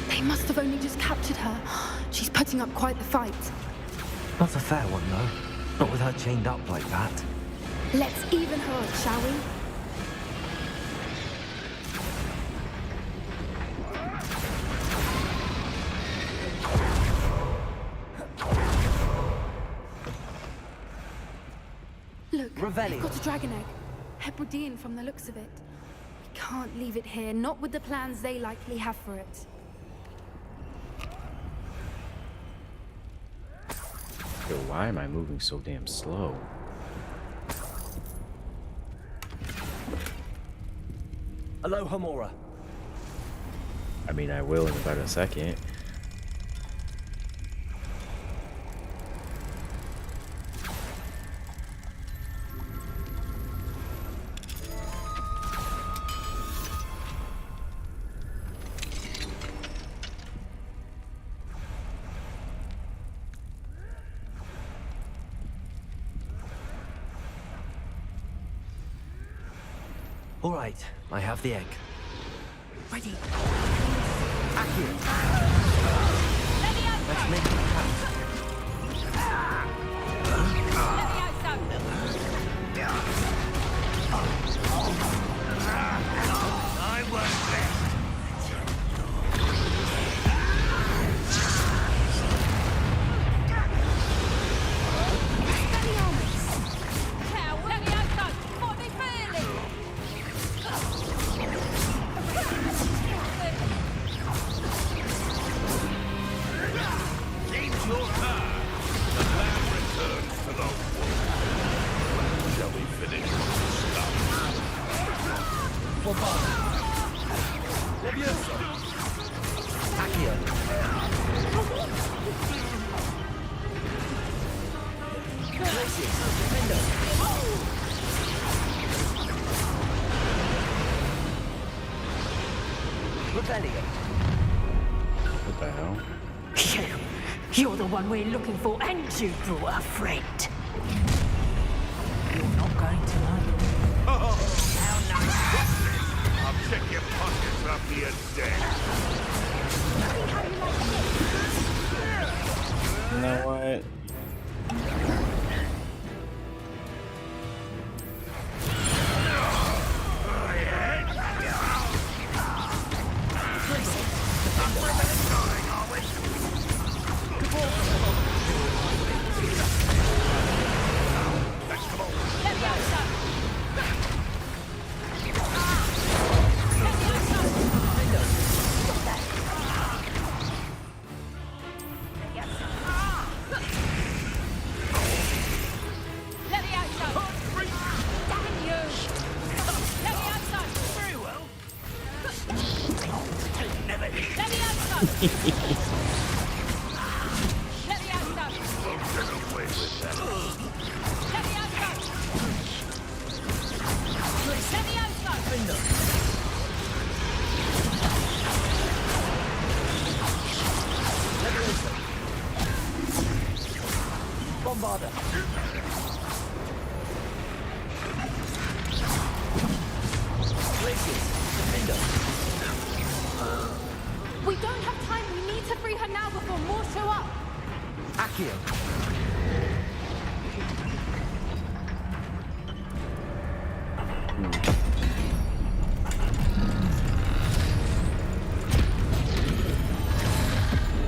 P: They must have only just captured her. She's putting up quite the fight.
B: Not a fair one, though. Not with her chained up like that.
P: Let's even her up, shall we? Look, they've got a dragon egg. Hebridean from the looks of it. We can't leave it here, not with the plans they likely have for it.
A: Yo, why am I moving so damn slow?
B: Aloha, Mora.
A: I mean, I will in about a second.
B: All right, I have the egg.
P: Ready.
B: Accio. Let's make it count.
M: I work best.
I: You're the one we're looking for, and you brought a friend. You're not going to like it.
K: I'll check your pockets after you're dead.
A: You know what?
B: Bombarder.
P: We don't have time. We need to free her now before more show up.
B: Accio.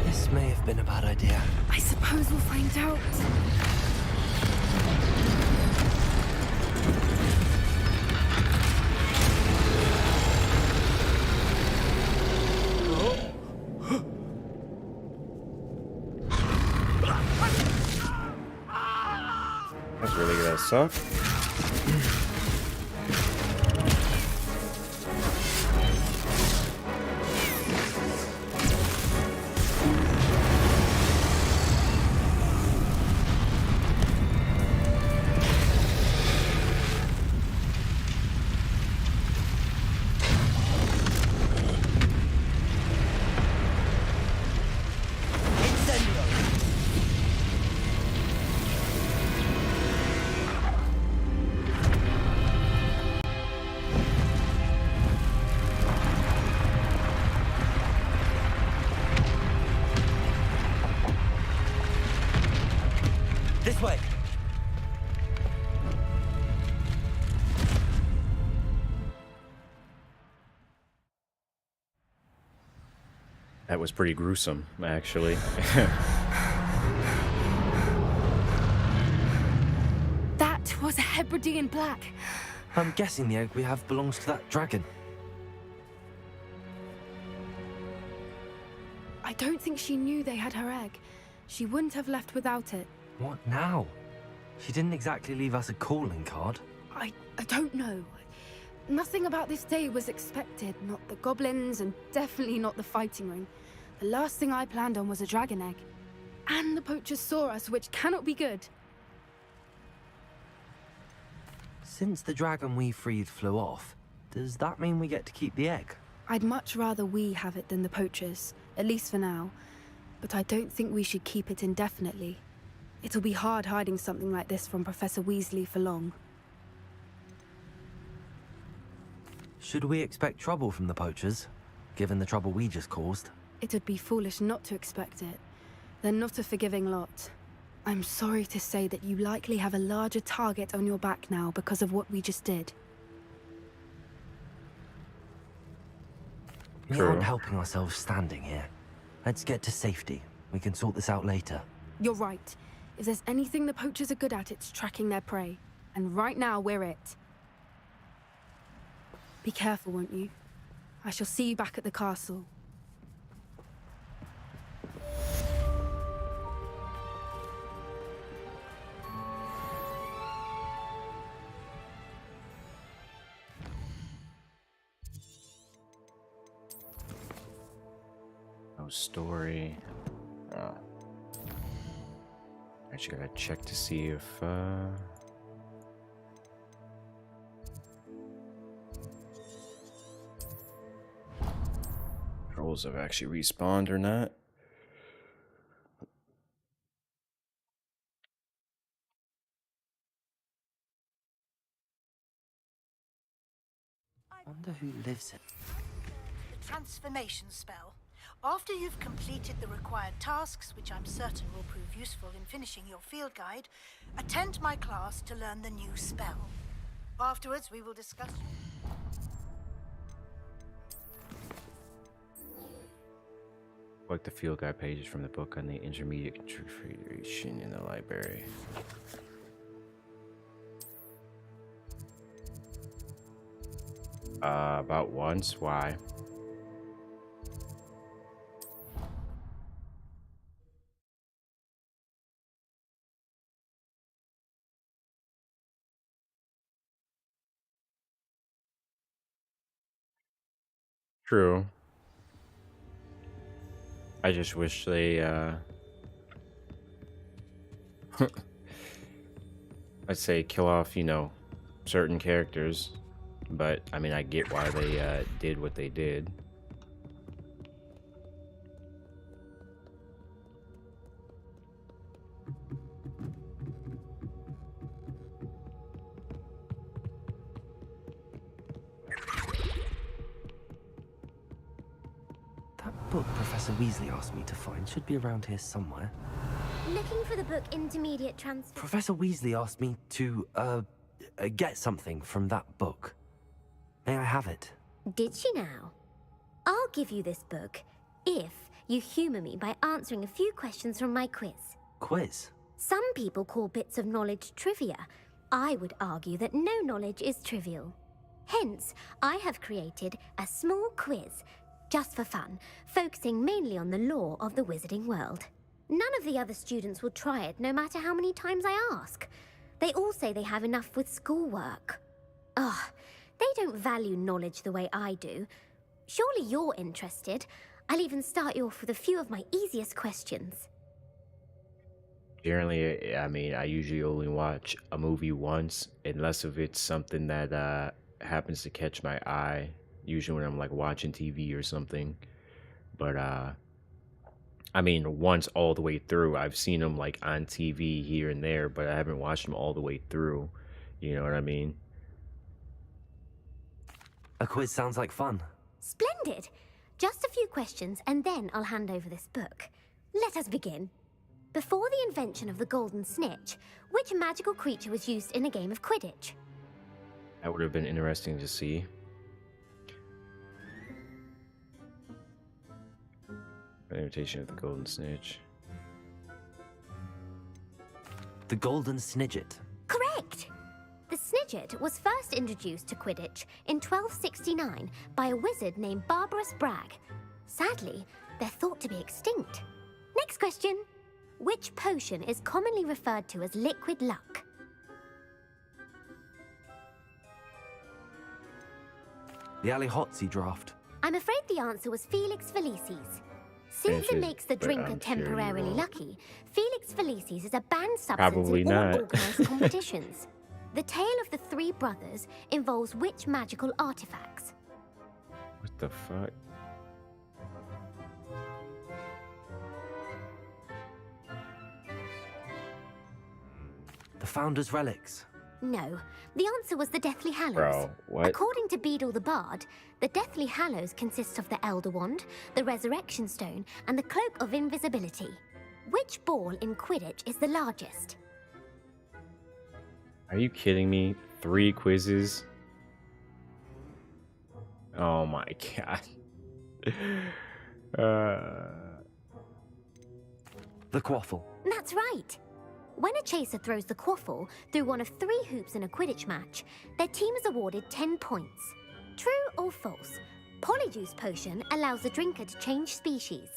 B: This may have been a bad idea.
P: I suppose we'll find out.
A: That's really gonna suck.
B: This way.
A: That was pretty gruesome, actually.
P: That was a Hebridean black.
B: I'm guessing the egg we have belongs to that dragon.
P: I don't think she knew they had her egg. She wouldn't have left without it.
B: What now? She didn't exactly leave us a calling card.
P: I don't know. Nothing about this day was expected. Not the goblins, and definitely not the fighting ring. The last thing I planned on was a dragon egg. And the poachers saw us, which cannot be good.
B: Since the dragon we freed flew off, does that mean we get to keep the egg?
P: I'd much rather we have it than the poachers, at least for now. But I don't think we should keep it indefinitely. It'll be hard hiding something like this from Professor Weasley for long.
B: Should we expect trouble from the poachers, given the trouble we just caused?
P: It would be foolish not to expect it. They're not a forgiving lot. I'm sorry to say that you likely have a larger target on your back now because of what we just did.
B: We aren't helping ourselves standing here. Let's get to safety. We can sort this out later.
P: You're right. If there's anything the poachers are good at, it's tracking their prey. And right now, we're it. Be careful, won't you? I shall see you back at the castle.
A: No story. Actually gotta check to see if trolls have actually respawned or not.
B: Wonder who lives in.
O: The transformation spell. After you've completed the required tasks, which I'm certain will prove useful in finishing your field guide, attend my class to learn the new spell. Afterwards, we will discuss...
A: Collect the field guide pages from the book on the intermediate configuration in the library. About once. Why? True. I just wish they, I'd say kill off, you know, certain characters. But, I mean, I get why they, did what they did.
B: That book Professor Weasley asked me to find should be around here somewhere.
V: Looking for the book Intermediate Transfer.
B: Professor Weasley asked me to, get something from that book. May I have it?
V: Did she now? I'll give you this book if you humour me by answering a few questions from my quiz.
B: Quiz?
V: Some people call bits of knowledge trivia. I would argue that no knowledge is trivial. Hence, I have created a small quiz, just for fun, focusing mainly on the lore of the wizarding world. None of the other students will try it, no matter how many times I ask. They all say they have enough with schoolwork. Ugh, they don't value knowledge the way I do. Surely you're interested. I'll even start you off with a few of my easiest questions.
A: Generally, I mean, I usually only watch a movie once, unless if it's something that happens to catch my eye. Usually when I'm like watching TV or something. But I mean, once all the way through. I've seen them like on TV here and there, but I haven't watched them all the way through. You know what I mean?
B: A quiz sounds like fun.
V: Splendid! Just a few questions, and then I'll hand over this book. Let us begin. Before the invention of the golden snitch, which magical creature was used in a game of Quidditch?
A: That would have been interesting to see. An imitation of the golden snitch.
B: The golden snidget.
V: Correct! The snidget was first introduced to Quidditch in 1269 by a wizard named Barbarous Bragg. Sadly, they're thought to be extinct. Next question. Which potion is commonly referred to as liquid luck?
B: The Allihotzi draft.
V: I'm afraid the answer was Felix Felicis. Since it makes the drinker temporarily lucky, Felix Felicis is a banned substance
A: Probably
V: in all
A: not.
V: organised competitions. The tale of the three brothers involves which magical artifacts?
A: What the fuck?
B: The Founder's Relics.
V: No, the answer was the Deathly Hallows.
A: Bro, what?
V: According to Beadle the Bard, the Deathly Hallows consist of the Elder Wand, the Resurrection Stone, and the Cloak of Invisibility. Which ball in Quidditch is the largest?
A: Are you kidding me? 3 quizzes? Oh my god.
B: The Quaffle.
V: That's right. When a chaser throws the quaffle through one of 3 hoops in a Quidditch match, their team is awarded 10 points. True or false? Polyjuice Potion allows the drinker to change species.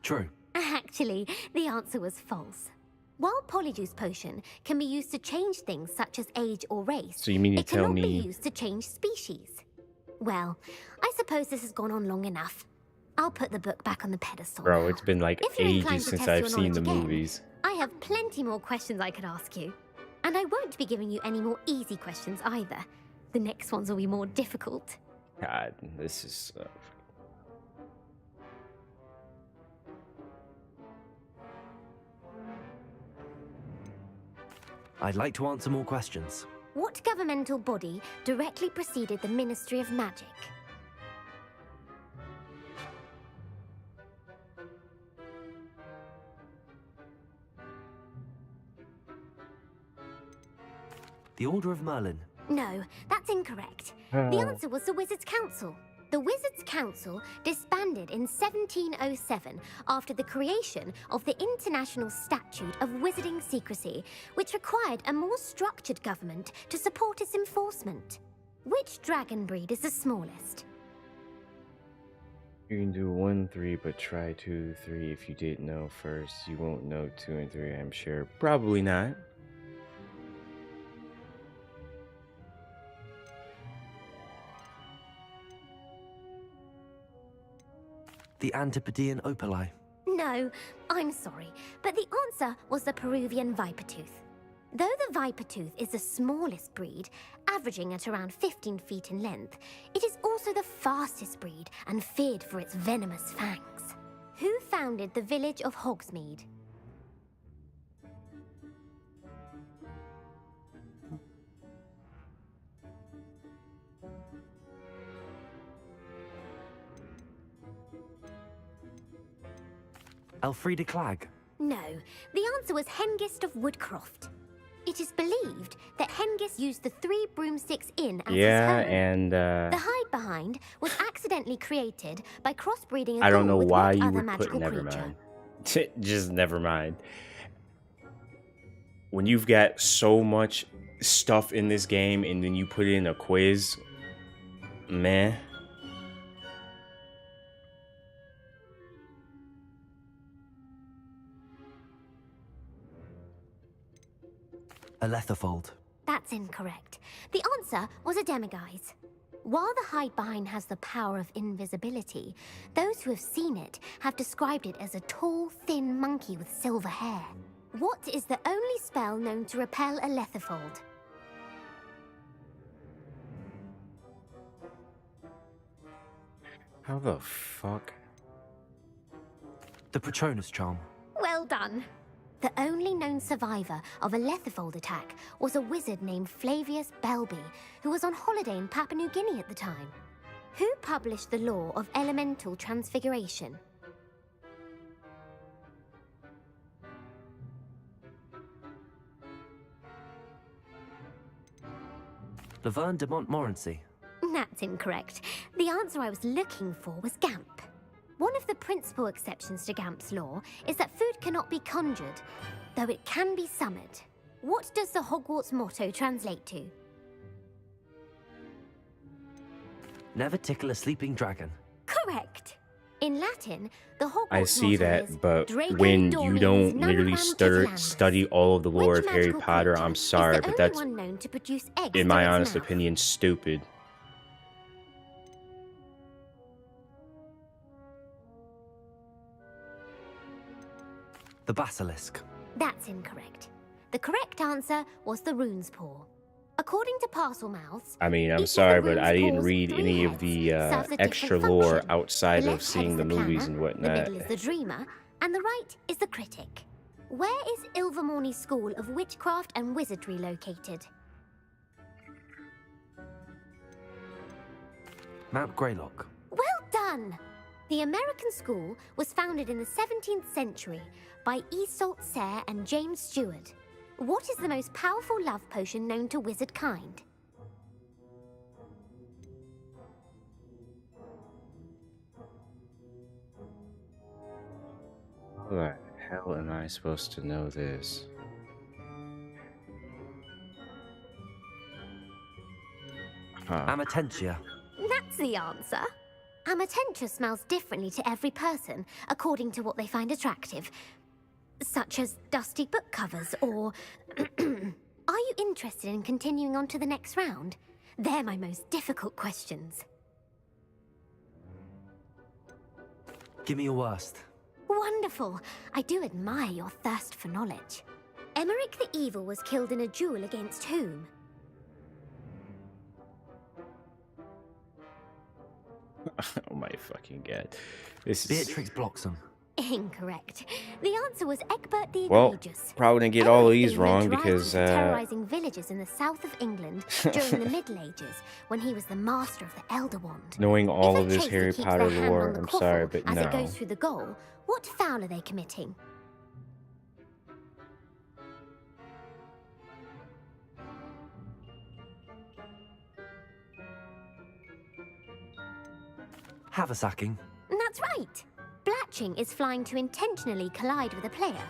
B: True.
V: Actually, the answer was false. While Polyjuice Potion can be used to change things such as age or race,
A: So you mean to
V: it
A: tell
V: cannot be
A: me...
V: used to change species. Well, I suppose this has gone on long enough. I'll put the book back on the pedestal.
A: Bro, it's been like
V: If you're inclined
A: ages
V: to
A: since
V: test
A: I've
V: your
A: seen the
V: knowledge again,
A: movies.
V: I have plenty more questions I could ask you. And I won't be giving you any more easy questions either. The next ones will be more difficult.
A: God, this is...
B: I'd like to answer more questions.
V: What governmental body directly preceded the Ministry of Magic?
B: The Order of Merlin.
V: No, that's incorrect. The answer was the Wizards' Council. The Wizards' Council disbanded in 1707 after the creation of the International Statute of Wizarding Secrecy, which required a more structured government to support its enforcement. Which dragon breed is the smallest?
A: You can do 1, 3, but try 2, 3. If you didn't know first, you won't know 2 and 3, I'm sure. Probably not.
B: The Antipodean Opali.
V: No, I'm sorry, but the answer was the Peruvian Vipertooth. Though the Vipertooth is the smallest breed, averaging at around 15 feet in length, it is also the fastest breed and feared for its venomous fangs. Who founded the village of Hogsmeade?
B: Elfrida Clegg.
V: No, the answer was Hengist of Woodcroft. It is believed that Hengist used the 3 Broomsticks Inn as his home.
A: And
V: The hide behind was accidentally created by crossbreeding a
A: I don't know
V: ghoul with
A: why
V: what
A: you
V: other
A: would put
V: magical
A: never
V: creature?
A: mind. Just never mind. When you've got so much stuff in this game and then you put it in a quiz, meh.
B: Aletherfold.
V: That's incorrect. The answer was a demiguise. While the hide behind has the power of invisibility, those who have seen it have described it as a tall, thin monkey with silver hair. What is the only spell known to repel Aletherfold?
A: How the fuck?
B: The Patronus Charm.
V: Well done. The only known survivor of a Aletherfold attack was a wizard named Flavius Belby, who was on holiday in Papua New Guinea at the time. Who published the law of elemental transfiguration?
B: Laverne de Montmorency.
V: That's incorrect. The answer I was looking for was Gamp. One of the principal exceptions to Gamp's law is that food cannot be conjured, though it can be summoned. What does the Hogwarts motto translate to?
B: Never tickle a sleeping dragon.
V: Correct. In Latin, the Hogwarts
A: I see
V: motto is
A: that, but
V: Draco
A: when you
V: Dormiens
A: don't literally
V: Nunquam Titilandus.
A: study all of the lore of
V: Which
A: Harry
V: magical
A: Potter,
V: creature
A: I'm
V: is
A: sorry,
V: the
A: but
V: only
A: that's,
V: one known to produce eggs
A: in my
V: through its
A: honest
V: mouth?
A: opinion, stupid.
B: The Basilisk.
V: That's incorrect. The correct answer was the Rune's Paw. According to Parselmouths,
A: I mean, I'm
V: each of
A: sorry,
V: the
A: but
V: rune's
A: I didn't
V: paws'
A: read
V: 3
A: any of
V: heads
A: the
V: serves a
A: extra
V: different
A: lore
V: function.
A: outside
V: The
A: of
V: left head
A: seeing
V: is
A: the movies
V: planner,
A: and whatnot.
V: The middle is the dreamer, and the right is the critic. Where is Ilvermorny School of Witchcraft and Wizardry located?
B: Mount Greylock.
V: Well done! The American school was founded in the 17th century by Iseult Sayre and James Stewart. What is the most powerful love potion known to wizard kind?
A: How the hell am I supposed to know this?
B: Amatentia.
V: That's the answer. Amatentia smells differently to every person, according to what they find attractive, such as dusty book covers or... Are you interested in continuing on to the next round? They're my most difficult questions.
B: Give me your worst.
V: Wonderful. I do admire your thirst for knowledge. Emmerich the Evil was killed in a duel against whom?
A: Oh my fucking god. This is...
B: Beatrix Bloxham.
V: Incorrect. The answer was Egbert the
A: Well,
V: Egregious.
A: probably didn't get all of these
V: Everything
A: wrong
V: went right
A: because
V: into terrorizing villages in the south of England during the Middle Ages when he was the master of the Elder Wand.
A: knowing all
V: If
A: of
V: a
A: this
V: chaser
A: Harry
V: keeps
A: Potter
V: their hand
A: lore,
V: on the
A: I'm
V: quaffle
A: sorry, but
V: as
A: no.
V: it goes through the goal, what foul are they committing?
B: Haversacking.
V: That's right. Blatching is flying to intentionally collide with a player.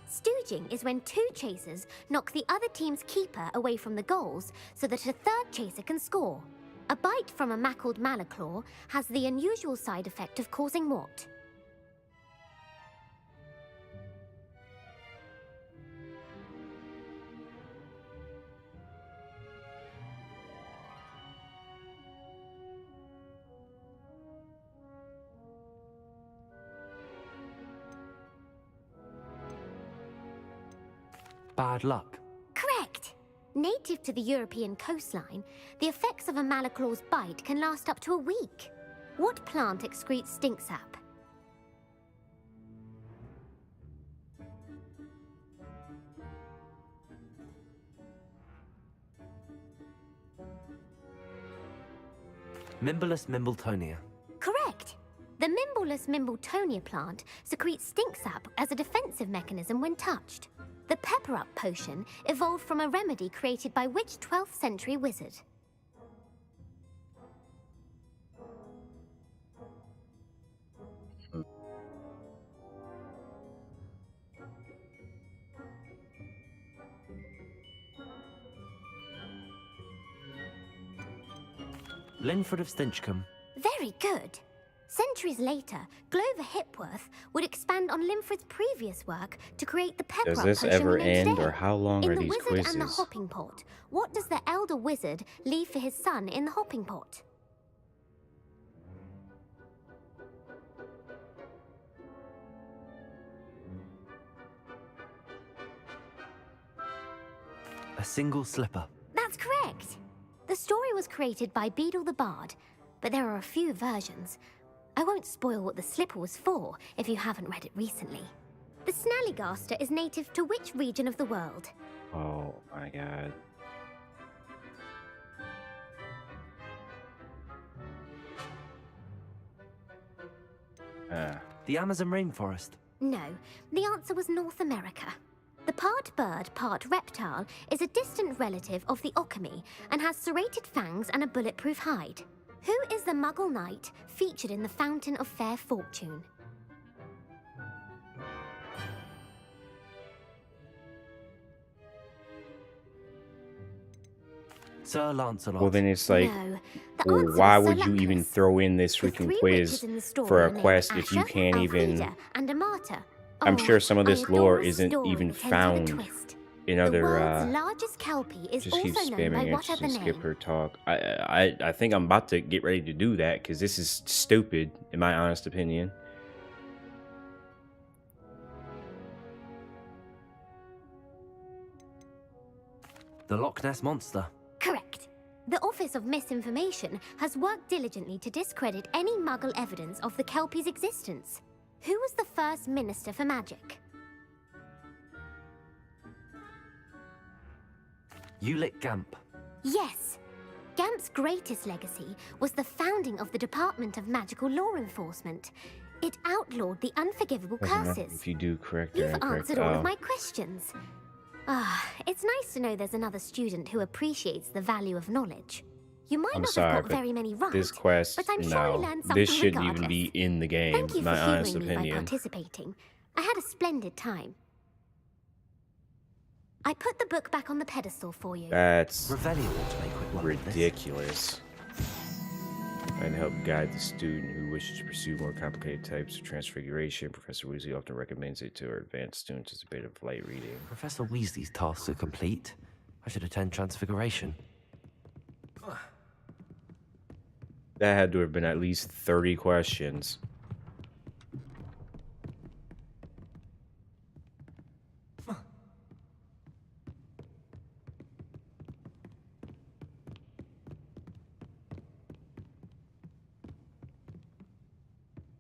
V: Stooging is when two chasers knock the other team's keeper away from the goals so that a third chaser can score. A bite from a mackled malaclaw has the unusual side effect of causing what?
B: Bad luck.
V: Correct. Native to the European coastline, the effects of a malaclaw's bite can last up to a week. What plant excretes stink sap?
B: Mimblelus Mimbletonia.
V: Correct. The Mimblelus Mimbletonia plant secretes stink sap as a defensive mechanism when touched. The Pepper Up potion evolved from a remedy created by which 12th century wizard?
B: Linford of Stinchcombe.
V: Very good. Centuries later, Glover Hipworth would expand on Linford's previous work to create the Pepper
A: Does
V: Up
A: this
V: potion
A: ever
V: we know
A: end,
V: today.
A: or how long
V: in
A: are
V: the
A: these
V: Wizard and the
A: quizzes?
V: Hopping Pot, what does the Elder Wizard leave for his son in the Hopping Pot?
B: A single slipper.
V: That's correct. The story was created by Beadle the Bard, but there are a few versions. I won't spoil what the slipper was for if you haven't read it recently. The Snallygaster is native to which region of the world?
A: Oh my god.
B: The Amazon rainforest.
V: No, the answer was North America. The part bird, part reptile is a distant relative of the Occamy and has serrated fangs and a bulletproof hide. Who is the Muggle Knight featured in the Fountain of Fair Fortune?
B: Sir Lancelot.
A: Well, then it's like,
V: No,
A: well,
V: answer
A: why
V: was
A: would
V: Sir
A: you even
V: Lucas.
A: throw in this
V: The
A: freaking
V: three
A: quiz
V: witches in the story
A: for
V: are
A: a
V: named
A: quest if you
V: Asher,
A: can't even?
V: Elfrida, and Amata.
A: I'm
V: Oh,
A: sure some of
V: I
A: this
V: adore
A: lore
V: a
A: isn't
V: story
A: even
V: that ends with a
A: found
V: twist.
A: in
V: The
A: other.
V: world's largest kelpie is
A: Just keep
V: also known by
A: spamming
V: what
A: it
V: other
A: and
V: name?
A: skip her talk. I think I'm about to get ready to do that because this is stupid, in my honest opinion.
B: The Loch Ness Monster.
V: Correct. The Office of Misinformation has worked diligently to discredit any Muggle evidence of the Kelpie's existence. Who was the first Minister for Magic?
B: Ulick Gamp.
V: Yes. Gamp's greatest legacy was the founding of the Department of Magical Law Enforcement. It outlawed the unforgivable
A: Doesn't matter
V: curses.
A: if you do correct or
V: You've
A: incorrect.
V: answered all
A: Oh.
V: of my questions. It's nice to know there's another student who appreciates the value of knowledge. You might
A: I'm
V: not
A: sorry,
V: have got
A: but
V: very many right,
A: this quest,
V: but I'm sure you
A: no,
V: learned something
A: this shouldn't
V: regardless.
A: even be in the game.
V: Thank you
A: My
V: for
A: honest
V: humouring me by
A: opinion.
V: participating. I had a splendid time. I put the book back on the pedestal for you.
A: That's
B: Revelio ought to make quick work of this.
A: ridiculous. And help guide the student who wishes to pursue more complicated types of transfiguration. Professor Weasley often recommends it to her advanced students as a bit of light reading.
B: Professor Weasley's tasks are complete. I should attend Transfiguration.
A: That had to have been at least 30 questions.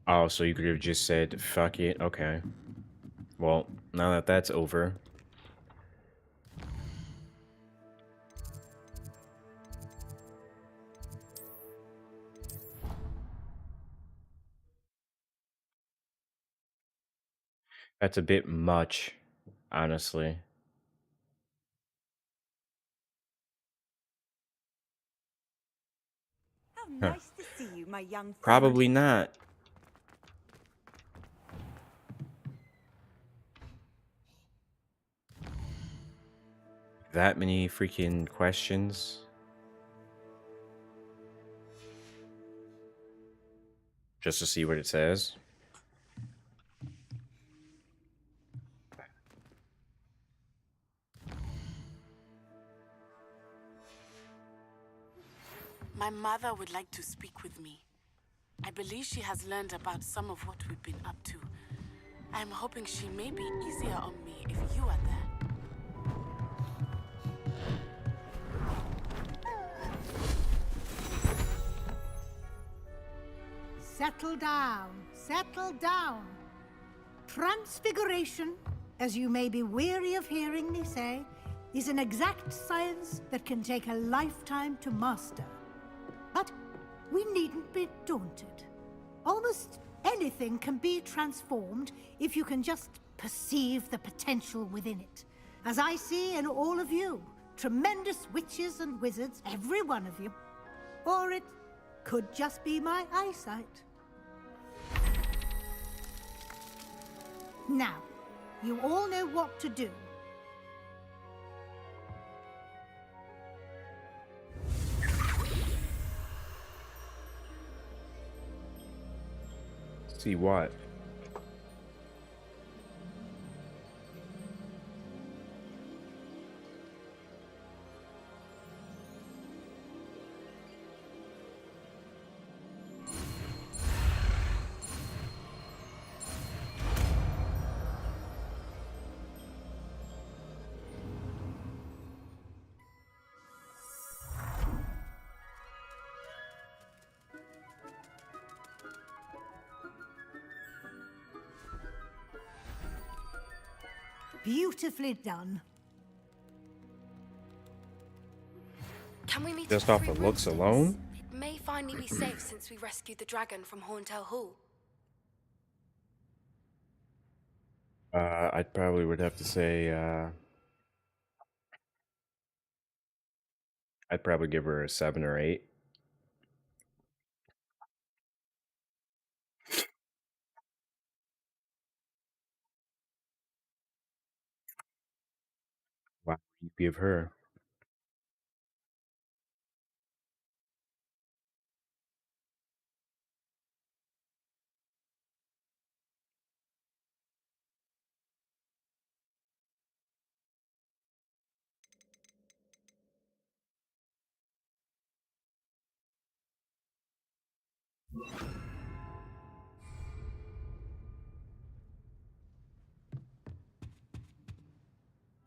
A: Oh, so you could have just said, fuck it. Okay. Well, now that that's over. That's a bit much, honestly.
C: How
A: Huh.
C: nice to see you, my young friend.
A: Probably not. That many freaking questions. Just to see what it says.
R: My mother would like to speak with me. I believe she has learned about some of what we've been up to. I'm hoping she may be easier on me if you are there.
O: Settle down, settle down. Transfiguration, as you may be weary of hearing me say, is an exact science that can take a lifetime to master. But we needn't be daunted. Almost anything can be transformed if you can just perceive the potential within it. As I see in all of you, tremendous witches and wizards, every one of you. Or it could just be my eyesight. Now, you all know what to do.
A: See what?
O: Beautifully done.
P: Can we meet
A: Just
P: at
A: off
P: Three
A: of looks
P: Broomsticks?
A: alone?
P: It may finally be safe since we rescued the dragon from Horntail Hall.
A: I probably would have to say, I'd probably give her a 7 or 8. Wow, you give her.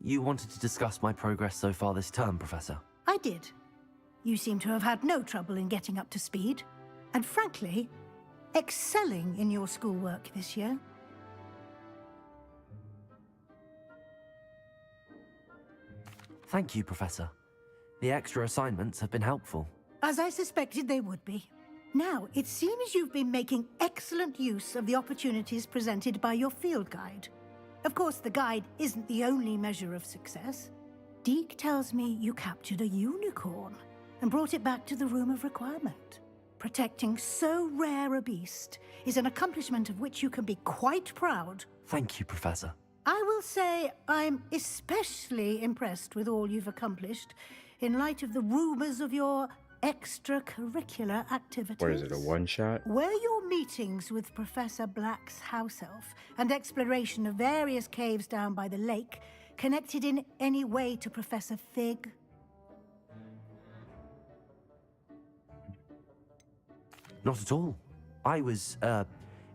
B: You wanted to discuss my progress so far this term, Professor?
O: I did. You seem to have had no trouble in getting up to speed. And frankly, excelling in your schoolwork this year.
B: Thank you, Professor. The extra assignments have been helpful.
O: As I suspected they would be. Now, it seems you've been making excellent use of the opportunities presented by your field guide. Of course, the guide isn't the only measure of success. Deke tells me you captured a unicorn and brought it back to the Room of Requirement. Protecting so rare a beast is an accomplishment of which you can be quite proud.
B: Thank you, Professor.
O: I will say I'm especially impressed with all you've accomplished in light of the rumors of your extracurricular activities.
A: What is it, a one-shot?
O: Were your meetings with Professor Black's house elf and exploration of various caves down by the lake connected in any way to Professor Fig?
B: Not at all. I was,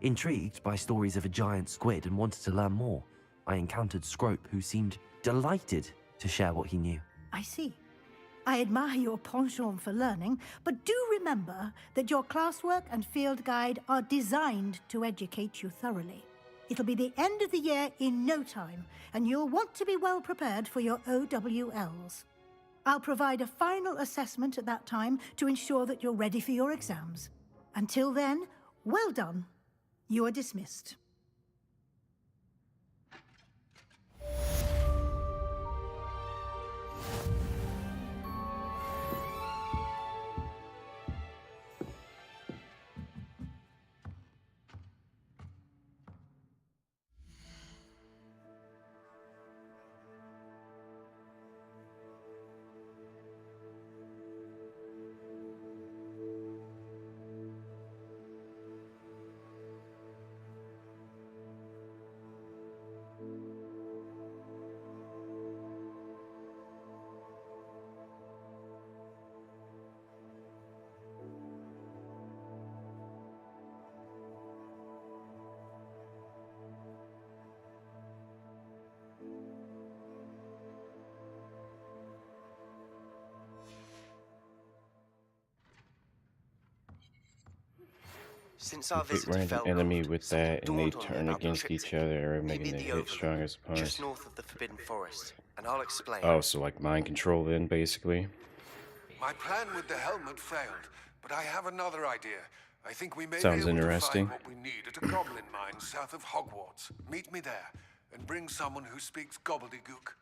B: intrigued by stories of a giant squid and wanted to learn more. I encountered Scrope, who seemed delighted to share what he knew.
O: I see. I admire your penchant for learning, but do remember that your classwork and field guide are designed to educate you thoroughly. It'll be the end of the year in no time, and you'll want to be well prepared for your OWLs. I'll provide a final assessment at that time to ensure that you're ready for your exams. Until then, well done. You are dismissed.
E: Since our
A: Hit
E: visit to
A: random
E: Felgold,
A: enemy with that and they
E: dawned on me
A: turn
E: about the
A: against
E: trip
A: each
E: to
A: other or
E: Meet
A: making
E: me
A: the
E: at
A: hit
E: Overlook,
A: strongest opponents.
E: just north of the Forbidden Forest, and I'll explain.
A: Oh, so like mind control then, basically.
U: My plan with the helmet failed, but I have another idea. I think we may
A: Sounds
U: be able
A: interesting.
U: to find what we need at a goblin mine south of Hogwarts. Meet me there, and bring someone who speaks gobbledygook.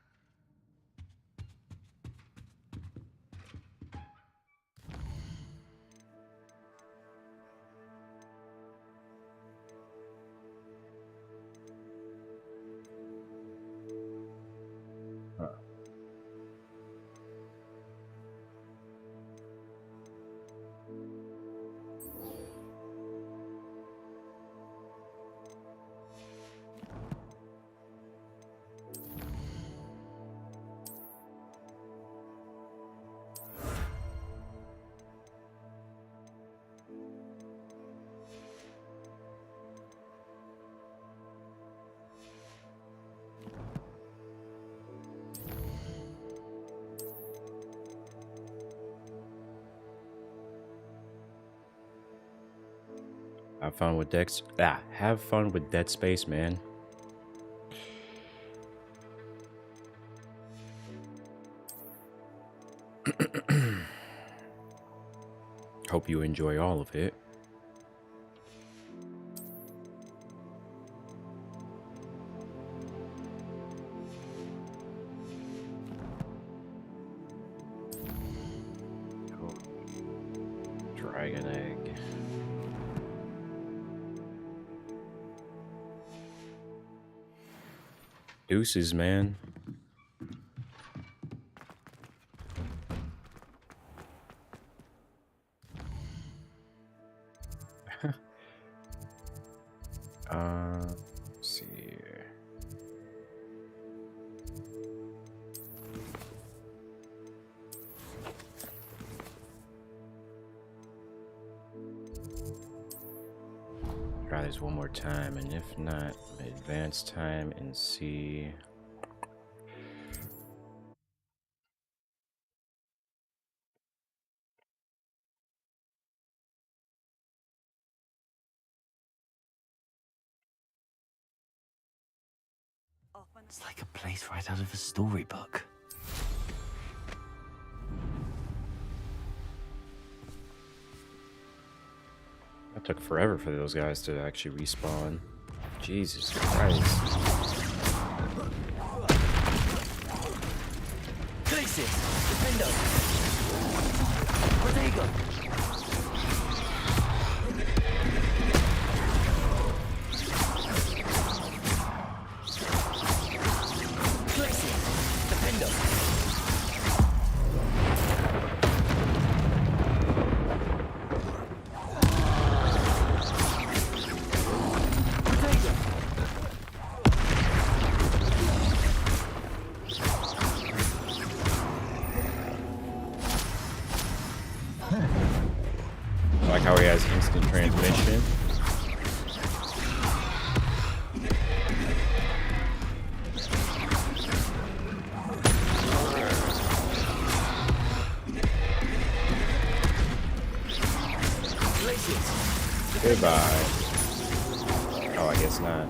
A: Have fun with Dead Space, man. Hope you enjoy all of it. Cool. Dragon egg. Deuces, man. Let's see here. Try this one more time, and if not, advance time and see.
B: It's like a place right out of a storybook.
A: That took forever for those guys to actually respawn. Jesus Christ.
B: Crisis! Defendo! Protego!
A: I like how he has instant transmission. Goodbye. Oh, I guess not.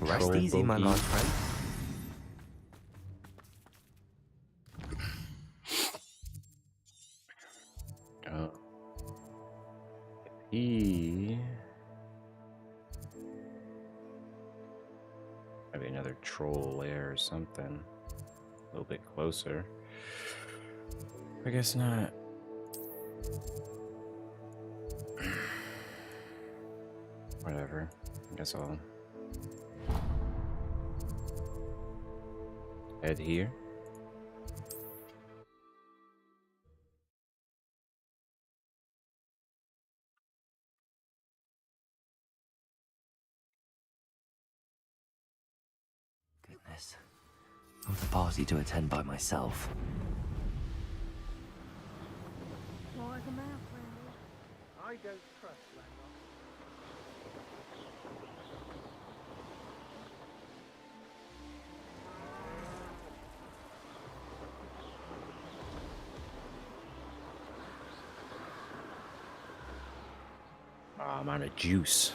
E: Rest easy, my large friend.
A: Maybe another troll lair or something. A little bit closer. I guess not. Whatever. I guess I'll head here.
B: Goodness. Not a party to attend by myself.
J: Like a mouth, Randall. I don't trust Randall.
A: Oh, I'm out of juice.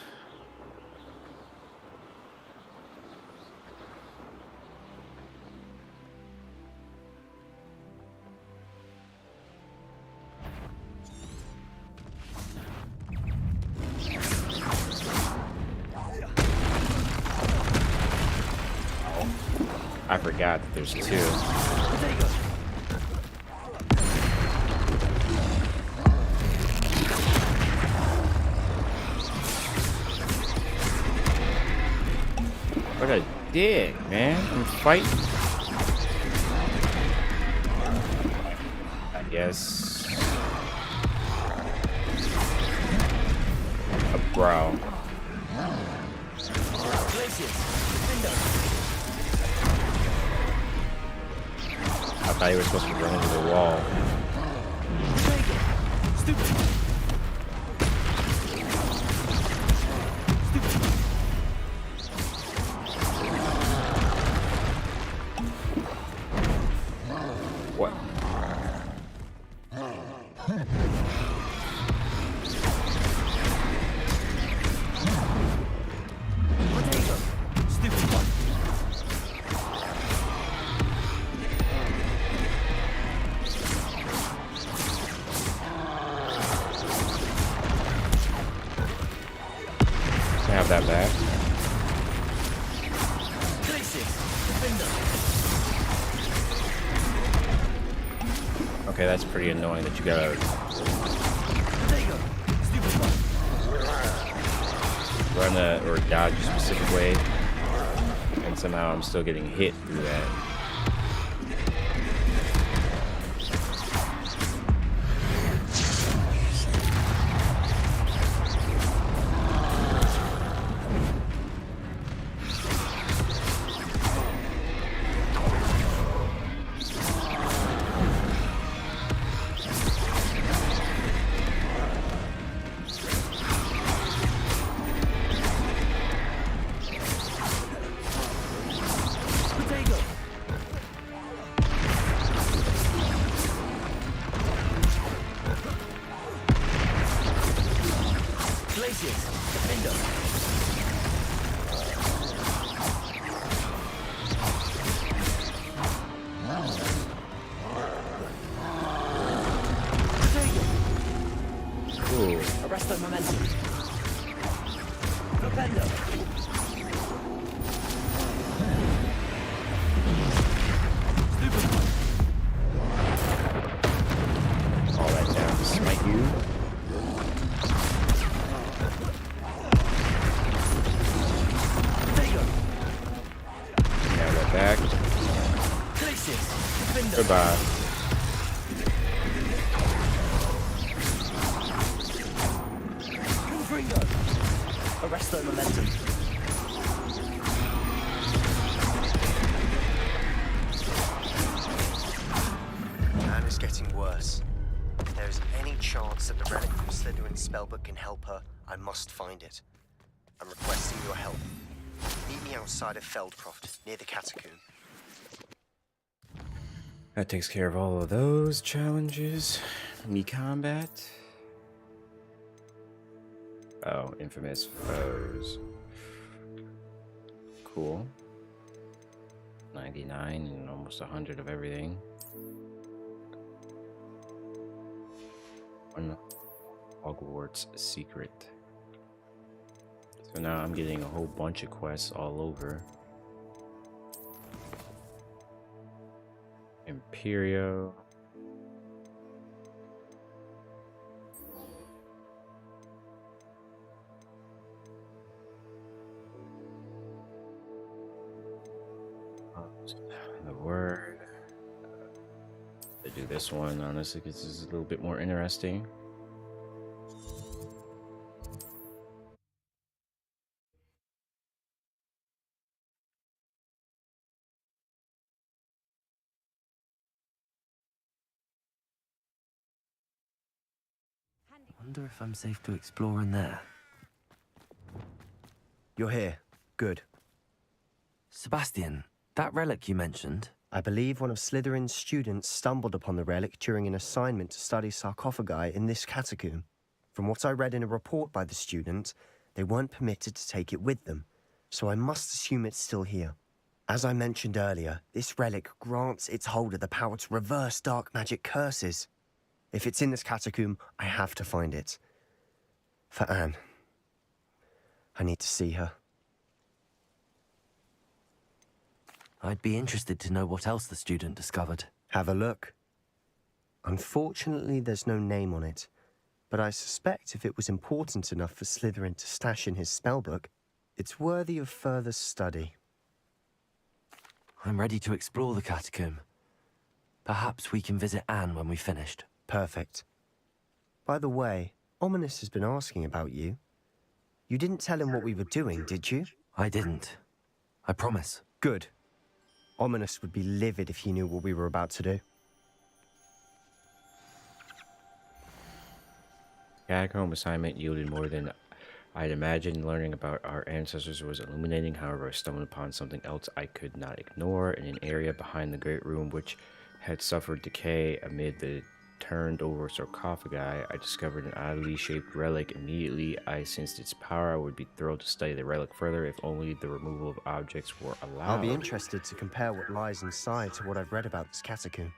A: I forgot that there's two. What a dick, man. I'm fighting. I guess. A brow. I thought you were supposed to run into the wall. What? Have that back. Okay, that's pretty annoying that you gotta run or dodge a specific way, and somehow I'm still getting hit through that.
B: Arrest the momentum. Propendo.
A: All that down to smite you. Now that back. Goodbye.
B: Arrest the momentum.
E: Man is getting spellbook can help her, I must find it. I'm requesting your help. Meet me outside of Feldcroft, near the catacomb.
A: That takes care of all of those challenges. Me combat. Oh, infamous foes. Cool. 99 and almost 100 of everything. One Hogwarts secret. So now I'm getting a whole bunch of quests all over. Imperio. The word. I do this one honestly because this is a little bit more interesting.
B: Wonder if I'm safe to explore in there.
E: You're here. Good.
B: Sebastian, that relic you mentioned.
E: I believe one of Slytherin's students stumbled upon the relic during an assignment to study sarcophagi in this catacomb. From what I read in a report by the student, they weren't permitted to take it with them, so I must assume it's still here. As I mentioned earlier, this relic grants its holder the power to reverse dark magic curses. If it's in this catacomb, I have to find it. For Anne. I need to see her.
B: I'd be interested to know what else the student discovered.
E: Have a look. Unfortunately, there's no name on it, but I suspect if it was important enough for Slytherin to stash in his spellbook, it's worthy of further study.
B: I'm ready to explore the catacomb. Perhaps we can visit Anne when we've finished.
E: Perfect. By the way, Ominous has been asking about you. You didn't tell him what we were doing, did you?
B: I didn't. I promise.
E: Good. Ominous would be livid if he knew what we were about to do.
A: Catacomb assignment yielded more than I'd imagined. Learning about our ancestors was illuminating. However, I stumbled upon something else I could not ignore. In an area behind the Great Room, which had suffered decay amid the turned over sarcophagi, I discovered an oddly shaped relic. Immediately, I sensed its power. I would be thrilled to study the relic further if only the removal of objects were allowed.
E: I'll be interested to compare what lies inside to what I've read about this catacomb.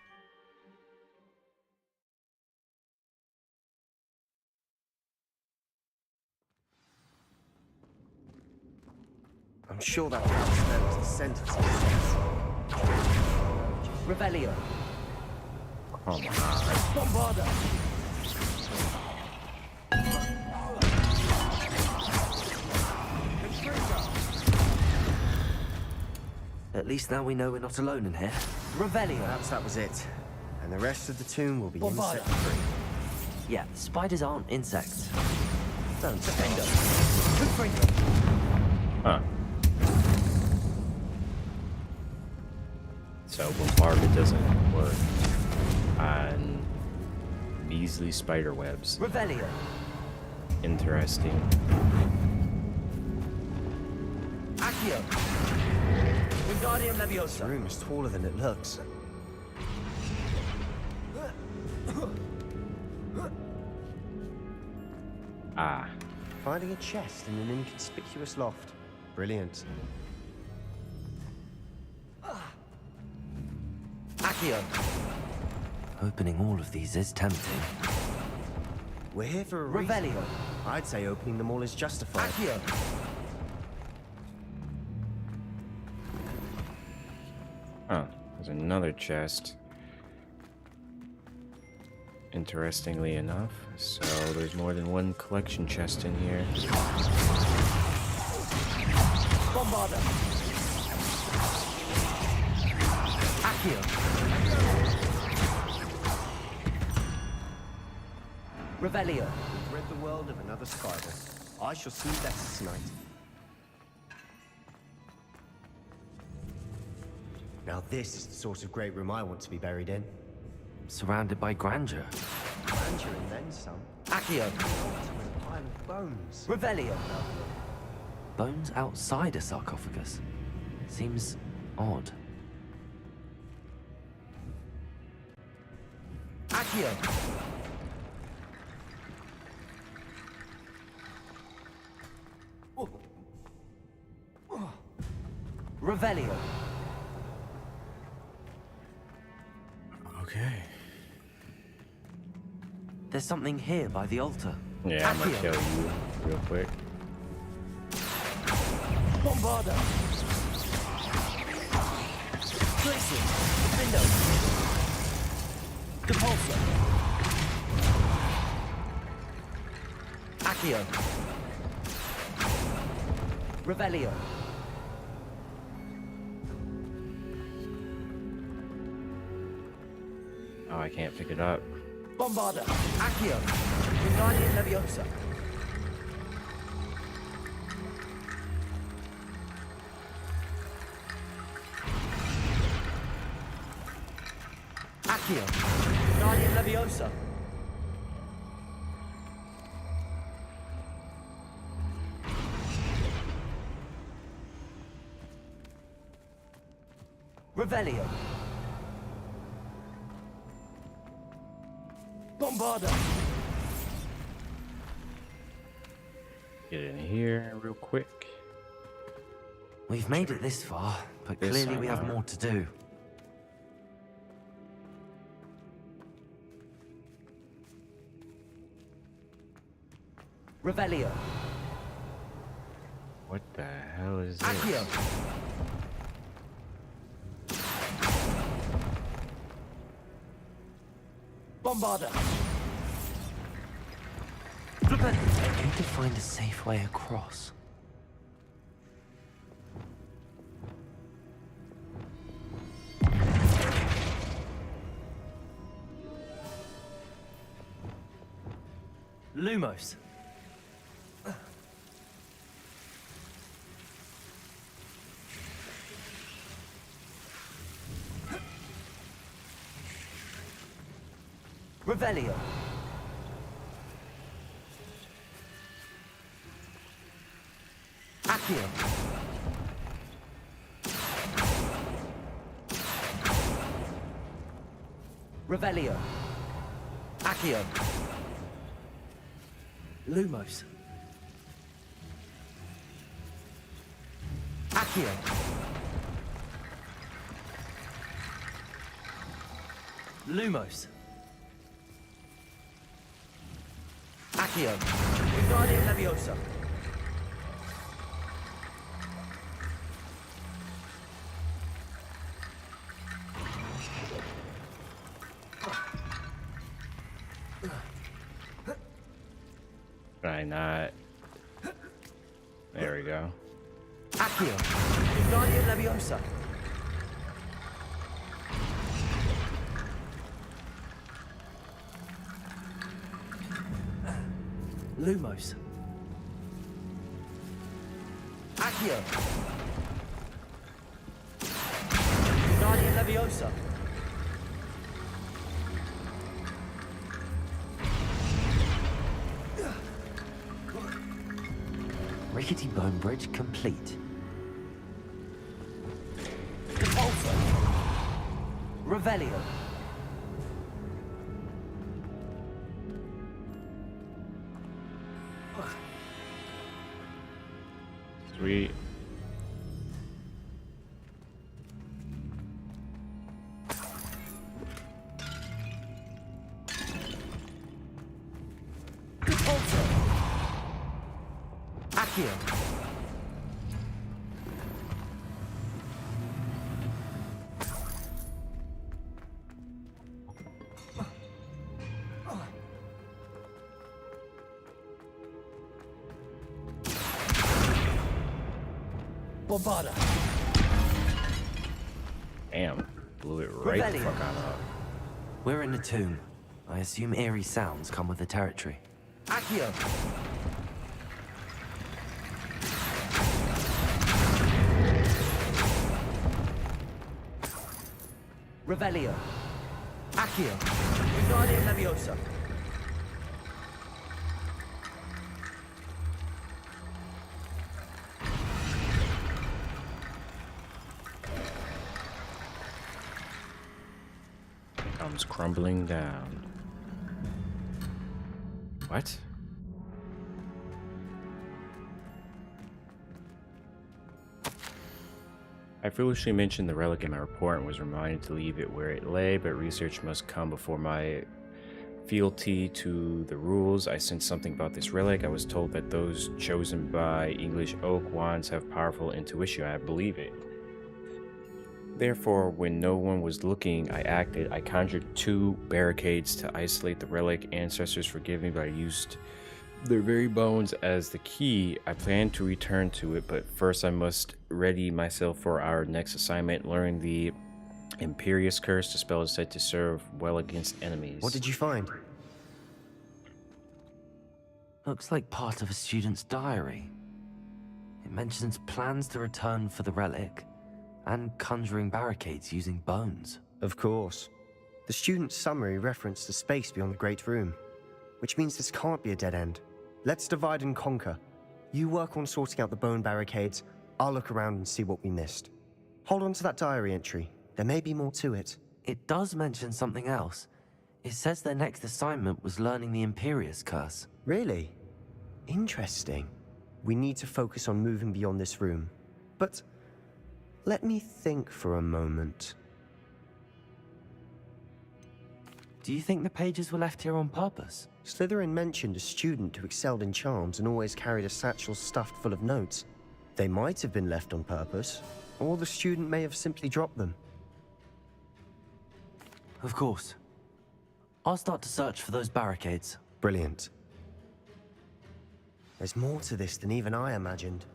E: I'm sure that spell is the center of success.
B: Revelio.
A: Oh my god.
B: Bombarda. At least now we know we're not alone in here. Revelio.
E: Perhaps that was it. And the rest of the tomb will be
B: Bombarda.
E: insect-free.
B: Yeah, spiders aren't insects.
E: Don't
B: Defender.
A: Huh. So bombardment doesn't work on measly spider webs.
B: Revelio.
A: Interesting.
B: Accio. Wingardium Leviosa.
E: This room is taller than it looks.
A: Ah.
E: Finding a chest in an inconspicuous loft. Brilliant.
B: Accio. Opening all of these is tempting.
E: We're here for a reason.
B: Revelio.
E: I'd say opening them all is justified.
B: Accio.
A: Oh, there's another chest. Interestingly enough, so there's more than one collection chest in here.
B: Bombarda. Accio. Revelio.
E: We've rid the world of another spider. I shall sleep better tonight. Now this is the sort of great room I want to be buried in.
B: Surrounded by grandeur.
E: Grandeur and then some. Accio. Pile of bones. Revelio.
B: Bones outside a sarcophagus? Seems odd.
E: Accio. Revelio.
A: Okay.
B: There's something here by the altar.
A: Yeah, I'm gonna kill you real quick.
E: Bombarda. Tracy. Window. Depulsor. Accio. Revelio.
A: Oh, I can't pick it up.
E: Bombarda. Accio. Wingardium Leviosa. Accio. Wingardium Leviosa. Revelio. Bombarda.
A: Get in here real quick.
B: We've made it this far, but
A: This
B: clearly
A: I
B: we have
A: know.
B: more to do.
E: Revelio.
A: What the hell is this?
E: Accio. Bombarda. Flippin'.
B: I need to find a safe way across.
E: Lumos. Revelio. Accio. Revelio. Accio. Lumos. Accio. Lumos. Accio. Wingardium Leviosa.
A: Try not. There we go.
E: Accio. Wingardium Leviosa. Lumos. Accio. Wingardium Leviosa.
B: Rickety bone bridge complete.
E: Depulsor. Revelio.
A: Sweet.
E: Depulsor. Accio. Bombarda.
A: Damn. Blew it right the fuck on up.
B: We're in the tomb. I assume eerie sounds come with the territory.
E: Accio. Revelio. Accio. Wingardium Leviosa.
A: comes crumbling down. What? I foolishly mentioned the relic in my report and was reminded to leave it where it lay, but research must come before my fealty to the rules. I sensed something about this relic. I was told that those chosen by English oak wands have powerful intuition. I believe it. Therefore, when no one was looking, I acted. I conjured 2 barricades to isolate the relic. Ancestors forgive me, but I used their very bones as the key. I plan to return to it, but first I must ready myself for our next assignment, learning the Imperious Curse. The spell is said to serve well against enemies.
E: What did you find?
B: Looks like part of a student's diary. It mentions plans to return for the relic and conjuring barricades using bones.
E: Of course. The student's summary referenced the space beyond the Great Room, which means this can't be a dead end. Let's divide and conquer. You work on sorting out the bone barricades. I'll look around and see what we missed. Hold on to that diary entry. There may be more to it.
B: It does mention something else. It says their next assignment was learning the Imperious Curse.
E: Really? Interesting. We need to focus on moving beyond this room. But let me think for a moment.
B: Do you think the pages were left here on purpose?
E: Slytherin mentioned a student who excelled in charms and always carried a satchel stuffed full of notes. They might have been left on purpose, or the student may have simply dropped them.
B: Of course. I'll start to search for those barricades.
E: Brilliant. There's more to this than even I imagined.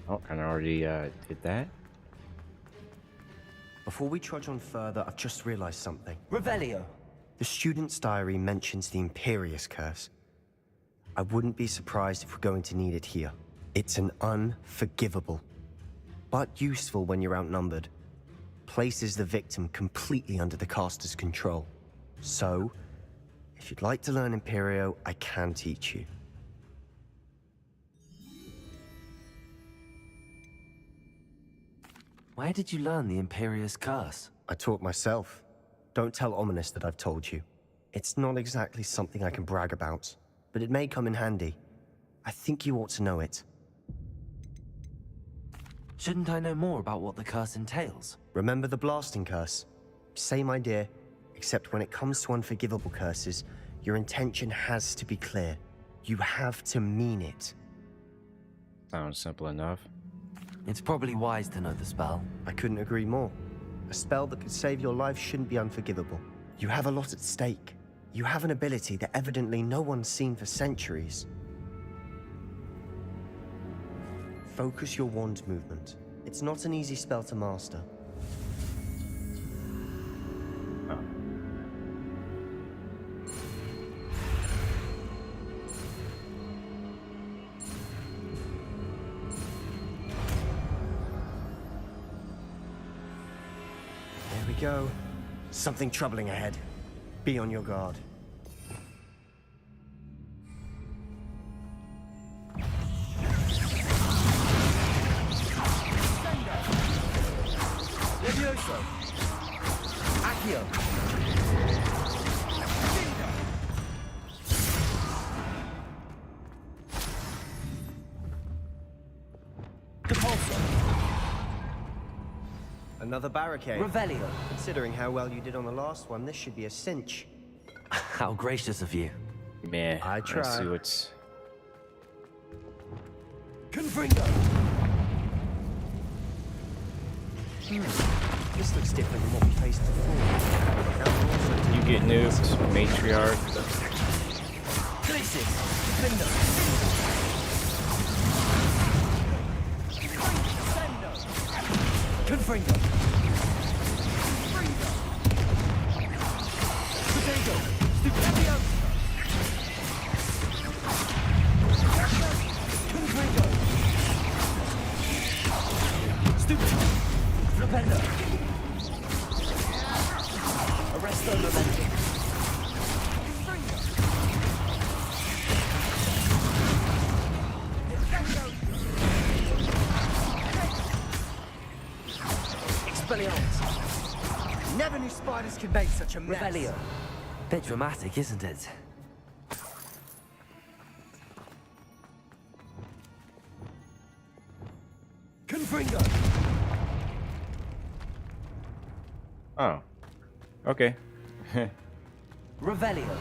A: Oh, I already did that.
E: Before we trudge on further, I've just realized something.
B: Revelio!
E: The student's diary mentions the Imperious Curse. I wouldn't be surprised if we're going to need it here. It's an unforgivable, but useful when you're outnumbered. Places the victim completely under the caster's control. So, if you'd like to learn Imperio, I can teach you.
B: Where did you learn the Imperious Curse?
E: I taught myself. Don't tell Ominous that I've told you. It's not exactly something I can brag about, but it may come in handy. I think you ought to know it.
B: Shouldn't I know more about what the curse entails?
E: Remember the blasting curse? Same idea, except when it comes to unforgivable curses, your intention has to be clear. You have to mean it.
A: Sounds simple enough.
B: It's probably wise to know the spell.
E: I couldn't agree more. A spell that could save your life shouldn't be unforgivable. You have a lot at stake. You have an ability that evidently no one's seen for centuries. Focus your wand movement. It's not an easy spell to master. There we go. Something troubling ahead. Be on your guard.
D: Levioso! Accio!
E: Another barricade.
B: Revelio.
E: Considering how well you did on the last one, this should be a cinch.
B: How gracious of you.
A: Meh.
E: I try.
A: Let's see what's...
D: Confringo!
E: This looks different than what we faced before.
A: You get nuked, Matriarch.
D: Glacis! Defender! Confringo! Potato! Stupendio! Confringo! Stupendo! Flipendo! Arresto Momentum! Expelliarmus! Never knew spiders could make such a mess.
B: Revelio. Bit dramatic, isn't it?
D: Confringo.
A: Oh. Okay.
D: Revelio.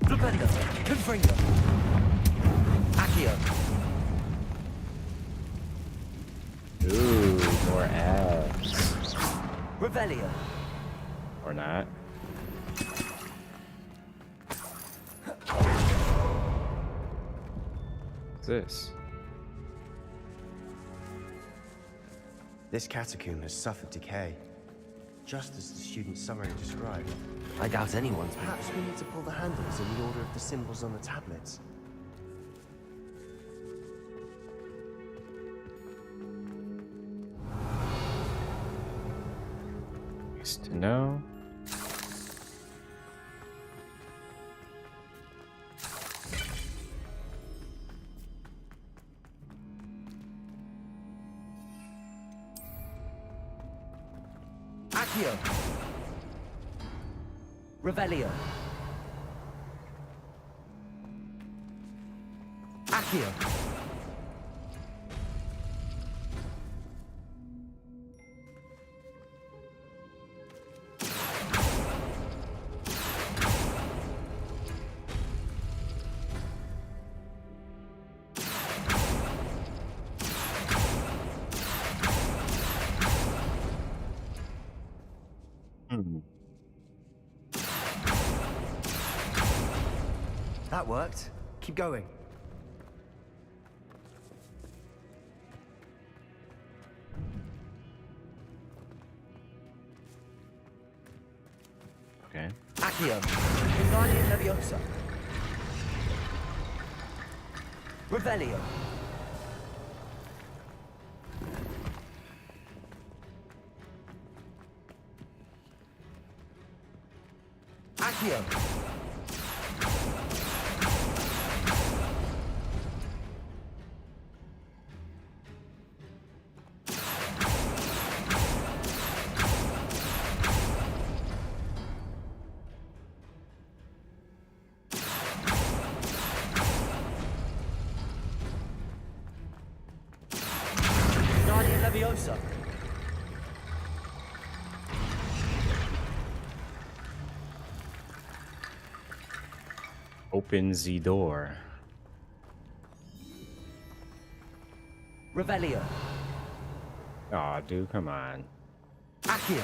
D: Flipendo. Confringo. Accio.
A: Ooh, more abs.
D: Revelio.
A: Or not. What's this?
E: This catacomb has suffered decay, just as the student's summary described.
B: I doubt anyone's been.
E: Perhaps we need to pull the handles in the order of the symbols on the tablets.
A: Nice to know.
D: Accio. Revelio. Accio.
E: That worked. Keep going.
A: Okay.
D: Accio. Wingardium Leviosa. Revelio. Accio. Wingardium Leviosa.
A: Open the door.
D: Revelio.
A: Aw, dude, come on.
D: Accio.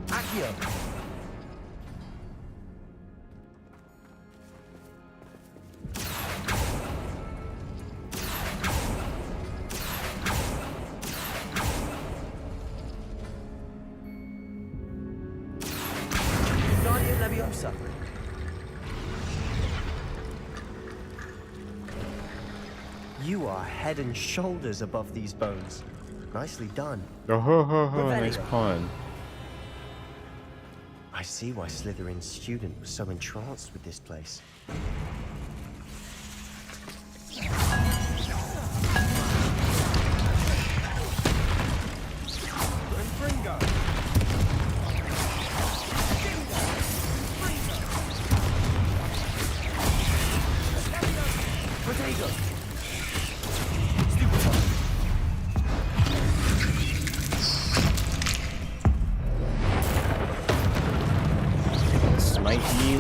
D: Accio. Wingardium Leviosa.
E: You are head and shoulders above these bones. Nicely done.
A: Oh, ho, ho, ho, nice pun.
E: I see why Slytherin's student was so entranced with this place.
D: Confringo. Potato.
A: Smite you.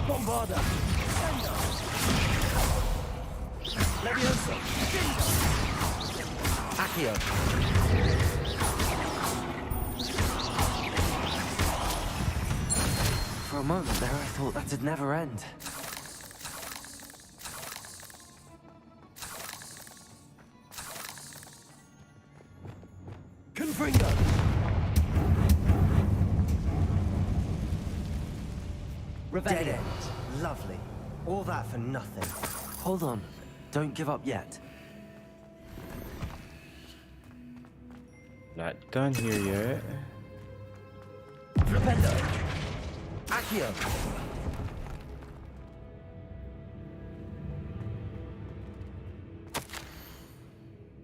D: Bombarda. Leviosa. Accio.
B: moment there, I thought that'd never end.
E: Confringo! Dead end. Lovely. All that for nothing.
B: Hold on. Don't give up yet.
A: Not done here yet.
E: Rependo! Accio!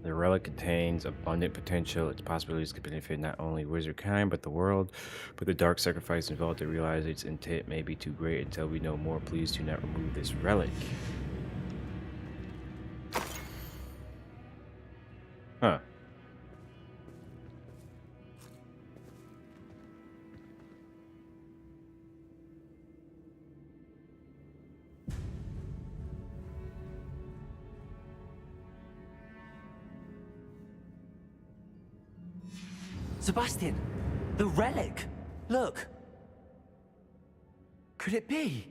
A: The relic contains abundant potential. Its possibilities could benefit not only wizard kind, but the world. But the dark sacrifice involved to realize its intent may be too great until we know more. Please do not remove this relic. Huh.
B: Sebastian! The relic! Look!
E: Could it be?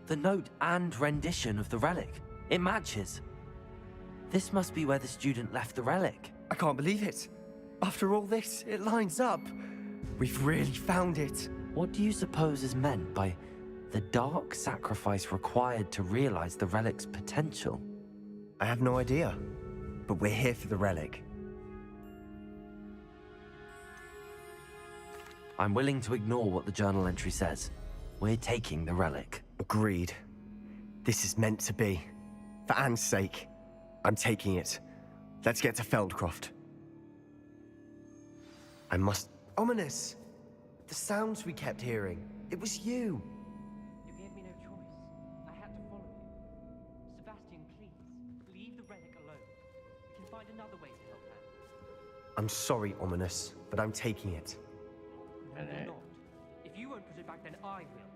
B: The note and rendition of the relic. It matches. This must be where the student left the relic.
E: I can't believe it. After all this, it lines up. We've really found it.
B: What do you suppose is meant by the dark sacrifice required to realize the relic's potential?
E: I have no idea. But we're here for the relic.
B: I'm willing to ignore what the journal entry says. We're taking the relic.
E: Agreed. This is meant to be. For Anne's sake, I'm taking it. Let's get to Feldcroft. I must... Ominous! The sounds we kept hearing. It was you.
H: You gave me no choice. I had to follow you. Sebastian, please, leave the relic alone. We can find another way to help Anne.
E: I'm sorry, Ominous, but I'm taking it.
H: No, you're not. If you won't put it back, then I will.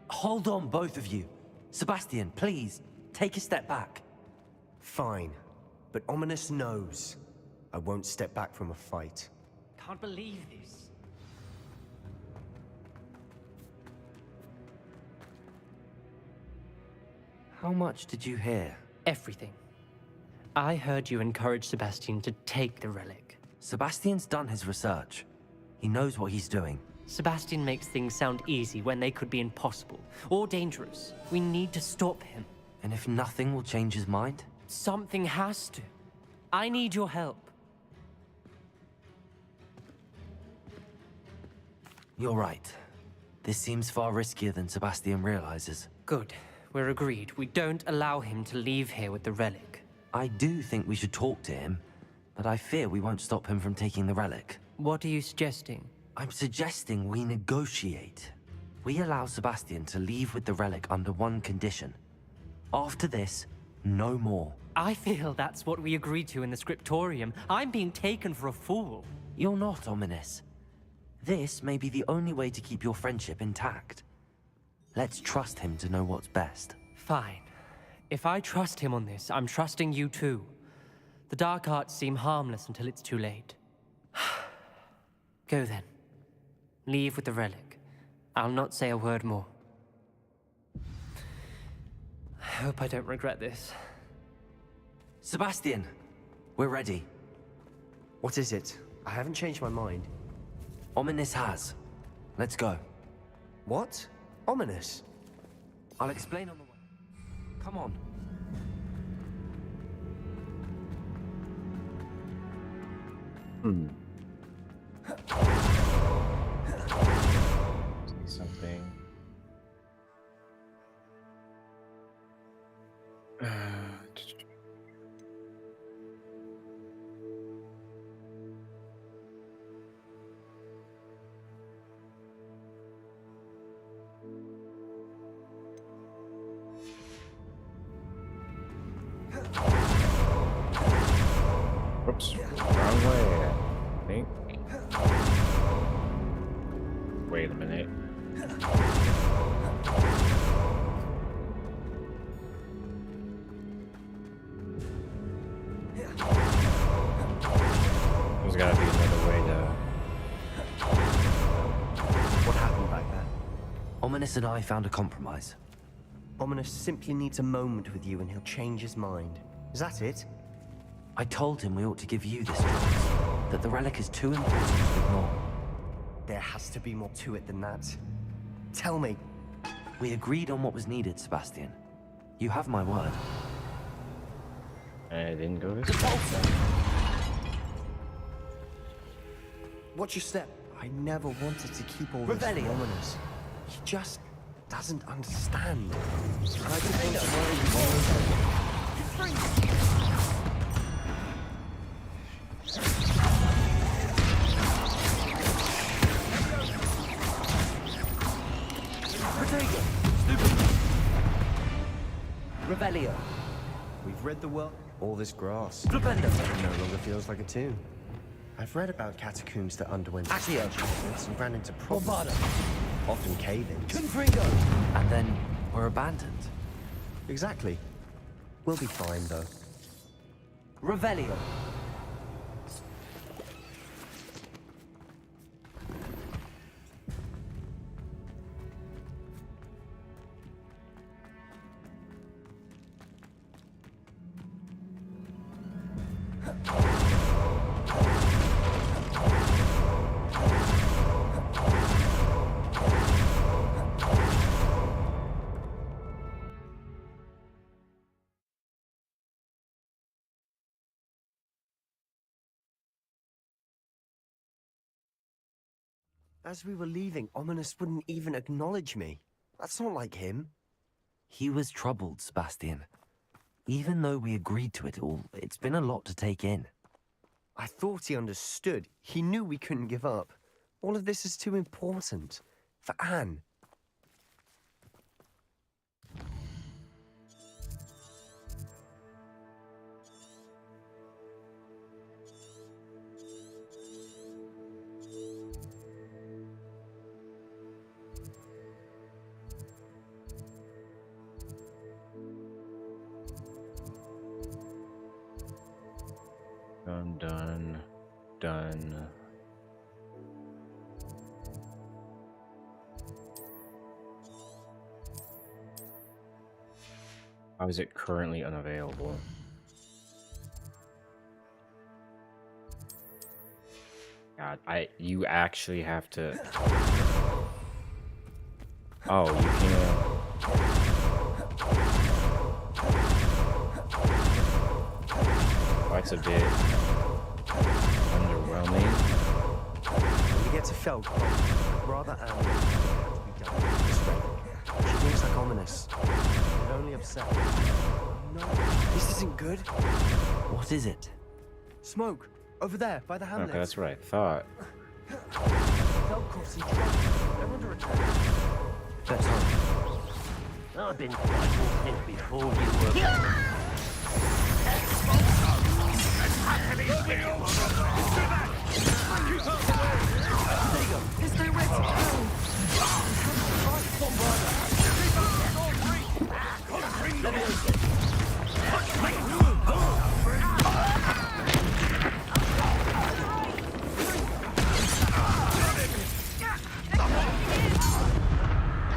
B: Hold on, both of you. Sebastian, please, take a step back.
E: Fine. But Ominous knows I won't step back from a fight.
H: Can't believe this.
B: How much did you hear?
H: Everything. I heard you encourage Sebastian to take the relic.
B: Sebastian's done his research. He knows what he's doing.
H: Sebastian makes things sound easy when they could be impossible or dangerous. We need to stop him.
B: And if nothing will change his mind?
H: Something has to. I need your help.
B: You're right. This seems far riskier than Sebastian realizes.
H: Good. We're agreed. We don't allow him to leave here with the relic.
B: I do think we should talk to him, but I fear we won't stop him from taking the relic.
H: What are you suggesting?
B: I'm suggesting we negotiate. We allow Sebastian to leave with the relic under one condition. After this, no more.
H: I feel that's what we agreed to in the scriptorium. I'm being taken for a fool.
B: You're not, Ominous. This may be the only way to keep your friendship intact. Let's trust him to know what's best.
H: Fine. If I trust him on this, I'm trusting you too. The dark arts seem harmless until it's too late. Go then. Leave with the relic. I'll not say a word more. I hope I don't regret this.
B: Sebastian, we're ready.
E: What is it? I haven't changed my mind.
B: Ominous has. Let's go.
E: What? Ominous?
B: I'll explain on the way. Come on.
A: See something. Oops, wrong way, I think. Wait a minute. There's gotta be another way to...
B: Ominous and I found a compromise.
E: Ominous simply needs a moment with you and he'll change his mind. Is that it?
B: I told him we ought to give you this choice, that the relic is too important to ignore.
E: There has to be more to it than that. Tell me.
B: We agreed on what was needed, Sebastian. You have my word.
A: I didn't go this way.
E: Watch your step. I never wanted to keep all this from Ominous. He just doesn't understand. I just want to worry
D: Revelio.
E: We've read the world. All this grass.
D: Flipendo.
E: It no longer feels like a tomb. I've read about catacombs that underwent changes and ran into problems. Often cave-ins.
D: Confringo.
B: And then were abandoned.
E: Exactly. We'll be fine, though.
D: Revelio.
E: As we were leaving, Ominous wouldn't even acknowledge me. That's not like him.
B: He was troubled, Sebastian. Even though we agreed to it all, it's been a lot to take in.
E: I thought he understood. He knew we couldn't give up. All of this is too important. For Anne.
A: Done. How is it currently unavailable? God, you actually have to. Oh, you can't. That's a bit underwhelming.
E: When we get to Feld, rather Anne has to be done with this relic. She thinks like Ominous. It only upset me. No, this isn't good.
B: What is it?
E: Smoke. Over there, by the hamlet.
A: Okay, that's what I thought.
E: Feldcroft's in trouble. They're under attack.
B: Let's hurry.
M: I've been fighting since before you were.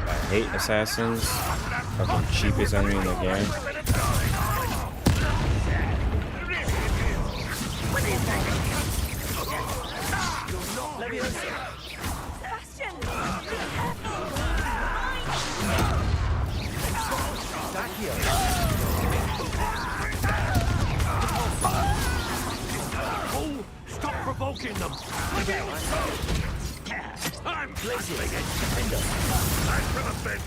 A: I hate assassins. Fucking cheapest enemy in the game.
N: Oh, stop provoking them! I'm blazing against defender. I'm from a bed.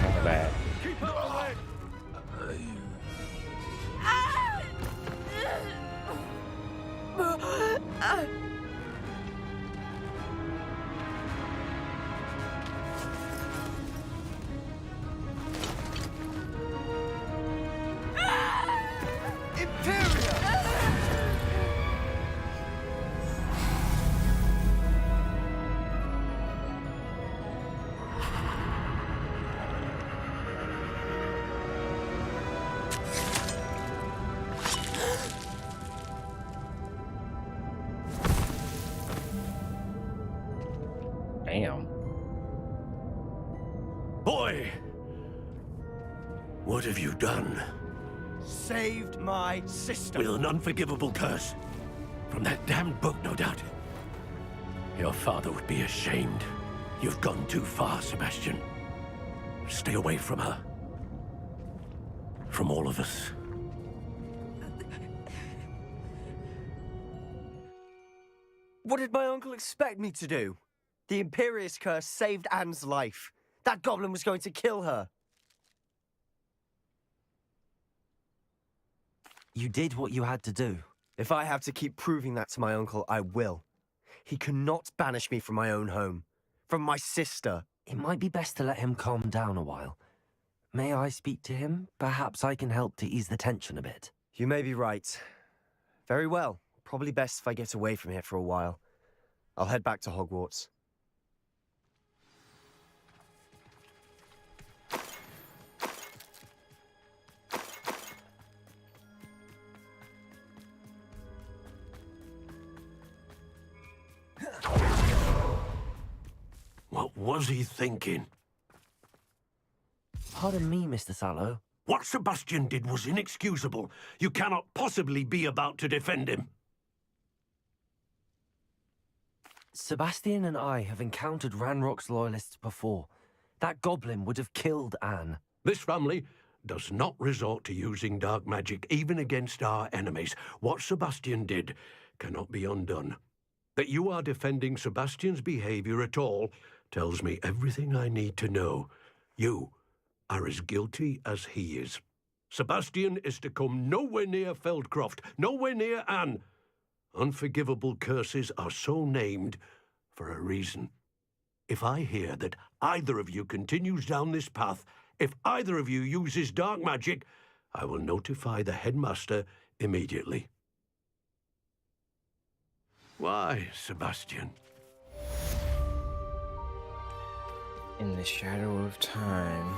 A: Not bad.
N: Keep out of the way!
A: Damn.
N: Boy! What have you done?
E: Saved my sister.
N: With an unforgivable curse. From that damned book, no doubt. Your father would be ashamed. You've gone too far, Sebastian. Stay away from her. From all of us.
E: What did my uncle expect me to do? The Imperious curse saved Anne's life. That goblin was going to kill her.
B: You did what you had to do.
E: If I have to keep proving that to my uncle, I will. He cannot banish me from my own home. From my sister.
B: It might be best to let him calm down a while. May I speak to him? Perhaps I can help to ease the tension a bit.
E: You may be right. Very well. Probably best if I get away from here for a while. I'll head back to Hogwarts.
N: What was he thinking?
B: Pardon me, Mr. Sallow.
N: What Sebastian did was inexcusable. You cannot possibly be about to defend him.
B: Sebastian and I have encountered Ranrock's loyalists before. That goblin would have killed Anne.
N: This family does not resort to using dark magic even against our enemies. What Sebastian did cannot be undone. That you are defending Sebastian's behavior at all tells me everything I need to know. You are as guilty as he is. Sebastian is to come nowhere near Feldcroft, nowhere near Anne. Unforgivable curses are so named for a reason. If I hear that either of you continues down this path, if either of you uses dark magic, I will notify the headmaster immediately. Why, Sebastian?
A: In the shadow of time.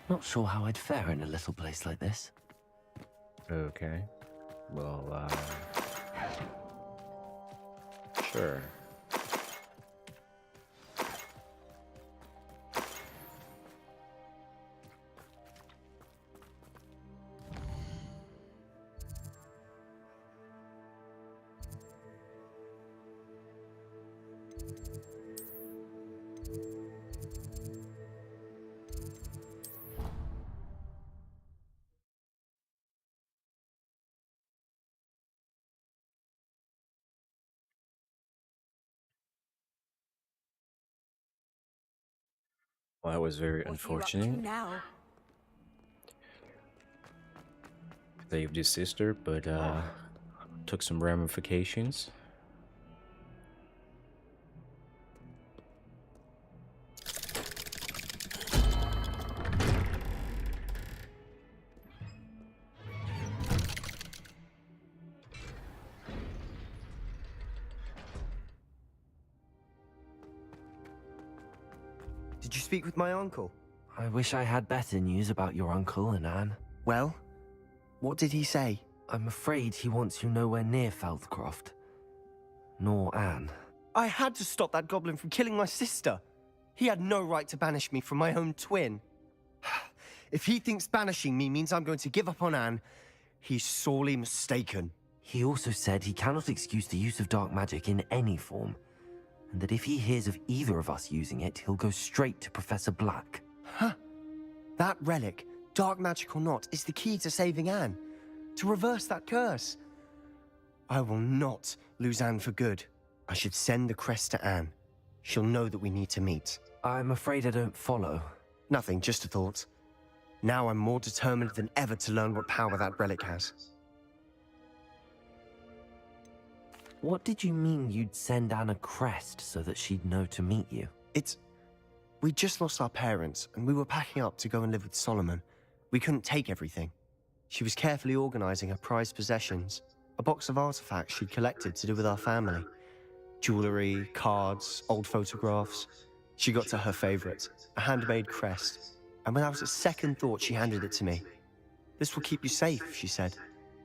B: Not sure how I'd fare in a little place like this.
A: Okay. Well, sure. Well, that was very unfortunate.
C: Now?
A: Saved his sister, but took some ramifications.
E: Did you speak with my uncle?
B: I wish I had better news about your uncle and Anne.
E: Well, what did he say?
B: I'm afraid he wants you nowhere near Feldcroft. Nor Anne.
E: I had to stop that goblin from killing my sister. He had no right to banish me from my own twin. If he thinks banishing me means I'm going to give up on Anne, he's sorely mistaken.
B: He also said he cannot excuse the use of dark magic in any form, and that if he hears of either of us using it, he'll go straight to Professor Black.
E: Huh. That relic, dark magic or not, is the key to saving Anne. To reverse that curse. I will not lose Anne for good. I should send the crest to Anne. She'll know that we need to meet.
B: I'm afraid I don't follow.
E: Nothing, just a thought. Now I'm more determined than ever to learn what power that relic has.
B: What did you mean you'd send Anne a crest so that she'd know to meet you?
E: We just lost our parents, and we were packing up to go and live with Solomon. We couldn't take everything. She was carefully organizing her prized possessions, a box of artifacts she'd collected to do with our family. Jewelry, cards, old photographs. She got to her favorite, a handmade crest, and without a second thought, she handed it to me. "This will keep you safe," she said.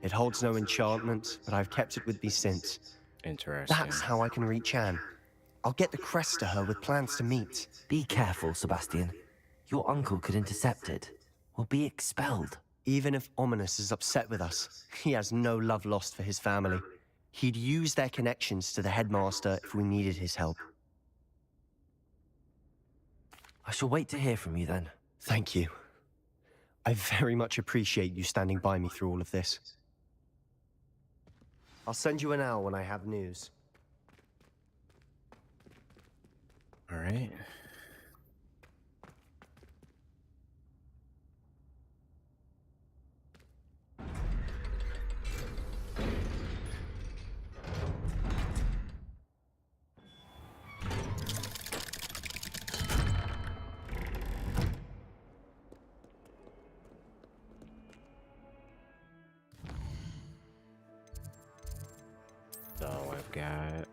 E: "It holds no enchantment, but I've kept it with me since.
A: Interesting.
E: That's how I can reach Anne. I'll get the crest to her with plans to meet.
B: Be careful, Sebastian. Your uncle could intercept it. Or be expelled.
E: Even if Ominous is upset with us, he has no love lost for his family. He'd use their connections to the headmaster if we needed his help.
B: I shall wait to hear from you then.
E: Thank you. I very much appreciate you standing by me through all of this. I'll send you an owl when I have news.
A: All right. So I've got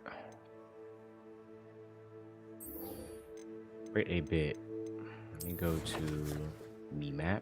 A: create a bit. Let me go to me map.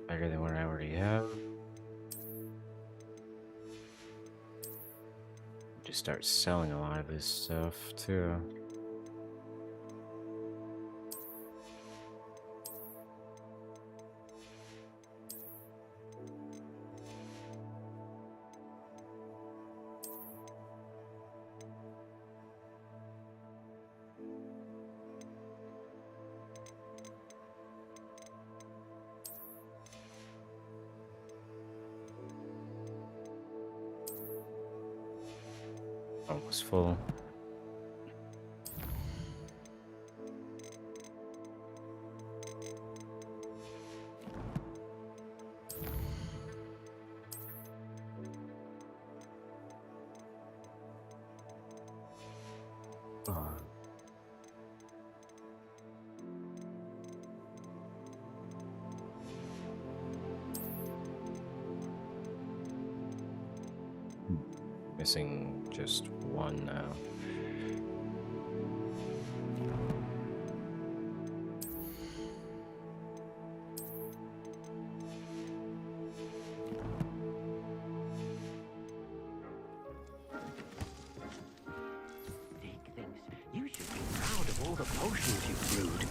A: Bigger than what I already have. Just start selling a lot of this stuff too. Almost full. Missing just one now.
M: You should be proud of all the potions you've brewed.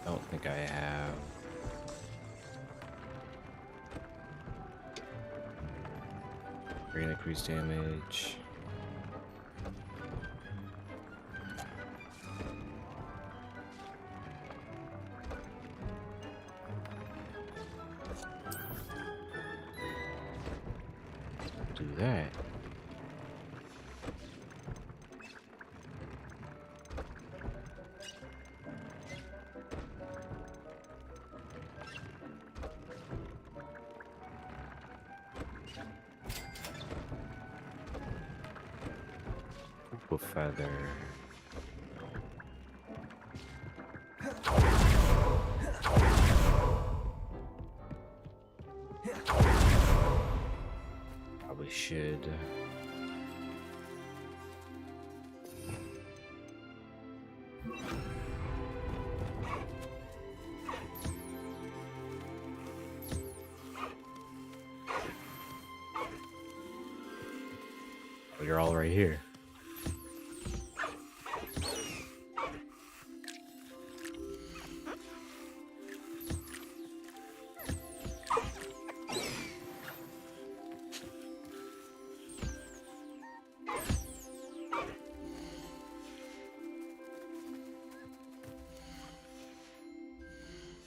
A: Don't think I have. Great increase damage. Do that. Feather. Probably should. Well, you're all right here.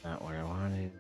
A: Not what I wanted.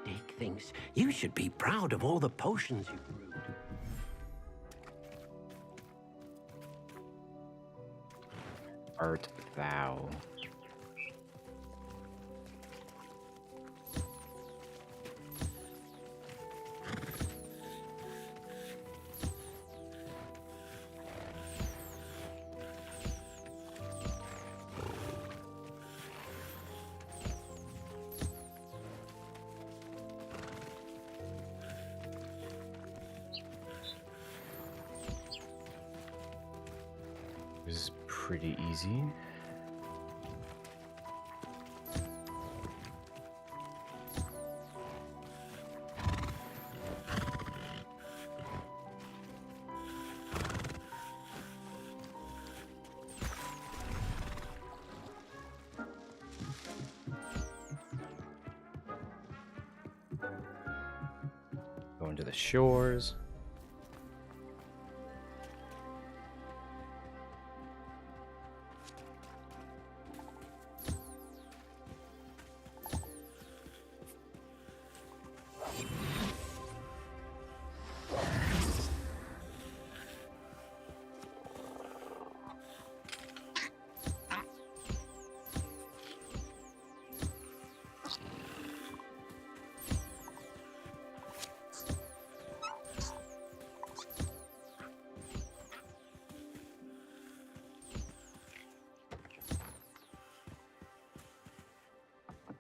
N: Dick thinks you should be proud of all the potions you brewed.
A: Art thou? This is pretty easy. Going to the shores.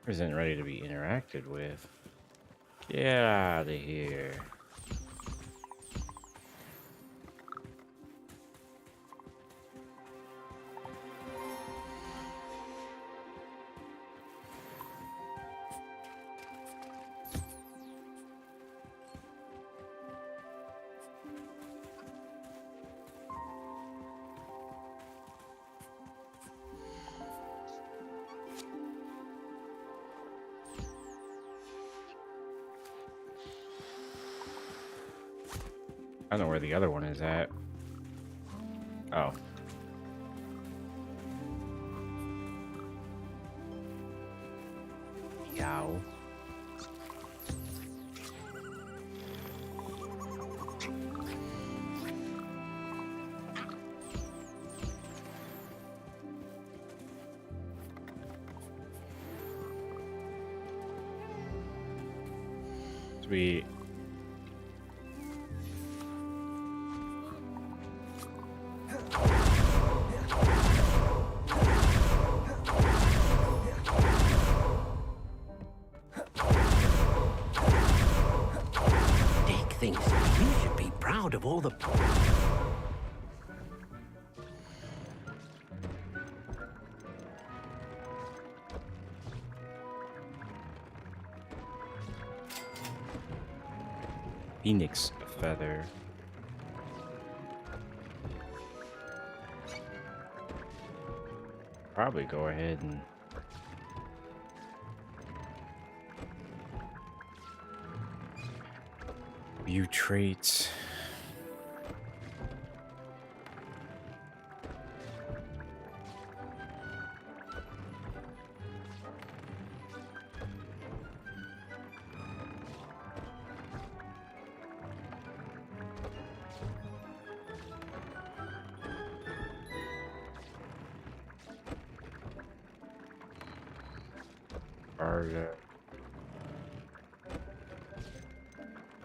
A: Isn't ready to be interacted with. Get out of here. I don't know where the other one is at. Oh. Yow. Sweet.
N: Thinks you should be proud of all the...
A: Phoenix feather. Probably go ahead and view traits.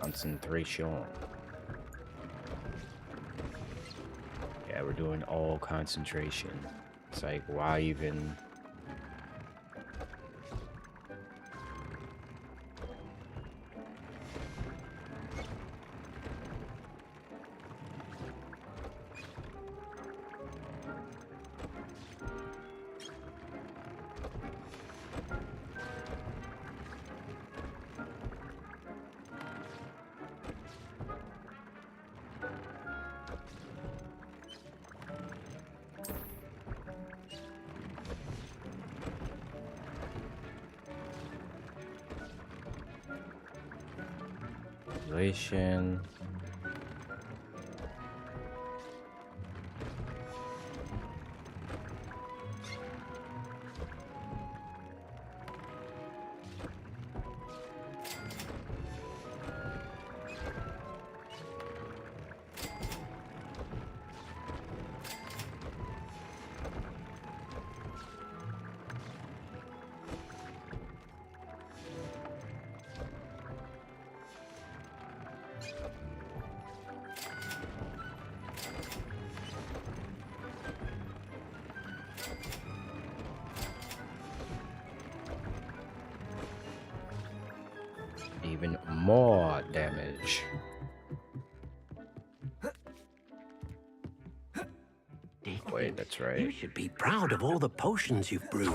A: Concentration. Yeah, we're doing all concentration. It's like, why even? Population. Even more damage. Wait, that's right.
N: You should be proud of all the potions you've brewed.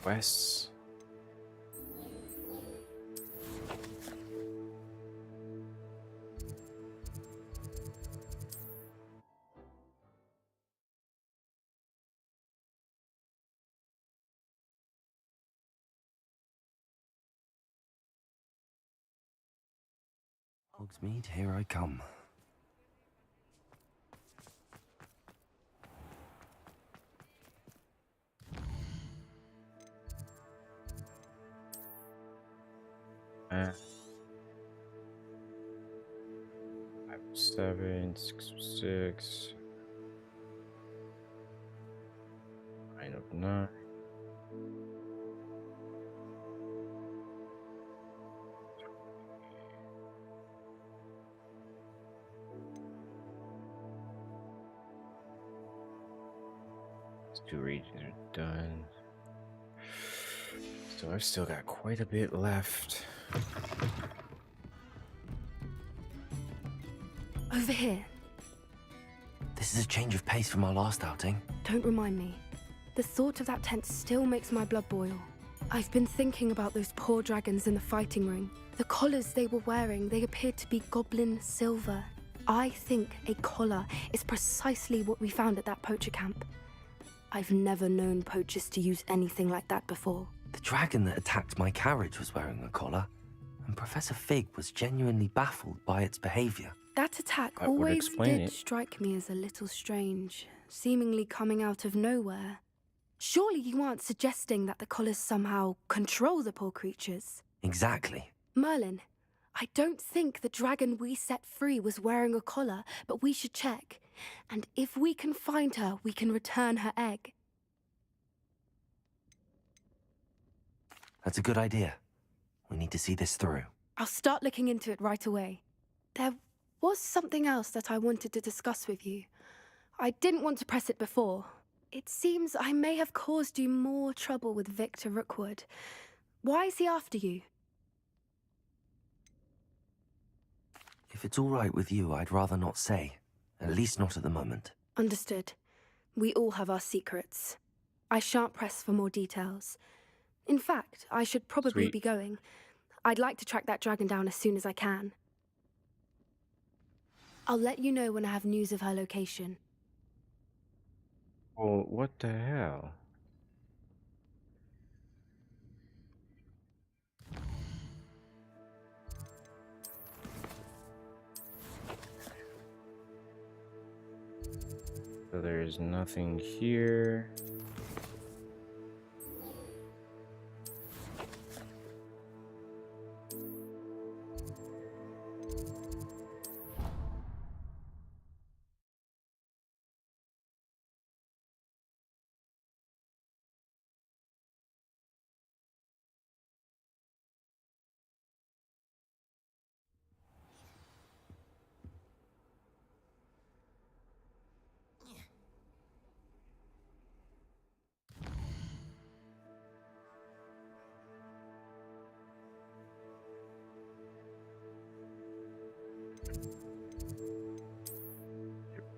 A: Quests.
B: Hogsmeade, here I come.
A: Uh, 5, 7, 6, 6. 9 of 9. These 2 regions are done. So I've still got quite a bit left.
P: Over here.
B: This is a change of pace from our last outing.
P: Don't remind me. The thought of that tent still makes my blood boil. I've been thinking about those poor dragons in the fighting ring. The collars they were wearing, they appeared to be goblin silver. I think a collar is precisely what we found at that poacher camp. I've never known poachers to use anything like that before.
B: The dragon that attacked my carriage was wearing a collar, and Professor Fig was genuinely baffled by its behavior.
P: That attack
A: That would
P: always
A: explain
P: did
A: it.
P: strike me as a little strange, seemingly coming out of nowhere. Surely you aren't suggesting that the collars somehow control the poor creatures?
B: Exactly.
P: Merlin, I don't think the dragon we set free was wearing a collar, but we should check. And if we can find her, we can return her egg.
B: That's a good idea. We need to see this through.
P: I'll start looking into it right away. There was something else that I wanted to discuss with you. I didn't want to press it before. It seems I may have caused you more trouble with Victor Rookwood. Why is he after you?
B: If it's all right with you, I'd rather not say. At least not at the moment.
P: Understood. We all have our secrets. I shan't press for more details. In fact, I should probably be going. I'd like to track that dragon down as soon as I can. I'll let you know when I have news of her location.
A: Well, what the hell? So there's nothing here.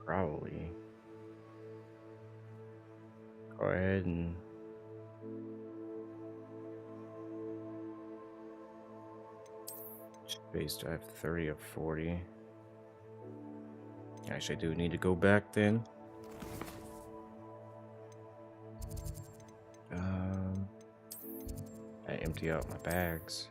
A: Probably go ahead and space. I have 30 of 40. Actually, I do need to go back then. I empty out my bags.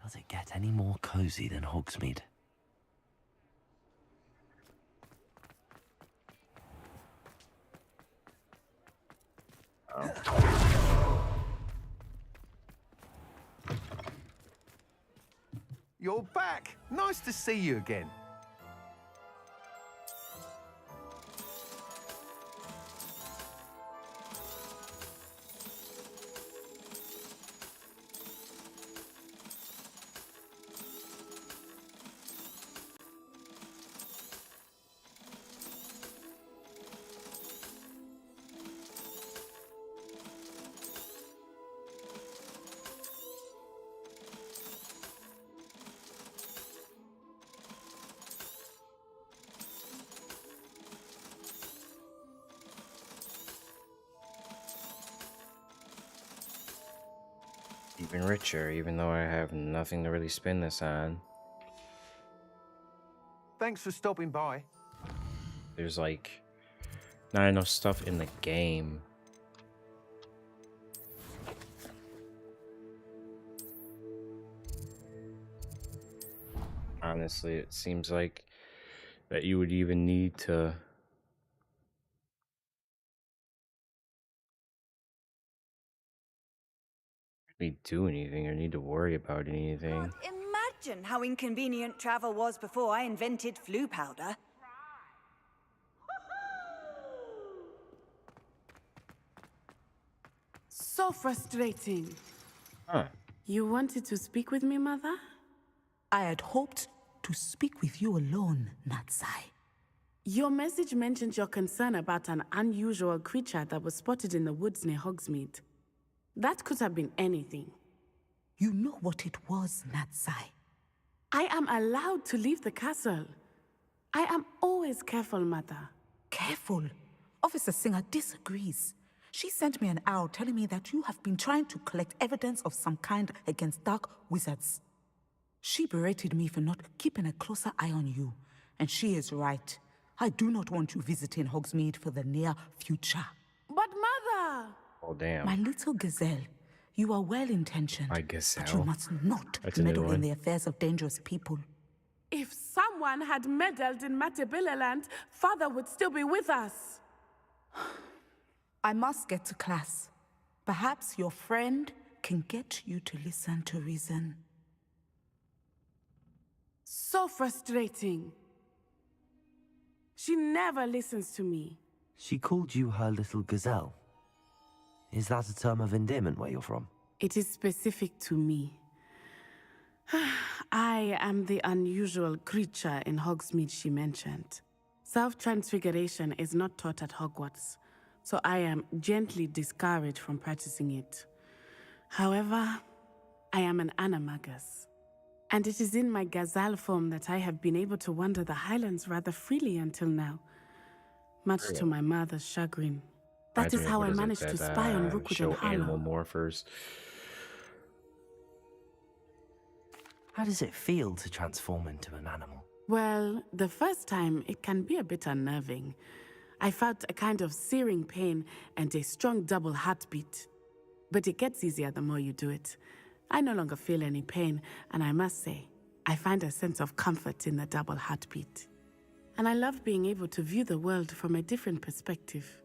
B: Does it get any more cozy than Hogsmeade?
F: You're back. Nice to see you again.
A: Even richer, even though I have nothing to really spend this on.
F: Thanks for stopping by.
A: There's like not enough stuff in the game. Honestly, it seems like that you would even need to really do anything or need to worry about anything.
C: Imagine how inconvenient travel was before I invented flu powder.
S: So frustrating.
A: Huh.
S: You wanted to speak with me, Mother?
I: I had hoped to speak with you alone, Natsai.
S: Your message mentioned your concern about an unusual creature that was spotted in the woods near Hogsmeade. That could have been anything.
I: You know what it was, Natsai.
S: I am allowed to leave the castle. I am always careful, Mother.
I: Careful? Officer Singer disagrees. She sent me an owl telling me that you have been trying to collect evidence of some kind against dark wizards. She berated me for not keeping a closer eye on you, and she is right. I do not want you visiting Hogsmeade for the near future.
S: But Mother!
A: Oh, damn.
I: My little gazelle, you are well-intentioned, but you must not meddle in the affairs of dangerous people.
S: If someone had meddled in Matabeleland, Father would still be with us.
I: I must get to class. Perhaps your friend can get you to listen to reason.
S: So frustrating. She never listens to me.
B: She called you her little gazelle. Is that a term of endearment where you're from?
S: It is specific to me. I am the unusual creature in Hogsmeade she mentioned. Self-transfiguration is not taught at Hogwarts, so I am gently discouraged from practicing it. However, I am an animagus, and it is in my gazelle form that I have been able to wander the Highlands rather freely until now, much to my mother's chagrin. That is how I managed to spy on Rookwood and Harlow.
A: Animal morphers.
B: How does it feel to transform into an animal?
S: Well, the first time it can be a bit unnerving. I felt a kind of searing pain and a strong double heartbeat. But it gets easier the more you do it. I no longer feel any pain, and I must say, I find a sense of comfort in the double heartbeat. And I love being able to view the world from a different perspective.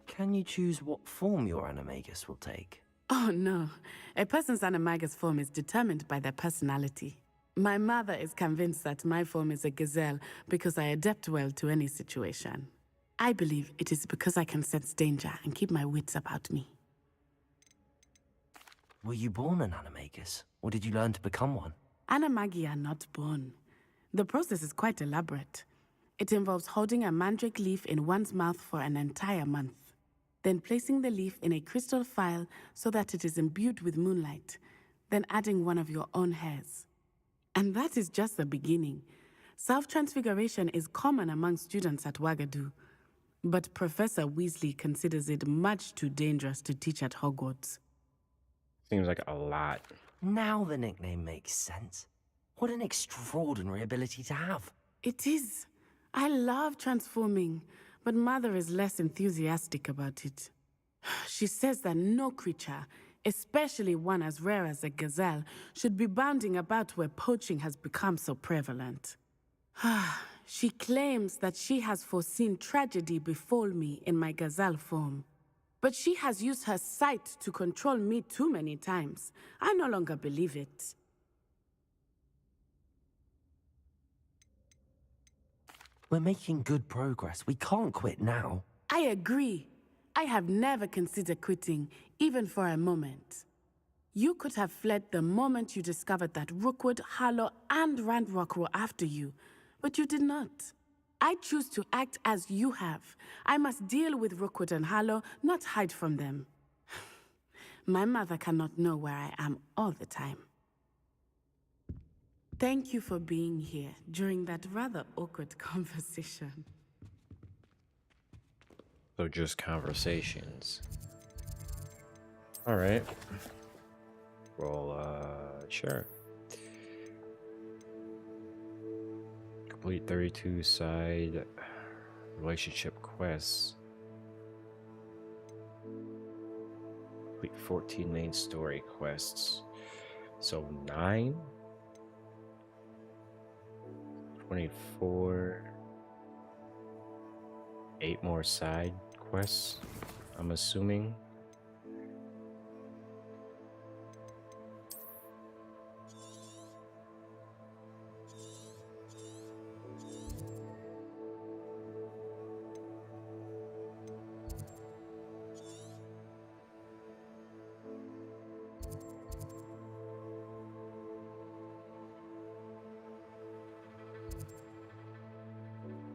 B: Can you choose what form your animagus will take?
S: Oh no, a person's animagus form is determined by their personality. My mother is convinced that my form is a gazelle because I adapt well to any situation. I believe it is because I can sense danger and keep my wits about me.
B: Were you born an animagus, or did you learn to become one?
S: Animagi are not born. The process is quite elaborate. It involves holding a mandrake leaf in one's mouth for an entire month, then placing the leaf in a crystal phial so that it is imbued with moonlight, then adding one of your own hairs. And that is just the beginning. Self-transfiguration is common among students at Wagadu, but Professor Weasley considers it much too dangerous to teach at Hogwarts.
A: Seems like a lot.
B: Now the nickname makes sense. What an extraordinary ability to have.
S: It is. I love transforming, but Mother is less enthusiastic about it. She says that no creature, especially one as rare as a gazelle, should be bounding about where poaching has become so prevalent. She claims that she has foreseen tragedy befall me in my gazelle form. But she has used her sight to control me too many times. I no longer believe it.
B: We're making good progress. We can't quit now.
S: I agree. I have never considered quitting, even for a moment. You could have fled the moment you discovered that Rookwood, Harlow, and Randrock were after you, but you did not. I choose to act as you have. I must deal with Rookwood and Harlow, not hide from them. My mother cannot know where I am all the time. Thank you for being here during that rather awkward conversation.
A: So just conversations. Alright. Well, sure. Complete 32 side relationship quests. Complete 14 main story quests. So 9, 24, 8 more side quests, I'm assuming.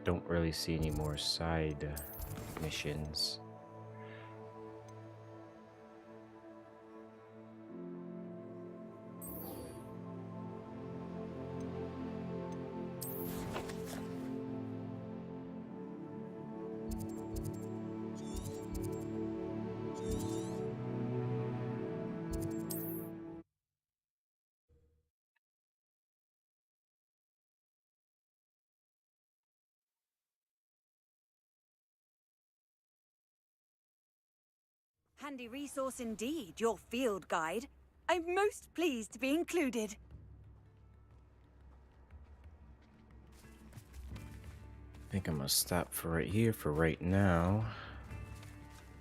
A: Don't really see any more side missions.
C: Handy resource indeed, your field guide. I'm most pleased to be included.
A: I think I'm gonna stop for right here for right now.